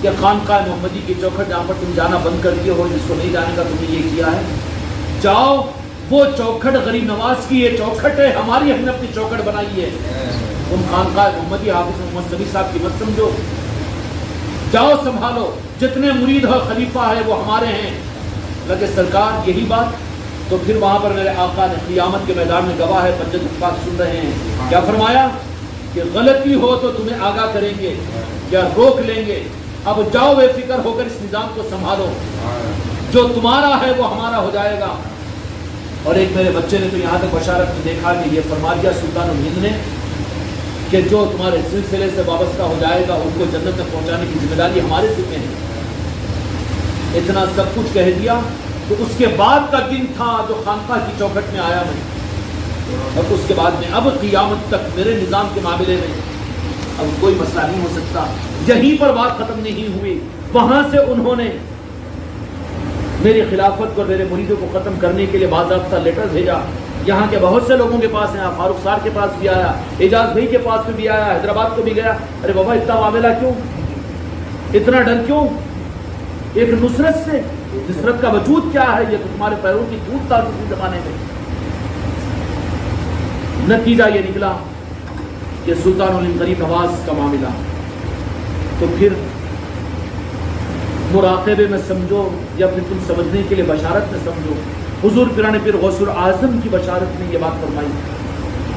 کہ خانقاہ محمدی کی چوکھٹ جہاں پر تم جانا بند کر دیے ہو، جس کو نہیں جانے کا تم نے یہ کیا ہے، جاؤ وہ چوکھٹ غریب نواز کی یہ چوکھٹ ہے، ہماری ہم نے اپنی چوکھٹ بنائی ہے. تم خانقاہ محمدی حافظ محمد سمیع صاحب کی مت سمجھو، جاؤ سنبھالو، جتنے مرید اور خلیفہ ہے وہ ہمارے ہیں. لگے سرکار یہی بات. تو پھر وہاں پر میرے آقا نے قیامت کے میدان میں گواہ ہے، پنجت اتفاق سن رہے ہیں، کیا فرمایا کہ غلطی ہو تو تمہیں آگاہ کریں گے یا روک لیں گے، اب جاؤ بے فکر ہو کر اس نظام کو سنبھالو، جو تمہارا ہے وہ ہمارا ہو جائے گا. اور ایک میرے بچے نے تو یہاں تک بشارت میں دیکھا کہ یہ فرما دیا سلطان الہند نے کہ جو تمہارے سلسلے سے وابستہ ہو جائے گا ان کو جنت میں پہنچانے کی ذمہ داری ہمارے ذمہ ہے. اتنا سب کچھ کہہ دیا تو اس کے بعد کا دن تھا جو خانقاہ کی چوکھٹ میں آیا میں، اور اس کے بعد میں اب قیامت تک میرے نظام کے معاملے میں اب کوئی مسئلہ نہیں ہو سکتا. یہیں پر بات ختم نہیں ہوئی، وہاں سے انہوں نے میری خلافت کو، میرے مریدوں کو ختم کرنے کے لیے باضابطہ لیٹر بھیجا. یہاں کے بہت سے لوگوں کے پاس ہیں، فاروق صاحب کے پاس بھی آیا، اعجاز بھائی کے پاس بھی آیا، حیدرآباد کو بھی گیا. ارے بابا اتنا معاملہ کیوں، اتنا ڈر کیوں؟ ایک نصرت سے، نصرت کا وجود کیا ہے؟ یہ تو تمہارے پیروں کی دھول تھا کسی زمانے میں. نتیجہ یہ نکلا کہ سلطان الہند غریب نواز کا معاملہ. تو پھر مراقبے میں سمجھو یا پھر تم سمجھنے کے لیے بشارت میں سمجھو. حضور پیران پیر غوث الاعظم کی بشارت میں یہ بات فرمائی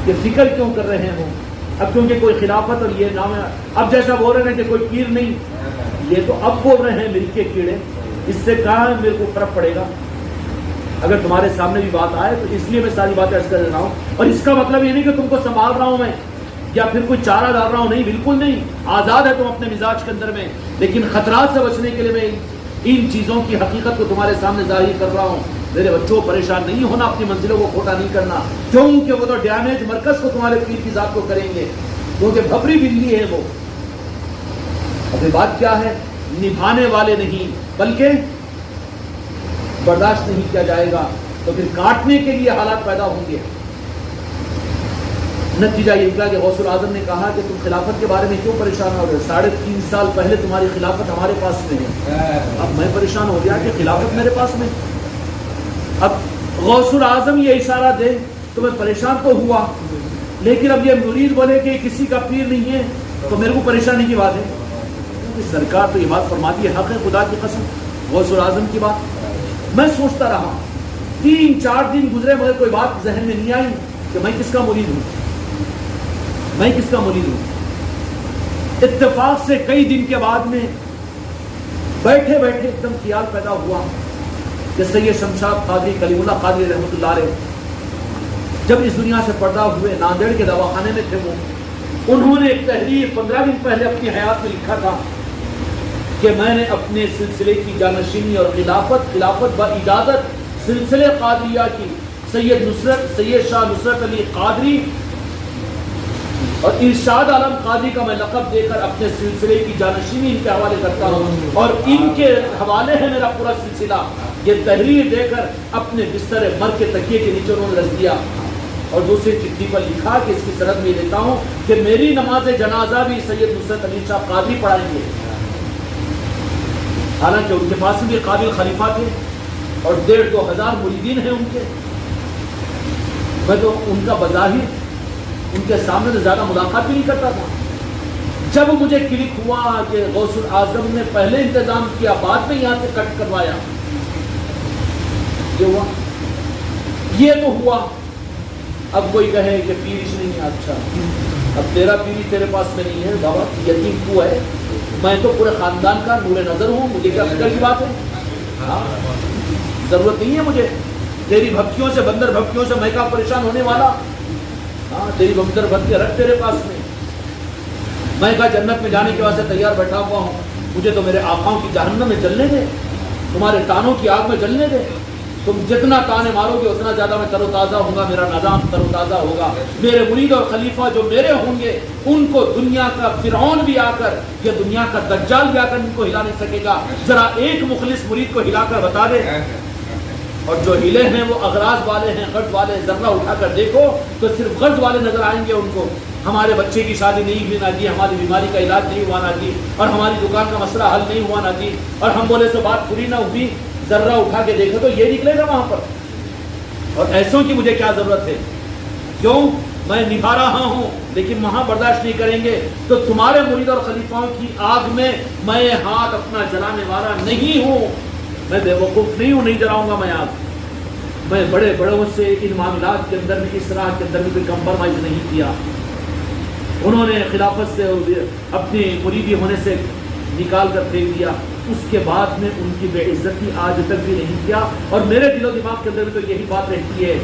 کہ فکر کیوں کر رہے ہو، اب کیونکہ کوئی خلافت اور یہ نام ہے. اب جیسا بول رہے ہیں کہ کوئی پیر نہیں، یہ تو اب بول رہے ہیں ملک کے کیڑے، اس سے کہاں میرے کو فرق پڑے گا؟ اگر تمہارے سامنے بھی بات آئے تو اس لیے میں ساری باتیں عرض کر رہا ہوں. اور اس کا مطلب یہ نہیں کہ تم کو سنبھال رہا ہوں میں یا پھر کوئی چارہ ڈال رہا ہوں، نہیں، بالکل نہیں. آزاد ہے تم اپنے مزاج کے اندر میں، لیکن خطرات سے بچنے کے لیے میں ان چیزوں کی حقیقت کو تمہارے سامنے ظاہر کر رہا ہوں. میرے بچوں پریشان نہیں ہونا، اپنی منزلوں کو کھوٹا نہیں کرنا، کیونکہ وہ تو ڈیمیج مرکز کو تمہارے پیر کی ذات کو کریں گے، کیونکہ بھبری بلی ہے وہ. ابھی بات کیا ہے؟ نبھانے والے نہیں بلکہ برداشت نہیں کیا جائے گا تو پھر کاٹنے کے لیے حالات پیدا ہوں گے. نتیجہ یہ نکلا کہ غوث الاعظم نے کہا کہ تم خلافت کے بارے میں کیوں پریشان ہو رہے ہو؟ 3.5 سال پہلے تمہاری خلافت ہمارے پاس میں ہے، اب میں پریشان ہو گیا کہ خلافت میرے پاس میں. اب غوث الاعظم یہ اشارہ دے تو میں پریشان تو ہوا، لیکن اب یہ مرید بولے کہ کسی کا پیر نہیں ہے تو میرے کو پریشانی کی بات ہے. سرکار تو یہ بات فرماتی ہے، حق ہے خدا کی قسم. غوث الاعظم کی بات میں سوچتا رہا، 3-4 دن گزرے مگر کوئی بات ذہن میں نہیں آئی کہ میں کس کا مرید ہوں، میں کس کا مرید ہوں. اتفاق سے کئی دن کے بعد میں بیٹھے بیٹھے ایک دم خیال پیدا ہوا کہ سید شمشاد قادری کلیم اللہ قادری رحمۃ اللہ علیہ جب اس دنیا سے پردہ ہوئے، ناندیڑ کے دواخانے میں تھے وہ، انہوں نے ایک تحریر 15 دن پہلے اپنی حیات میں لکھا تھا کہ میں نے اپنے سلسلے کی جانشینی اور خلافت باجازت سلسلے قادریہ کی سید شاہ نصرت علی قادری اور ارشاد عالم قادری کا میں لقب دے کر اپنے سلسلے کی جانشینی ان کے حوالے کرتا ہوں، اور ان کے حوالے ہے میرا پورا سلسلہ. یہ تحریر دے کر اپنے بستر مر کے تکیے کے نیچے انہوں نے رکھ دیا، اور دوسری چٹھی پر لکھا کہ اس کی سند میں دیتا ہوں کہ میری نماز جنازہ بھی سید نصرت علی شاہ قادری پڑھائیں گے. حالانکہ ان کے پاس بھی قابل خلیفہ تھے اور 1,500-2 ہزار مریدین ہیں ان کے. میں تو ان کا بظاہر ان کے سامنے سے زیادہ ملاقات بھی نہیں کرتا تھا. جب مجھے کلک ہوا کہ غوث الاعظم نے پہلے انتظام کیا، بعد میں یہاں سے کٹ کروایا، یہ تو ہوا. اب کوئی کہے کہ پیرش نہیں ہے، اچھا اب تیرا پیری تیرے پاس میں نہیں ہے، بابا یتیم تو ہے، میں تو پورے خاندان کا نور نظر ہوں، مجھے کیا فکر کی بات ہے؟ ضرورت نہیں ہے مجھے تیری بھکتیوں سے، بندر بھکتیوں سے میں کیا پریشان ہونے والا. تیری بندر بھکتیاں رکھ تیرے پاس میں کہا جنت میں جانے کے واسطے تیار بیٹھا ہوا ہوں، مجھے تو میرے آقاؤں کی جہنم میں جلنے دے، تمہارے تانوں کی آگ میں جلنے دے. تم جتنا تانے مارو گے اتنا زیادہ میں تر و تازہ ہوں گا، میرا نظام تر و تازہ ہوگا. میرے مرید اور خلیفہ جو میرے ہوں گے ان کو دنیا کا فرعون بھی آ کر یا دنیا کا دجال بھی آ کر ان کو ہلا نہیں سکے گا. ذرا ایک مخلص مرید کو ہلا کر بتا دے اور جو الہ ہیں وہ اغراض والے ہیں، غرض والے. ذرہ اٹھا کر دیکھو تو صرف غرض والے نظر آئیں گے ان کو. ہمارے بچے کی شادی نہیں ہوئی نہ جی، ہماری بیماری کا علاج نہیں ہوا نہ جی، اور ہماری دکان کا مسئلہ حل نہیں ہوا نہ جی، اور ہم بولے تو بات پوری نہ ہوئی. ذرہ اٹھا کے دیکھو تو یہ نکلے گا وہاں پر. اور ایسوں کی مجھے کیا ضرورت ہے؟ کیوں؟ میں نبھا رہا ہوں، لیکن وہاں برداشت نہیں کریں گے تو تمہارے مرید اور خلیفاؤں کی آگ میں میں ہاتھ اپنا جلانے والا نہیں ہوں. میں بے وقوف نہیں ہوں، نہیں جلاؤں گا میں آگ. میں بڑے بڑوں سے ان معاملات کے اندر بھی، اس راہ کے اندر بھی کوئی کمپرومائز نہیں کیا. انہوں نے خلافت سے اپنی مریدی ہونے سے نکال کر پھینک دیا. اس کے بعد میں ان کی بے عزتی آج تک بھی نہیں کیا. اور میرے دل و دماغ کے اندر بھی تو یہی بات رہتی ہے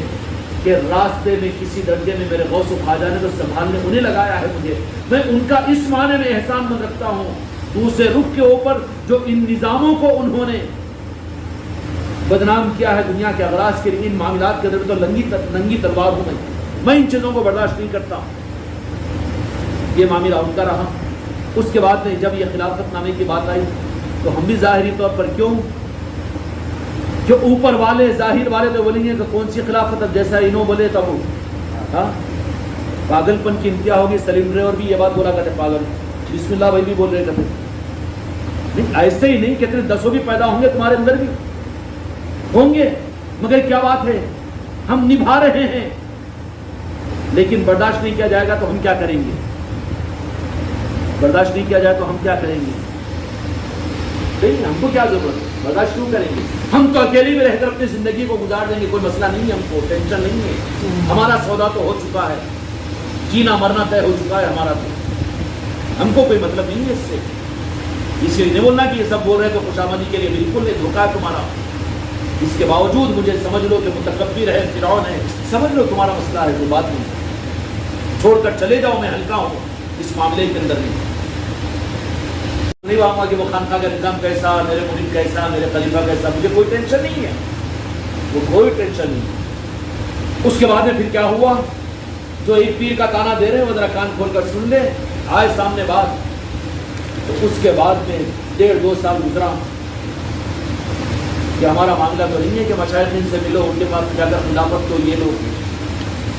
کہ راستے میں کسی درجے میں میرے غوث و خواجہ نے تو سنبھالنے انہیں لگایا ہے مجھے. میں ان کا اس معنی میں احسان مند رکھتا ہوں. دوسرے رخ کے اوپر جو ان نظاموں کو انہوں نے بدنام کیا ہے دنیا کے اغراض کے لیے، ان معاملات کے اندر تو ننگی تلوار ہوں میں ان چیزوں کو برداشت نہیں کرتا. یہ معاملہ ان کا رہا. اس کے بعد میں جب یہ خلافت نامے کی بات آئی تو ہم بھی ظاہری طور پر کیوں کہ اوپر والے ظاہر والے تو بولیں گے کہ کون سی خلافت، اب جیسا انہوں بولے تب وہ پاگل پن کی انتہا ہوگی. سلیم ڈرائیور بھی یہ بات بولا کرتے پاگل. بسم اللہ بھائی بھی بول رہے کرتے. نہیں ایسے ہی نہیں، کتنے دسوں بھی پیدا ہوں گے تمہارے اندر بھی ہوں گے. مگر کیا بات ہے، ہم نبھا رہے ہیں لیکن برداشت نہیں کیا جائے گا تو ہم کیا کریں گے؟ برداشت نہیں کیا جائے تو ہم کیا کریں گے؟ نہیں، ہم کو کیا ضرورت ہے، برداشت کیوں کریں گے؟ ہم تو اکیلے میں رہ کر اپنی زندگی کو گزار دیں گے، کوئی مسئلہ نہیں ہے، ہم کو ٹینشن نہیں ہے. ہمارا سودا تو ہو چکا ہے، جینا مرنا طے ہو چکا ہے ہمارا. تو ہم کو کوئی مطلب نہیں ہے اس سے. اس لیے نہیں بولنا کہ یہ سب بول رہے ہیں تو خوشامدی کے لیے، بالکل نہیں، دھوکہ ہے تمہارا. اس کے باوجود مجھے سمجھ لو کہ متکبر ہے، فرعون ہے، سمجھ لو تمہارا مسئلہ ہے، کوئی بات نہیں. چھوڑ کر چلے جاؤ، میں ہلکا ہوں اس معاملے کے اندر. نہیں وہاں کہ وہ خانقاہ کا نظام کیسا، میرے مرید کیسا، میرے خلیفہ کیسا، مجھے کوئی ٹینشن نہیں ہے، وہ کوئی ٹینشن نہیں. اس کے بعد میں پھر کیا ہوا؟ جو ایک پیر کا تانا دے رہے ہیں وہ ذرا کان کھول کر سن لے. آئے سامنے بات. تو اس کے بعد میں 1.5-2 سال گزرا کہ ہمارا معاملہ تو نہیں ہے کہ مشائخ ان سے ملو، ان کے پاس جا کر خلافت تو یہ لو.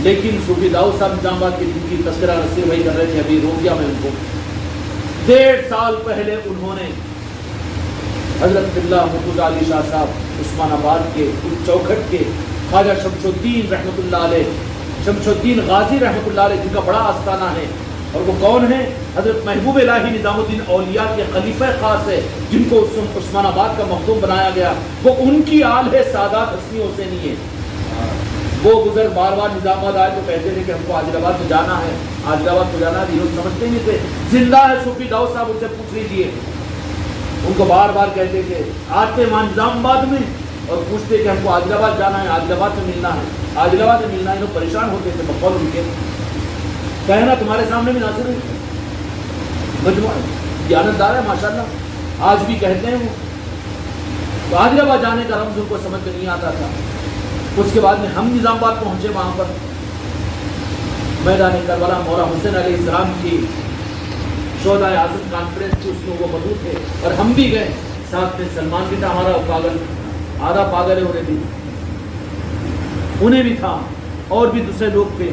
لیکن صوفی داؤد صاحب نظام آباد کی جن کی تذکرہ نصیر بھائی کر رہے تھے، ابھی روک دیا میں ان کو. 1.5 سال پہلے انہوں نے حضرت اللہ مرتضی علی شاہ صاحب عثمان آباد کے اس چوکھٹ کے خواجہ شمس الدین رحمۃ اللہ علیہ، شمس الدین غازی رحمۃ اللہ علیہ، جن کا بڑا آستانہ ہے. اور وہ کون ہے؟ حضرت محبوب الہی نظام الدین اولیاء کے خلیفہ خاص ہے، جن کو عثمان آباد کا مخدوم بنایا گیا. وہ ان کی آل ہے، سادات حسنی حسینی ہے. وہ بزرگ بار بار نظام آباد آئے تو کہتے تھے کہ ہم کو عادل آباد کو جانا ہے، عادل آباد کو جانا ہے. یہ لوگ سمجھتے نہیں تھے. زندہ ہے صوفی داؤد صاحب، ان سے پوچھ لیجیے. ان کو بار بار کہتے تھے، آتے وہاں نظام آباد میں اور پوچھتے کہ ہم کو عادل آباد جانا ہے، عادل آباد سے ملنا ہے، عادل آباد سے ملنا ہے. لوگ پریشان ہوتے تھے بقول ان کے. کہنا تمہارے سامنے بھی ناظر ہے، مجموعہ دیانتدار ہے ماشاءاللہ، آج بھی کہتے ہیں وہ. تو عادل آباد جانے کا رمز ان کو سمجھ میں نہیں آتا تھا. اس کے بعد میں ہم نظام آباد پہنچے. وہاں پر میدان کربلا مولا حسین علیہ السلام کی شہدائے اعظم کانفرنس تھی، اس میں وہ موجود تھے اور ہم بھی گئے. ساتھ میں سلمان بھی تھا ہمارا پاگل، آدھا پاگل ہے انہیں بھی، انہیں بھی تھا، اور بھی دوسرے لوگ تھے.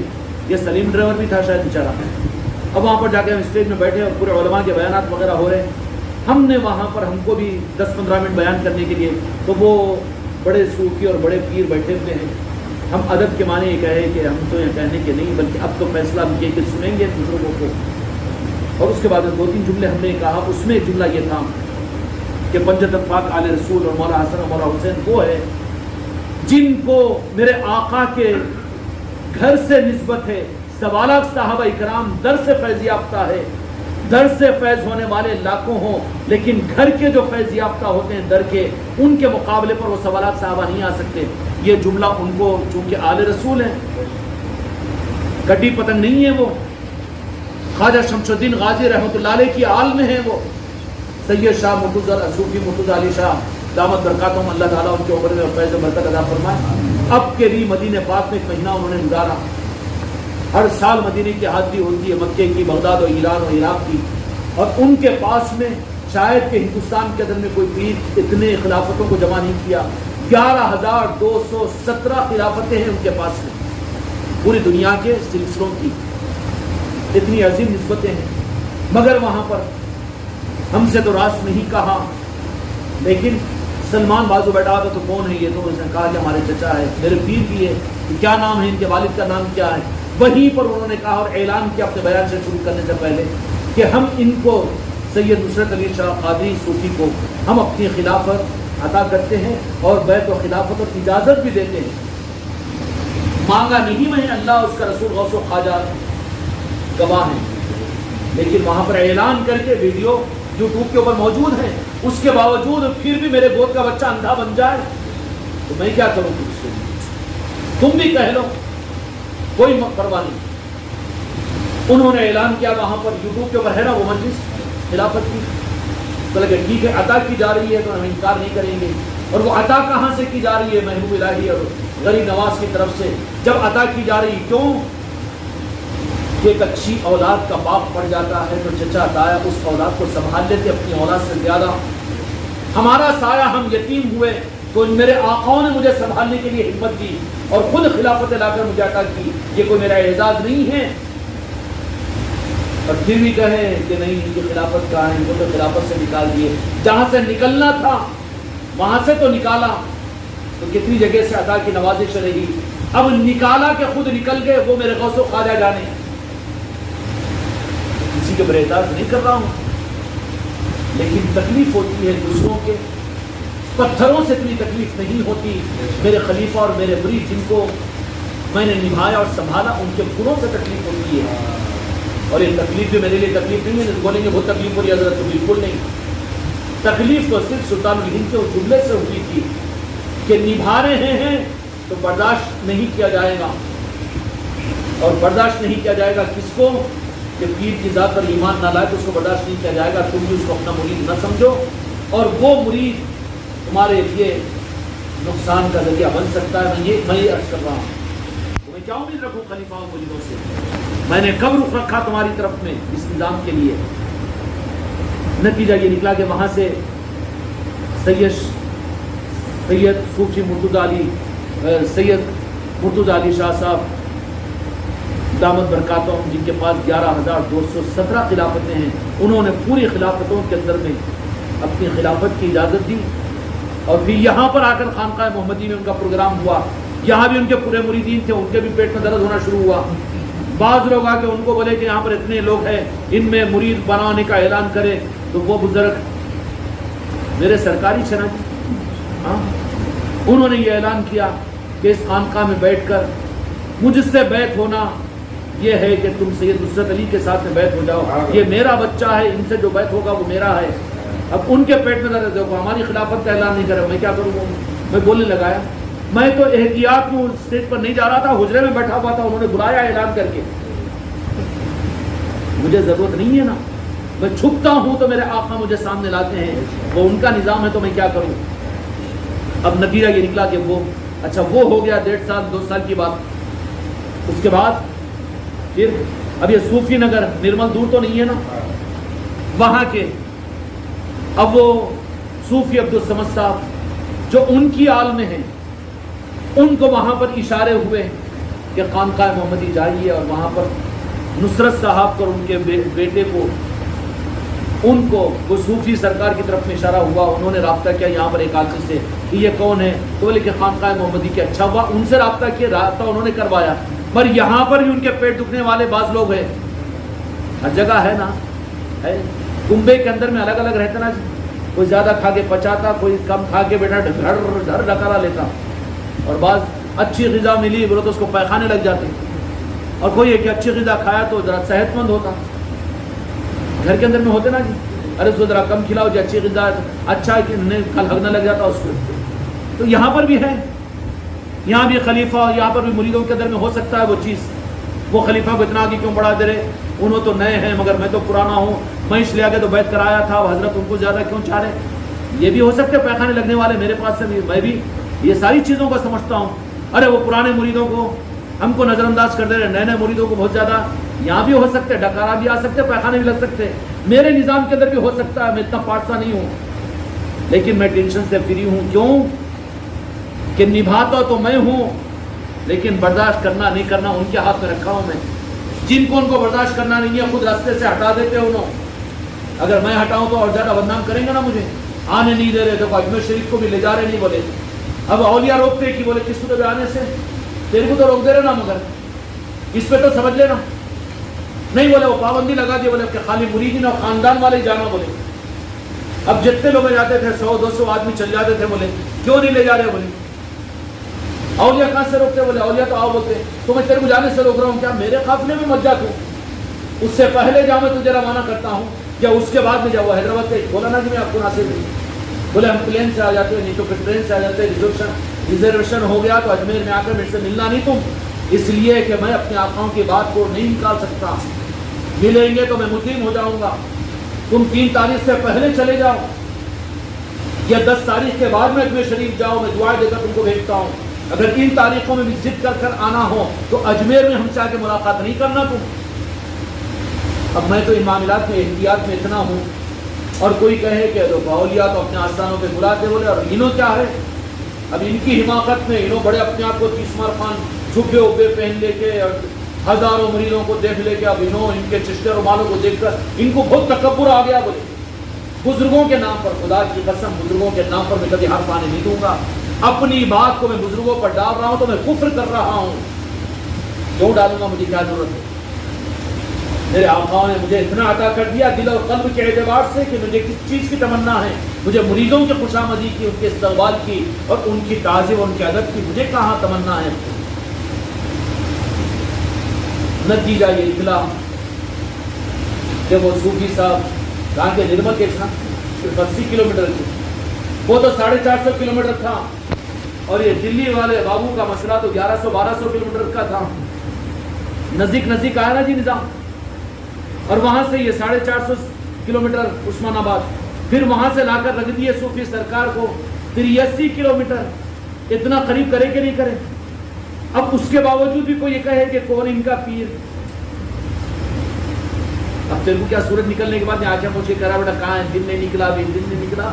یہ سلیم ڈرائیور بھی تھا شاید بیچارہ. اب وہاں پر جا کے ہم اسٹیج میں بیٹھے اور پورے علماء کے بیانات وغیرہ ہو رہے ہیں. ہم نے وہاں پر ہم کو بھی 10-15 منٹ بیان کرنے کے لیے، تو وہ بڑے صوفی اور بڑے پیر بیٹھے ہوئے ہیں. ہم ادب کے معنی یہ کہے کہ ہم تو یہ کہنے کے نہیں، بلکہ اب تو فیصلہ ہم یہ کہ سنیں گے دوسروں کو. اور اس کے بعد 2-3 جملے ہم نے کہا. اس میں ایک جملہ یہ تھا کہ پنجت پاک آل رسول اور مولا حسن اور مولا حسین وہ ہے جن کو میرے آقا کے گھر سے نسبت ہے. سوالات صحابہ اکرام در سے فیض یافتہ ہے، در سے فیض ہونے والے لاکھوں ہوں، لیکن گھر کے جو فیض یافتہ ہوتے ہیں در کے، ان کے مقابلے پر وہ سوالات صحابہ نہیں آ سکتے. یہ جملہ ان کو چونکہ آل رسول ہیں، کٹی پتنگ نہیں ہے. وہ خواجہ شمس الدین غازی رحمۃ اللہ علیہ کی آل میں ہیں. وہ سید شاہ مرتضی صوفی مرتضی علی شاہ دامت برکاتہم، اللہ تعالیٰ ان کے عمر میں فیض و برکت عطا فرمائے. اب کے بھی مدینہ پاک میں ایک مہینہ انہوں نے گزارا. ہر سال مدینے کی حاضری ہوتی ہے، مکے کی، بغداد اور ایران اور عراق کی. اور ان کے پاس میں شاید کہ ہندوستان کے اندر میں کوئی پیر اتنے خلافتوں کو جمع نہیں کیا. 11,217 خلافتیں ہیں ان کے پاس میں، پوری دنیا کے سلسلوں کی اتنی عظیم نسبتیں ہیں، مگر وہاں پر ہم سے تو راست نہیں کہا. لیکن سلمان بازو بیٹھا تھا تو کون ہے یہ؟ تو اس نے کہا کہ ہمارے چچا ہے، میرے پیر بھی ہے. کیا نام ہے ان کے والد کا نام کیا ہے؟ وہیں پر انہوں نے کہا اور اعلان کیا اپنے بیان سے شروع کرنے سے پہلے کہ ہم ان کو سید نصرت علی شاہ قادری صوفی کو ہم اپنی خلافت عطا کرتے ہیں اور بیعت و خلافت اور اجازت بھی دیتے ہیں. مانگا نہیں میں، اللہ اس کا رسول غوث و خواجہ گواہ ہیں. لیکن وہاں پر اعلان کر کے ویڈیو یوٹیوب کے اوپر موجود ہے، اس کے باوجود پھر بھی میرے گود کا بچہ اندھا بن جائے تو میں کیا کروں تم سے؟ تم بھی کہہ لو، کوئی پرواہ نہیں. انہوں نے اعلان کیا وہاں پر یوٹیوب کے اوپر ہے نا وہ مجلس خلافت کی، تو لگے ٹھیک ہے عطا کی جا رہی ہے تو ہم انکار نہیں کریں گے. اور وہ عطا کہاں سے کی جا رہی ہے؟ محبوب الہی اور غریب نواز کی طرف سے. جب عطا کی جا رہی کیوں کہ ایک اچھی اولاد کا باپ پڑ جاتا ہے تو چچا تایا اس اولاد کو سنبھال لیتے اپنی اولاد سے زیادہ. ہمارا سایہ ہم یتیم ہوئے تو میرے آقاؤں نے مجھے سنبھالنے کے لیے ہمت دی اور خود خلافت لا کر مجھے عطا کی. یہ کوئی میرا اعزاز نہیں ہے. اور پھر بھی کہیں کہ نہیں ان کی خلافت کہاں ہے؟ ان کو تو خلافت سے نکال دیے. جہاں سے نکلنا تھا وہاں سے تو نکالا، تو کتنی جگہ سے عطا کی نوازش رہی. اب نکالا کہ خود نکل گئے، وہ میرے غوث و خواجہ جانے. کسی کے بڑے اعتراض نہیں کر رہا ہوں، لیکن تکلیف ہوتی ہے دوسروں کے. پتھروں سے اتنی تکلیف نہیں ہوتی. میرے خلیفہ اور میرے مرید جن کو میں نے نبھایا اور سنبھالا ان کے پھولوں سے تکلیف ہوتی ہے. اور یہ تکلیف بھی میرے لیے تکلیف نہیں ہے. بولیں گے بہت تکلیف ہو رہی ہے حضرت، تو بالکل نہیں. تکلیف تو صرف سلطان الہند کے اس جملے سے ہوئی تھی کہ نبھا رہے ہیں تو برداشت نہیں کیا جائے گا. اور برداشت نہیں کیا جائے گا کس کو؟ کہ پیر کی ذات پر ایمان نہ لائے تو اس کو برداشت نہیں کیا جائے گا. تم بھی اس کو اپنا مرید نہ سمجھو، اور وہ مرید تمہارے لیے نقصان کا ذریعہ بن سکتا ہے. میں یہ عرض کر رہا ہوں، تمہیں کیا امید رکھوں خلیفہ و مریدوں سے؟ میں نے کب رخ رکھا تمہاری طرف میں اس نظام کے لیے؟ نتیجہ یہ نکلا کہ وہاں سے سید صوفی سید مرتضی علی شاہ صاحب دامت برکاتہم، جن کے پاس 11,217 خلافتیں ہیں، انہوں نے پوری خلافتوں کے اندر میں اپنی خلافت کی اجازت دی. اور پھر یہاں پر آ کر خانقاہ محمدی میں ان کا پروگرام ہوا. یہاں بھی ان کے پورے مریدین تھے، ان کے بھی پیٹ میں درد ہونا شروع ہوا. بعض لوگ آ کے ان کو بولے کہ یہاں پر اتنے لوگ ہیں، ان میں مرید بنانے کا اعلان کرے. تو وہ بزرگ میرے سرکاری چنا جی، ہاں، انہوں نے یہ اعلان کیا کہ اس خانقاہ میں بیٹھ کر مجھ سے بیعت ہونا یہ ہے کہ تم سید نصرت علی کے ساتھ میں بیعت ہو جاؤ. یہ میرا بچہ ہے، ان سے جو بیعت ہوگا وہ میرا ہے. اب ان کے پیٹ میں درد ہے، ہماری خلافت کا اعلان نہیں کرے. میں کیا کروں؟ میں بولنے لگایا. میں تو احتیاط میں اسٹیج پر نہیں جا رہا تھا، حجرے میں بیٹھا ہوا تھا. انہوں نے بلایا اعلان کر کے. مجھے ضرورت نہیں ہے نا، میں چھپتا ہوں تو میرے آقا مجھے سامنے لاتے ہیں. وہ ان کا نظام ہے تو میں کیا کروں؟ اب نتیجہ یہ نکلا کہ وہ ہو گیا 1.5 سال 2 سال کی بات. اس کے بعد پھر اب یہ صوفی نگر نرمل دور تو نہیں ہے نا وہاں کے، اب وہ صوفی عبدالصمد صاحب جو ان کی آل میں ہیں، ان کو وہاں پر اشارے ہوئے کہ خانقاہ محمدی جائیے. اور وہاں پر نصرت صاحب کو اور ان کے بیٹے کو، ان کو وہ صوفی سرکار کی طرف میں اشارہ ہوا. انہوں نے رابطہ کیا یہاں پر ایک آدمی سے کہ یہ کون ہے؟ تو بولے کہ خانقاہ محمدی کے. اچھا ہوا، ان سے رابطہ کیا، رابطہ انہوں نے کروایا. پر یہاں پر بھی ان کے پیٹ دکھنے والے بعض لوگ ہیں. ہر جگہ ہے نا، ہے کنبے کے اندر میں الگ الگ رہتا نا. کوئی زیادہ کھا کے پچاتا، کوئی کم کھا کے بیٹا گھر ڈکارا لیتا. اور بعض اچھی غذا ملی بولے تو اس کو پیخانے لگ جاتے. اور کوئی ہے کہ اچھی غذا کھایا تو ذرا صحت مند ہوتا. گھر کے اندر میں ہوتے نا جی، ارے اس کو ذرا کم کھلاؤ جی، اچھی غذا اچھا ہے کہ کل ہگنے لگ جاتا اس کو. تو یہاں پر بھی ہے، یہاں بھی خلیفہ، یہاں پر بھی مریدوں کے اندر میں ہو سکتا ہے وہ چیز. وہ خلیفہ کو اتنا آگے کیوں بڑھا دے رہے؟ انہوں تو نئے ہیں مگر میں تو پرانا ہوں، میں اس لیے آگے تو بیعت کرایا تھا، حضرت ان کو زیادہ کیوں چاہ رہے؟ یہ بھی ہو سکتے پیخانے لگنے والے میرے پاس سے بھی. میں بھی یہ ساری چیزوں کو سمجھتا ہوں. ارے وہ پرانے مریدوں کو ہم کو نظر انداز کر دے رہے، نئے مریدوں کو بہت زیادہ. یہاں بھی ہو سکتے، ڈکارا بھی آ سکتے، پیخانے بھی لگ سکتے. میرے نظام کے اندر بھی ہو سکتا ہے. میں اتنا پارسا نہیں ہوں، لیکن میں ٹینشن سے فری ہوں. کیوں کہ نبھاتا تو میں ہوں لیکن برداشت کرنا نہیں کرنا ان کے ہاتھ میں رکھا ہوں میں. جن کو ان کو برداشت کرنا نہیں ہے خود راستے سے ہٹا دیتے انہوں. اگر میں ہٹاؤں تو اور زیادہ بدنام کریں گے نا مجھے. آنے نہیں دے رہے تو اجمیر شریف کو بھی لے جا رہے نہیں بولے. اب اولیاء روکتے کہ بولے کس کو تو آنے سے تیرے کو تو روک دے رہے نا مگر اس پہ تو سمجھ لینا. نہیں بولے وہ پابندی لگا دی بولے کہ خالی مریدین اور خاندان والے جانا بولے. اب جتنے لوگ جاتے تھے 100-200 آدمی چل جاتے تھے بولے کیوں نہیں لے جا رہے بولے. اولیاء کہاں سے روکتے بولے اولیاء تو آؤ بولتے تو میں تیرے کو جانے سے روک رہا ہوں کیا میرے قافلے میں مت جا تو اس سے پہلے جا میں تجھے روانہ کرتا ہوں یا اس کے بعد میں جاؤ. حیدرآباد سے بولا نا کہ میں آپ کو ناصر نہیں بولے ہم پلین سے آ جاتے نہیں تو پھر ٹرین سے آ جاتے. ریزرویشن ہو گیا تو اجمیر میں آ کر میرے سے ملنا نہیں تم اس لیے کہ میں اپنے آقاؤں کی بات کو نہیں نکال سکتا. ملیں گے تو میں مقیم ہو جاؤں گا. تم 3 تاریخ سے پہلے چلے جاؤ یا 10 تاریخ کے بعد میں اجمیر شریف جاؤ میں دعائیں دے کر تم کو بھیجتا ہوں. اگر 3 تاریخوں میں بھی ضد کر کر آنا ہو تو اجمیر میں ہم سے آ کے ملاقات نہیں کرنا تم. اب میں تو ان معاملات میں احتیاط میں اتنا ہوں اور کوئی کہے کہ اولیاء تو اپنے آستانوں پہ بلاتے بولے اور انہوں کیا ہے. اب ان کی حماقت میں انہوں بڑے اپنے آپ کو تیسمار خان جھبے ابے پہن لے کے اور ہزاروں مریدوں کو دیکھ لے کے اب انہوں ان کے چشتے رومالوں کو دیکھ کر ان کو بہت تکبر آ گیا بولے. بزرگوں کے نام پر خدا کی قسم بزرگوں کے نام پر میں کبھی ہاتھ پانے نہیں دوں گا. اپنی بات کو میں بزرگوں پر ڈال رہا ہوں تو میں کفر کر رہا ہوں. کیوں ڈالوں گا مجھے کیا ضرورت ہے. میرے آقاؤں نے مجھے اتنا عطا کر دیا دل اور قلب کے اعتبار سے کہ مجھے کس چیز کی تمنا ہے. مجھے مریدوں کی خوشامدی کی ان کے استقبال کی اور ان کی تعظیم اور ان کی ادب کی مجھے کہاں تمنا ہے. نتیجہ یہ نکلا کہ وہ صوفی صاحب کہاں کے نرمل کے تھا صرف 80 کلومیٹر کی وہ تو 450 کلومیٹر تھا اور یہ دلی والے بابو کا مسئلہ تو 1100-1200 کلومیٹر کا تھا. نزدیک نزدیک آیا نا جی نظام. اور وہاں سے یہ 450 کلومیٹر عثمان آباد پھر وہاں سے لا کر رکھ دیے صوفی سرکار کو 83 کلومیٹر. اتنا قریب کرے کہ نہیں کرے. اب اس کے باوجود بھی کوئی یہ کہے کہ کون ان کا پیر. اب تیرے کو کیا سورج نکلنے کے بعد آنکھیں پوچھ کے کہہ رہا بیٹا کہاں ہے دن نہیں نکلا ابھی دن نہیں نکلا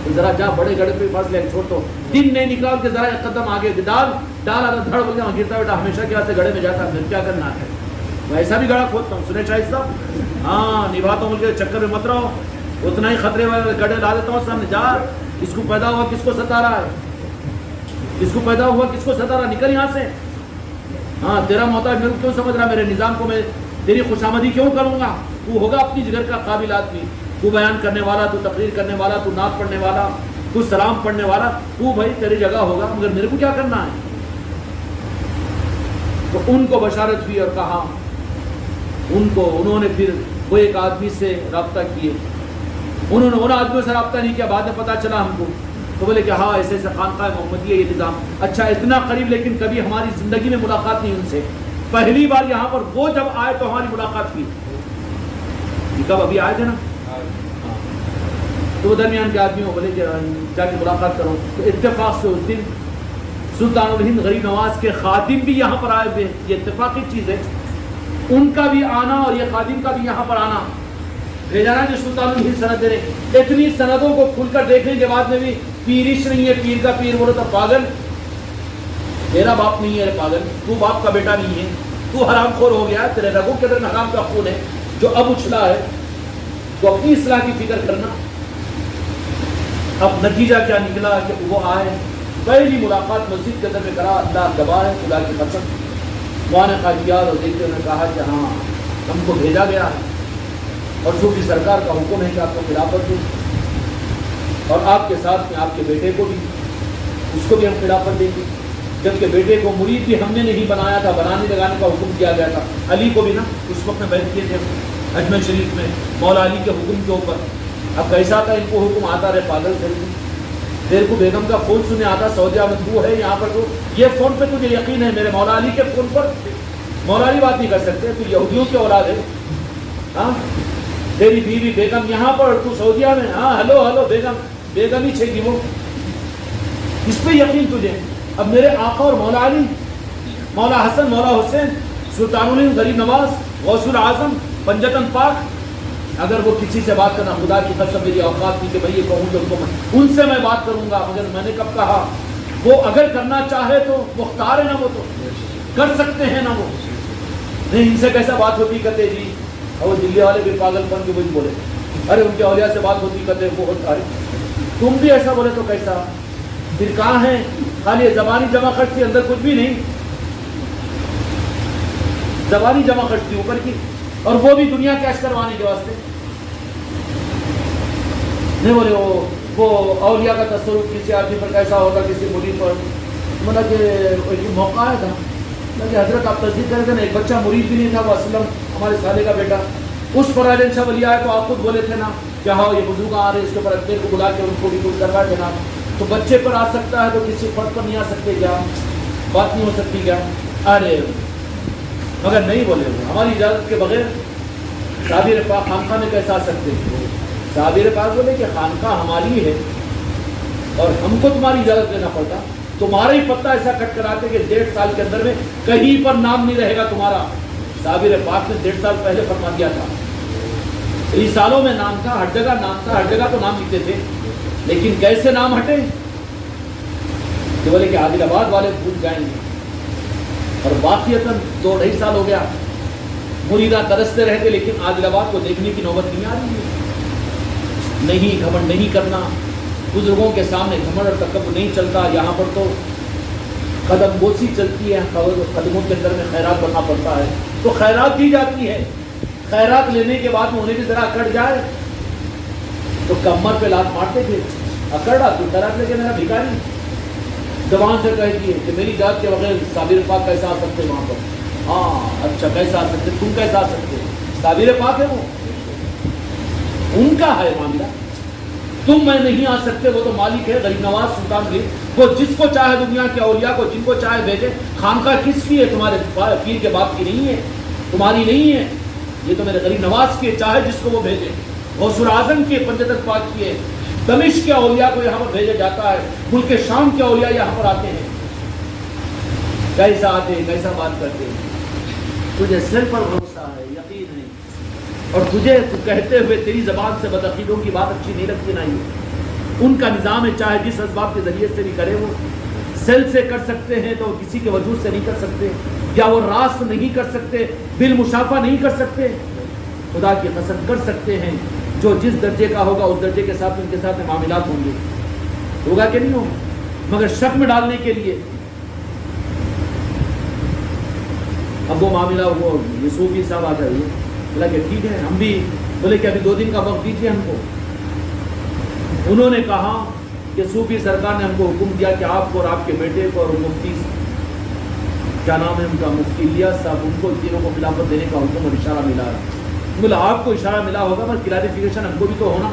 تو ذرا جا بڑے گڑھے پہ پاس لے چھوڑ تو دن نہیں نکلا کہ ذرا ایک قدم آگے ڈال دھڑ بول جاؤں گرتا بیٹا ہمیشہ کے واسطے گڑھے میں جاتا پھر کیا کرنا ہے. میں ایسا بھی گڑھا کھودتا ہوں سنے شاہد صاحب ہاں نبھاتا ہوں کے چکر میں مت رہو. اتنا ہی خطرے والے گڑھے لا دیتا ہوں سامنے. جا کس کو پیدا ہوا کس کو ستا رہا ہے کس کو پیدا ہوا کس کو ستا رہا. نکل یہاں سے. ہاں تیرا محتاج میرے کو کیوں سمجھ رہا میرے نظام کو میں تیری خوشامدی کیوں کروں گا. تو ہوگا اپنی جگر کا قابل آدمی. تو بیان کرنے والا تو تقریر کرنے والا تو نعت پڑھنے والا تو سلام پڑھنے والا تو بھائی تیری جگہ ہوگا مگر میرے کو کیا کرنا ہے. تو ان کو بشارت ہوئی اور کہا انہوں نے پھر وہ ایک آدمی سے رابطہ کیے. انہوں نے ان آدمیوں سے رابطہ نہیں کیا. بعد میں پتا چلا ہم کو تو بولے کہ ہاں ایسے ایسے خانقاہ محمدی ہے یہ نظام. اچھا اتنا قریب لیکن کبھی ہماری زندگی میں ملاقات نہیں ان سے. پہلی بار یہاں پر وہ جب آئے تو ہماری ملاقات کی. کب ابھی آئے تھے نا تو وہ درمیان کے آدمیوں بولے کہ جا کے ملاقات کرو. تو اتفاق سے اس دن سلطان الہند غریب نواز کے خادم بھی یہاں پر آئے ہوئے. یہ اتفاقی چیز ہے ان کا بھی آنا اور یہ خادم کا بھی یہاں پر آنا. بھیجا نا جو سلطان الہند سند دے رہے اتنی سندوں کو کھل کر دیکھنے کے بعد میں بھی پیرش نہیں ہے. پیر کا پیر بولو تو پاگل. میرا باپ نہیں ہے پاگل. تو باپ کا بیٹا نہیں ہے. تو حرام خور ہو گیا. تیرے رگوں کے اندر حرام کا خون ہے جو اب اچھلا ہے. تو اپنی اصلاح کی فکر کرنا. اب نتیجہ کیا نکلا کہ وہ آئے. پہلی ملاقات مسجد کے اندر میں کرا. اللہ گواہ ہے خدا کی قسم. وہاں نے خاجیار اور دیکھتے ہوئے کہا کہ ہاں ہم کو بھیجا گیا ہے اور صوفی سرکار کا حکم ہے کہ آپ کو خلافت دیں اور آپ کے ساتھ میں آپ کے بیٹے کو بھی اس کو بھی ہم خلافت دیں گے. جبکہ بیٹے کو مرید بھی ہم نے نہیں بنایا تھا. بنانے لگانے کا حکم کیا گیا تھا. علی کو بھی نا اس وقت میں بیعت کیے تھے اجمیر شریف میں مولا علی کے حکم کے اوپر. اب کیسا تھا ان کو حکم آتا رہے پاگل سے. دیر کو بیگم کا فون سنے آتا سعودیہ میں تو ہے یہاں پر تو یہ فون پہ تجھے یقین ہے میرے مولا علی کے فون پر مولا علی بات نہیں کر سکتے. تو یہودیوں کی اولاد ہے. ہاں تیری بیوی بیگم یہاں پر تو سعودیہ میں. ہاں ہلو بیگم ہی چھے گی وہ. اس پہ یقین تجھے. اب میرے آقا اور مولا علی مولا حسن مولا حسین سلطان الہند غریب نواز غوث العظم پنجتن پاک اگر وہ کسی سے بات کرنا خدا کی قسم میری اوقات نہیں کہ میں یہ کہوں تو ان سے میں بات کروں گا. مگر میں نے کب کہا وہ اگر کرنا چاہے تو مختار ہے نا، وہ تو کر سکتے ہیں نا وہ. نہیں ان سے کیسا بات ہوتی کہتے جی، اور وہ دلی والے بھی پاگل پن کے وہی بولے ارے ان کے اولیاء سے بات ہوتی کہتے بہت سارے. تم بھی ایسا بولے تو کیسا؟ پھر کہاں ہے؟ خالی زبانی جمع خرچ تھی، اندر کچھ بھی نہیں. زبانی جمع خرچ تھی اوپر کی، اور وہ بھی دنیا کیش کروانے کے واسطے. نہیں بولے وہ اولیاء کا تصرف کسی آدمی پر کیسا ہوگا، کسی مرید پر. مطلب کہ ایک موقع آیا تھا کہ حضرت آپ تصدیق کریں گے نا، ایک بچہ مرید بھی نہیں تھا، وہ اسلم ہمارے سالے کا بیٹا. اس پر عالم شاہ ولی آئے تو آپ خود بولے تھے نا کہ ہاں یہ بزرگ آ رہے، اس کے اوپر اپنے کو بلا کے ان کو بھی کچھ کروا دینا. تو بچے پر آ سکتا ہے تو کسی فرد پر نہیں آ سکتے کیا؟ بات نہیں ہو سکتی کیا؟ ارے مگر نہیں بولے ہماری اجازت کے بغیر صابر پاک خانقاہ میں کیسا آ سکتے؟ صابر پاک بولے کہ خانقاہ ہماری ہے اور ہم کو تمہاری اجازت لینا پڑتا. تمہارا ہی پتہ ایسا کٹ کراتے کہ 1.5 سال کے اندر میں کہیں پر نام نہیں رہے گا تمہارا. صابر پاک نے 1.5 سال پہلے فرما دیا تھا. رسالوں میں نام تھا، ہر جگہ نام تھا، ہر جگہ تو نام لکھتے تھے، لیکن کیسے نام ہٹے؟ کہ بولے کہ عادل آباد والے بھول جائیں گے. اور واقعتاً 2-2.5 سال ہو گیا مریداں ترستے رہتے، لیکن عادل آباد کو دیکھنے کی نوبت نہیں آ رہی ہے. نہیں گھمنڈ نہیں کرنا، بزرگوں کے سامنے گھمنڈ اور تکبر نہیں چلتا. یہاں پر تو قدم بوسی چلتی ہے، قدموں کے اندر میں خیرات بننا پڑتا ہے تو خیرات دی جاتی ہے. خیرات لینے کے بعد میں انہیں بھی ذرا اکڑ جائے تو کمر پہ لات مارتے تھے. اکڑا تو خیرات لے کے میرا بھکاری زبان سے کہتی ہے کہ میری ذات کے بغیر صابر پاک کیسا آ سکتے وہاں پر؟ ہاں اچھا کیسا آ سکتے؟ تم کیسا آ سکتے؟ صابر پاک ہے وہ، ان کا ہے معاملہ. تم میں نہیں آ سکتے، وہ تو مالک ہے غریب نواز سلطان بھی. وہ جس کو چاہے دنیا کے اولیاء کو جن کو چاہے بھیجے. خانقاہ کس کی ہے؟ تمہارے پیر کے باپ کی نہیں ہے، تمہاری نہیں ہے، یہ تو میرے غریب نواز کی ہے، چاہے جس کو وہ بھیجے. غوث الاعظم کی پنجتن پاک کی ہے. دمشق کے اولیاء کو یہاں پر بھیجا جاتا ہے، ملک شام کے اولیاء یہاں پر آتے ہیں. کیسا آتے ہیں، کیسا بات کرتے ہیں؟ تجھے سر پر بھروسہ ہے، یقین ہے، اور تجھے تو کہتے ہوئے تیری زبان سے بدعقیدوں کی بات اچھی نہیں لگتی. نہیں، ان کا نظام ہے، چاہے جس اسباب کے ذریعے سے بھی کرے. وہ سیل سے کر سکتے ہیں تو کسی کے وجود سے نہیں کر سکتے، یا وہ راست نہیں کر سکتے، بالمشافہ نہیں کر سکتے. خدا کی قسم کر سکتے ہیں. جو جس درجے کا ہوگا اس درجے کے ساتھ ان کے ساتھ معاملات ہوں گے. ہوگا کہ نہیں ہوگا؟ مگر شک میں ڈالنے کے لیے اب وہ معاملہ وہ یہ صوفی صاحب آ جائیے بولا کہ ٹھیک ہے ہم بھی بولے کہ ابھی 2 دن کا وقت دیجیے ہم کو. انہوں نے کہا کہ صوفی سرکار نے ہم کو حکم دیا کہ آپ کو اور آپ کے بیٹے کو اور مفتی کیا نام ہے ان کا، مفتی الیاس صاحب، ان کو تینوں کو خلافت دینے کا حکم اور اشارہ ملا ہے. بولا آپ کو اشارہ ملا ہوگا پر کلیریفیکیشن ہم کو بھی تو ہونا.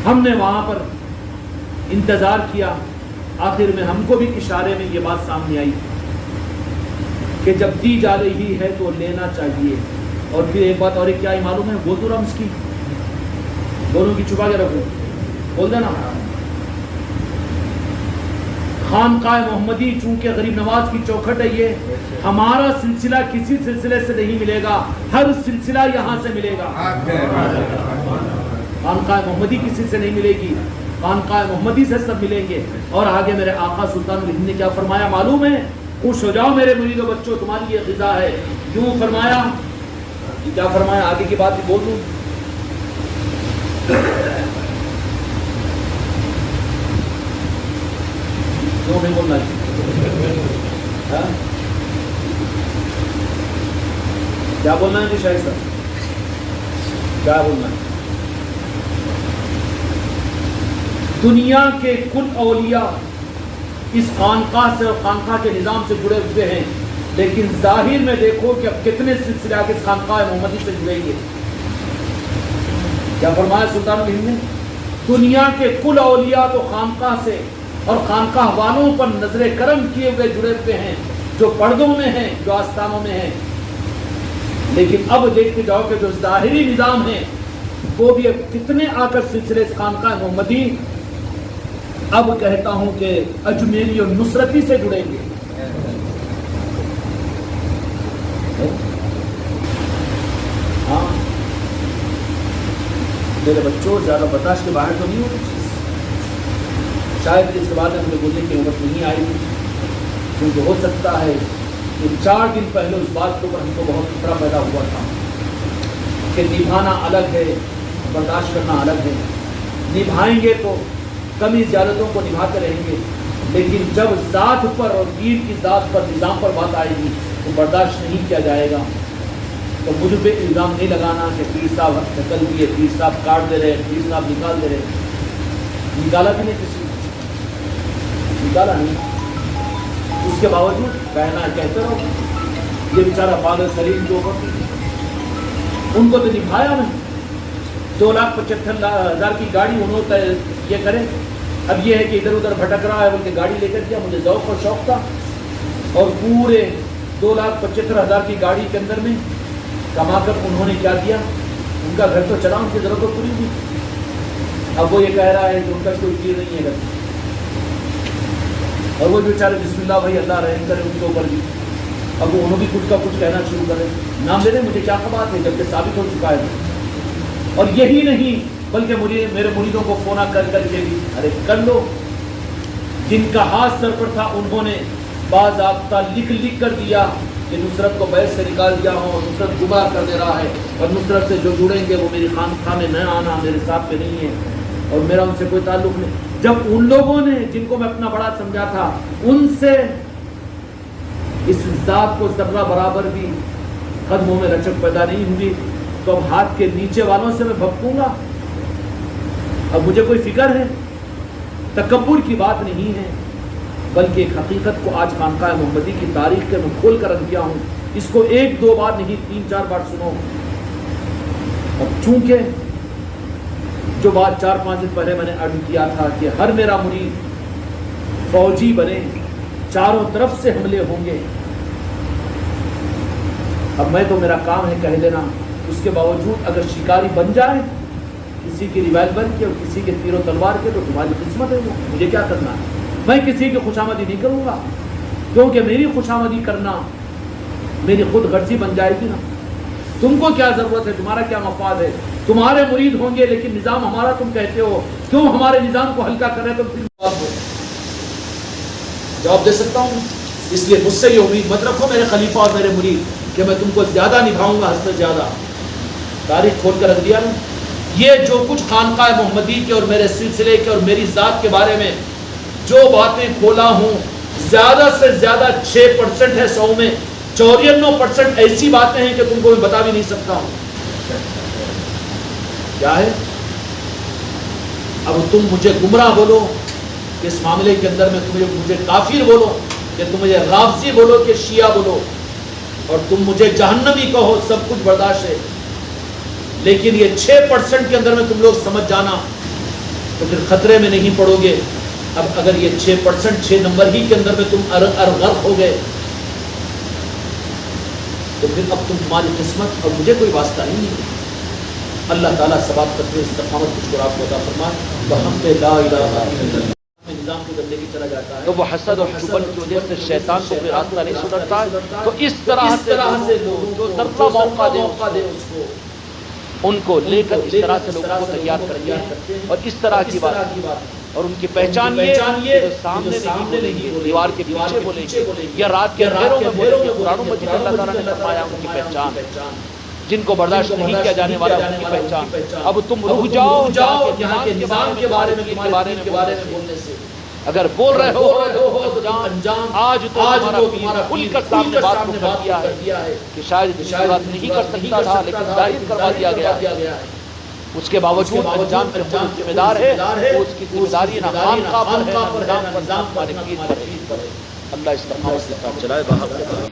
ہم نے وہاں پر انتظار کیا، آخر میں ہم کو بھی اشارے میں یہ بات سامنے آئی کہ جب دی جا رہی ہے تو لینا چاہیے. اور پھر ایک بات اور کیا ہے معلوم ہے؟ بول دو رمز کی، دونوں کی چھپا کے رکھو، بول دینا. خانقاہ محمدی چونکہ غریب نواز کی چوکھٹ ہے، یہ ہمارا سلسلہ کسی سلسلے سے نہیں ملے گا، ہر سلسلہ یہاں سے ملے گا. خانقاہ محمدی کسی سے نہیں ملے گی، خانقاہ محمدی سے سب ملیں گے. اور آگے میرے آقا سلطان الہند نے کیا فرمایا معلوم ہے؟ خوش ہو جاؤ میرے مریدو بچوں، تمہاری یہ غذا ہے. کیوں فرمایا؟ کیا فرمایا؟ آگے کی بات بول دوں. کیوں نہیں بولنا ہے؟ کیا بولنا ہے جی شاہد صاحب؟ کیا بولنا ہے؟ دنیا کے کل اولیاء اس خانقاہ سے اور خانقاہ کے نظام سے جڑے ہوئے ہیں، لیکن ظاہر میں دیکھو کہ اب کتنے سلسلے کے خانقاہ محمدی سے جڑے ہیں. کیا فرمایا سلطان الہند نے؟ دنیا کے کل اولیاء تو خانقاہ سے اور خانقاہ والوں پر نظر کرم کیے ہوئے جڑے ہوئے ہیں، جو پردوں میں ہیں، جو آستانوں میں ہیں. لیکن اب دیکھتے جاؤ کہ جو ظاہری نظام ہے وہ بھی اب کتنے آ کر سلسلے خانقاہ محمدی اب کہتا ہوں کہ اجمیری اور نصرتی سے جڑیں گے. ہاں میرے بچوں زیادہ برداشت کے باہر تو نہیں ہوتی چیز. شاید اس کے بعد مجھے بولنے کی نوبت نہیں آئی تھی، کیونکہ ہو سکتا ہے کہ 4 دن پہلے اس بات کے اوپر ہم کو بہت خطرہ پیدا ہوا تھا کہ نبھانا الگ ہے، برداشت کرنا الگ ہے۔ نبھائیں گے تو کمی زیادتوں کو نبھاتے رہیں گے، لیکن جب ذات پر اور دین کی ذات پر نظام پر بات آئے گی تو برداشت نہیں کیا جائے گا۔ تو مجھ پہ الزام نہیں لگانا کہ پیر صاحب نکل دیے، پیر صاحب کاٹ دے رہے، پیر صاحب نکال دے رہے۔ نکالا بھی نہیں کسی نے، نکالا نہیں، اس کے باوجود کہنا کہتے رہو یہ بیچارہ پاگل سلیم جو ہوتی ان کو تو نبھایا نہیں۔ 2,75,000 کی گاڑی انہوں نے یہ کرے، اب یہ ہے کہ ادھر ادھر بھٹک رہا ہے بلکہ گاڑی لے کر کیا، مجھے ذوق اور شوق تھا، اور پورے 2,75,000 کی گاڑی کے اندر میں کما کر انہوں نے کیا دیا، ان کا گھر تو چلا، ان کی ضرورت پوری ہوئی۔ اب وہ یہ کہہ رہا ہے کہ ان کا کوئی چیز نہیں ہے گھر، اور وہ بیچارے بسم اللہ بھائی اللہ رحم کرے ان کے اوپر بھی، اب وہ انہوں بھی کچھ کا کچھ کہنا شروع کرے۔ نام لے رہے مجھے کیا خبر ہے جبکہ ثابت ہو چکا ہے۔ اور یہی نہیں بلکہ مجھے میرے مریدوں کو فون کر کر کے بھی ارے کر لو، جن کا ہاتھ سر پر تھا انہوں نے باضابطہ لکھ کر دیا کہ نصرت کو بیت سے نکال دیا ہوں، اور نصرت گمراہ کر دے رہا ہے، اور نصرت سے جو جڑیں گے وہ میری خانقاہ میں نہ آنا، میرے ساتھ پہ نہیں ہے، اور میرا ان سے کوئی تعلق نہیں۔ جب ان لوگوں نے جن کو میں اپنا بڑا سمجھا تھا ان سے اس ذات کو ذرہ برابر بھی قدموں میں رچک پیدا نہیں ہوئی، تو اب ہاتھ کے نیچے والوں سے میں بھپکوں گا؟ اب مجھے کوئی فکر ہے؟ تکبر کی بات نہیں ہے، بلکہ ایک حقیقت کو آج خانقاہ محمدی کی تاریخ کے میں کھول کر رکھ دیا ہوں، اس کو 1-2 بار نہیں 3-4 بار سنو۔ اب چونکہ جو بات 4-5 دن پہلے میں نے عرض کیا تھا کہ ہر میرا مرید فوجی بنے، چاروں طرف سے حملے ہوں گے، اب میں تو میرا کام ہے کہہ دینا، اس کے باوجود اگر شکاری بن جائے کسی کی ریوالور کے اور کسی کے تیر و تلوار کے تو تمہاری قسمت ہے، وہ مجھے کیا کرنا ہے؟ میں کسی کی خوشامدی نہیں کروں گا، کیونکہ میری خوشامدی کرنا میری خود غرضی بن جائے گی نا۔ تم کو کیا ضرورت ہے، تمہارا کیا مفاد ہے؟ تمہارے مرید ہوں گے لیکن نظام ہمارا تم کہتے ہو، کیوں ہمارے نظام کو ہلکا کرے؟ تو پھر جواب دے سکتا ہوں، اس لیے مجھ سے یہ امید مت رکھو میرے خلیفہ اور میرے مرید کہ میں تم کو زیادہ نبھاؤں گا، حد سے زیادہ۔ تاریخ کھول کر رکھ دیا نا، یہ جو کچھ خانقاہ محمدی کے اور میرے سلسلے کے اور میری ذات کے بارے میں جو باتیں کھولا ہوں، زیادہ سے زیادہ 6% ہے 100 میں، 94% ایسی باتیں ہیں کہ تم کو میں بتا بھی نہیں سکتا ہوں۔ کیا ہے؟ اب تم مجھے گمراہ بولو کہ اس معاملے کے اندر میں مجھے کافر بولو، کہ تم مجھے رافضی بولو کہ شیعہ بولو، اور تم مجھے جہنمی کہو، سب کچھ برداشت ہے، لیکن یہ 6% کے اندر میں تم لوگ سمجھ جانا تو پھر خطرے میں نہیں پڑو گے۔ اب اگر یہ 6% 6 نمبر ہی کے اندر میں تم غرق ہو گئے تو پھر اب تمہاری قسمت اور مجھے کوئی واسطہ نہیں ہے۔ اللہ تعالیٰ ثبات کرتے استقامت کچھ اور آپ کو عطا فرمائے۔ بحمد لا الہ الا اللہ۔ نظام کی زندگی چلا جاتا ہے تو وہ حسد اور چبن کی وجہ سے شیطان کو کوئی راستہ نہیں سدھرتا ہے، تو اس طرح سے لوگ جو ذرہ موقع دے اس کو، ان کو لے کر اس طرح سے لوگوں کو تیار کرتے ہیں، اور اس طرح کی بات، اور ان کی پہچان یہ کہ سامنے نہیں، دیوار کے پیچھے بولیں گے یا رات کے اندھیروں میں بولیں گے۔ قرآن مجید اللہ تعالیٰ نے فرمایا ان کی پہچان، جن کو برداشت نہیں کیا جانے والا ان کی پہچان۔ اب تم رک جاؤ جہاں کے نظام کے بارے میں بولنے سے، اگر بول رہے ہو انجام آج تو تمہارا کھل کر سامنے بات کو کر دیا ہے کہ شاید اس بات نہیں کر سکتا تھا لیکن ظاہر کروا دیا گیا، اس کے باوجود انجام کے خود ذمہ دار ہے، اس کی ذمہ داری نہ خانقاہ پر ہے نہ نظام پر، نہ مالکیت پر ہے۔ اللہ استقامت کے ساتھ چلائے۔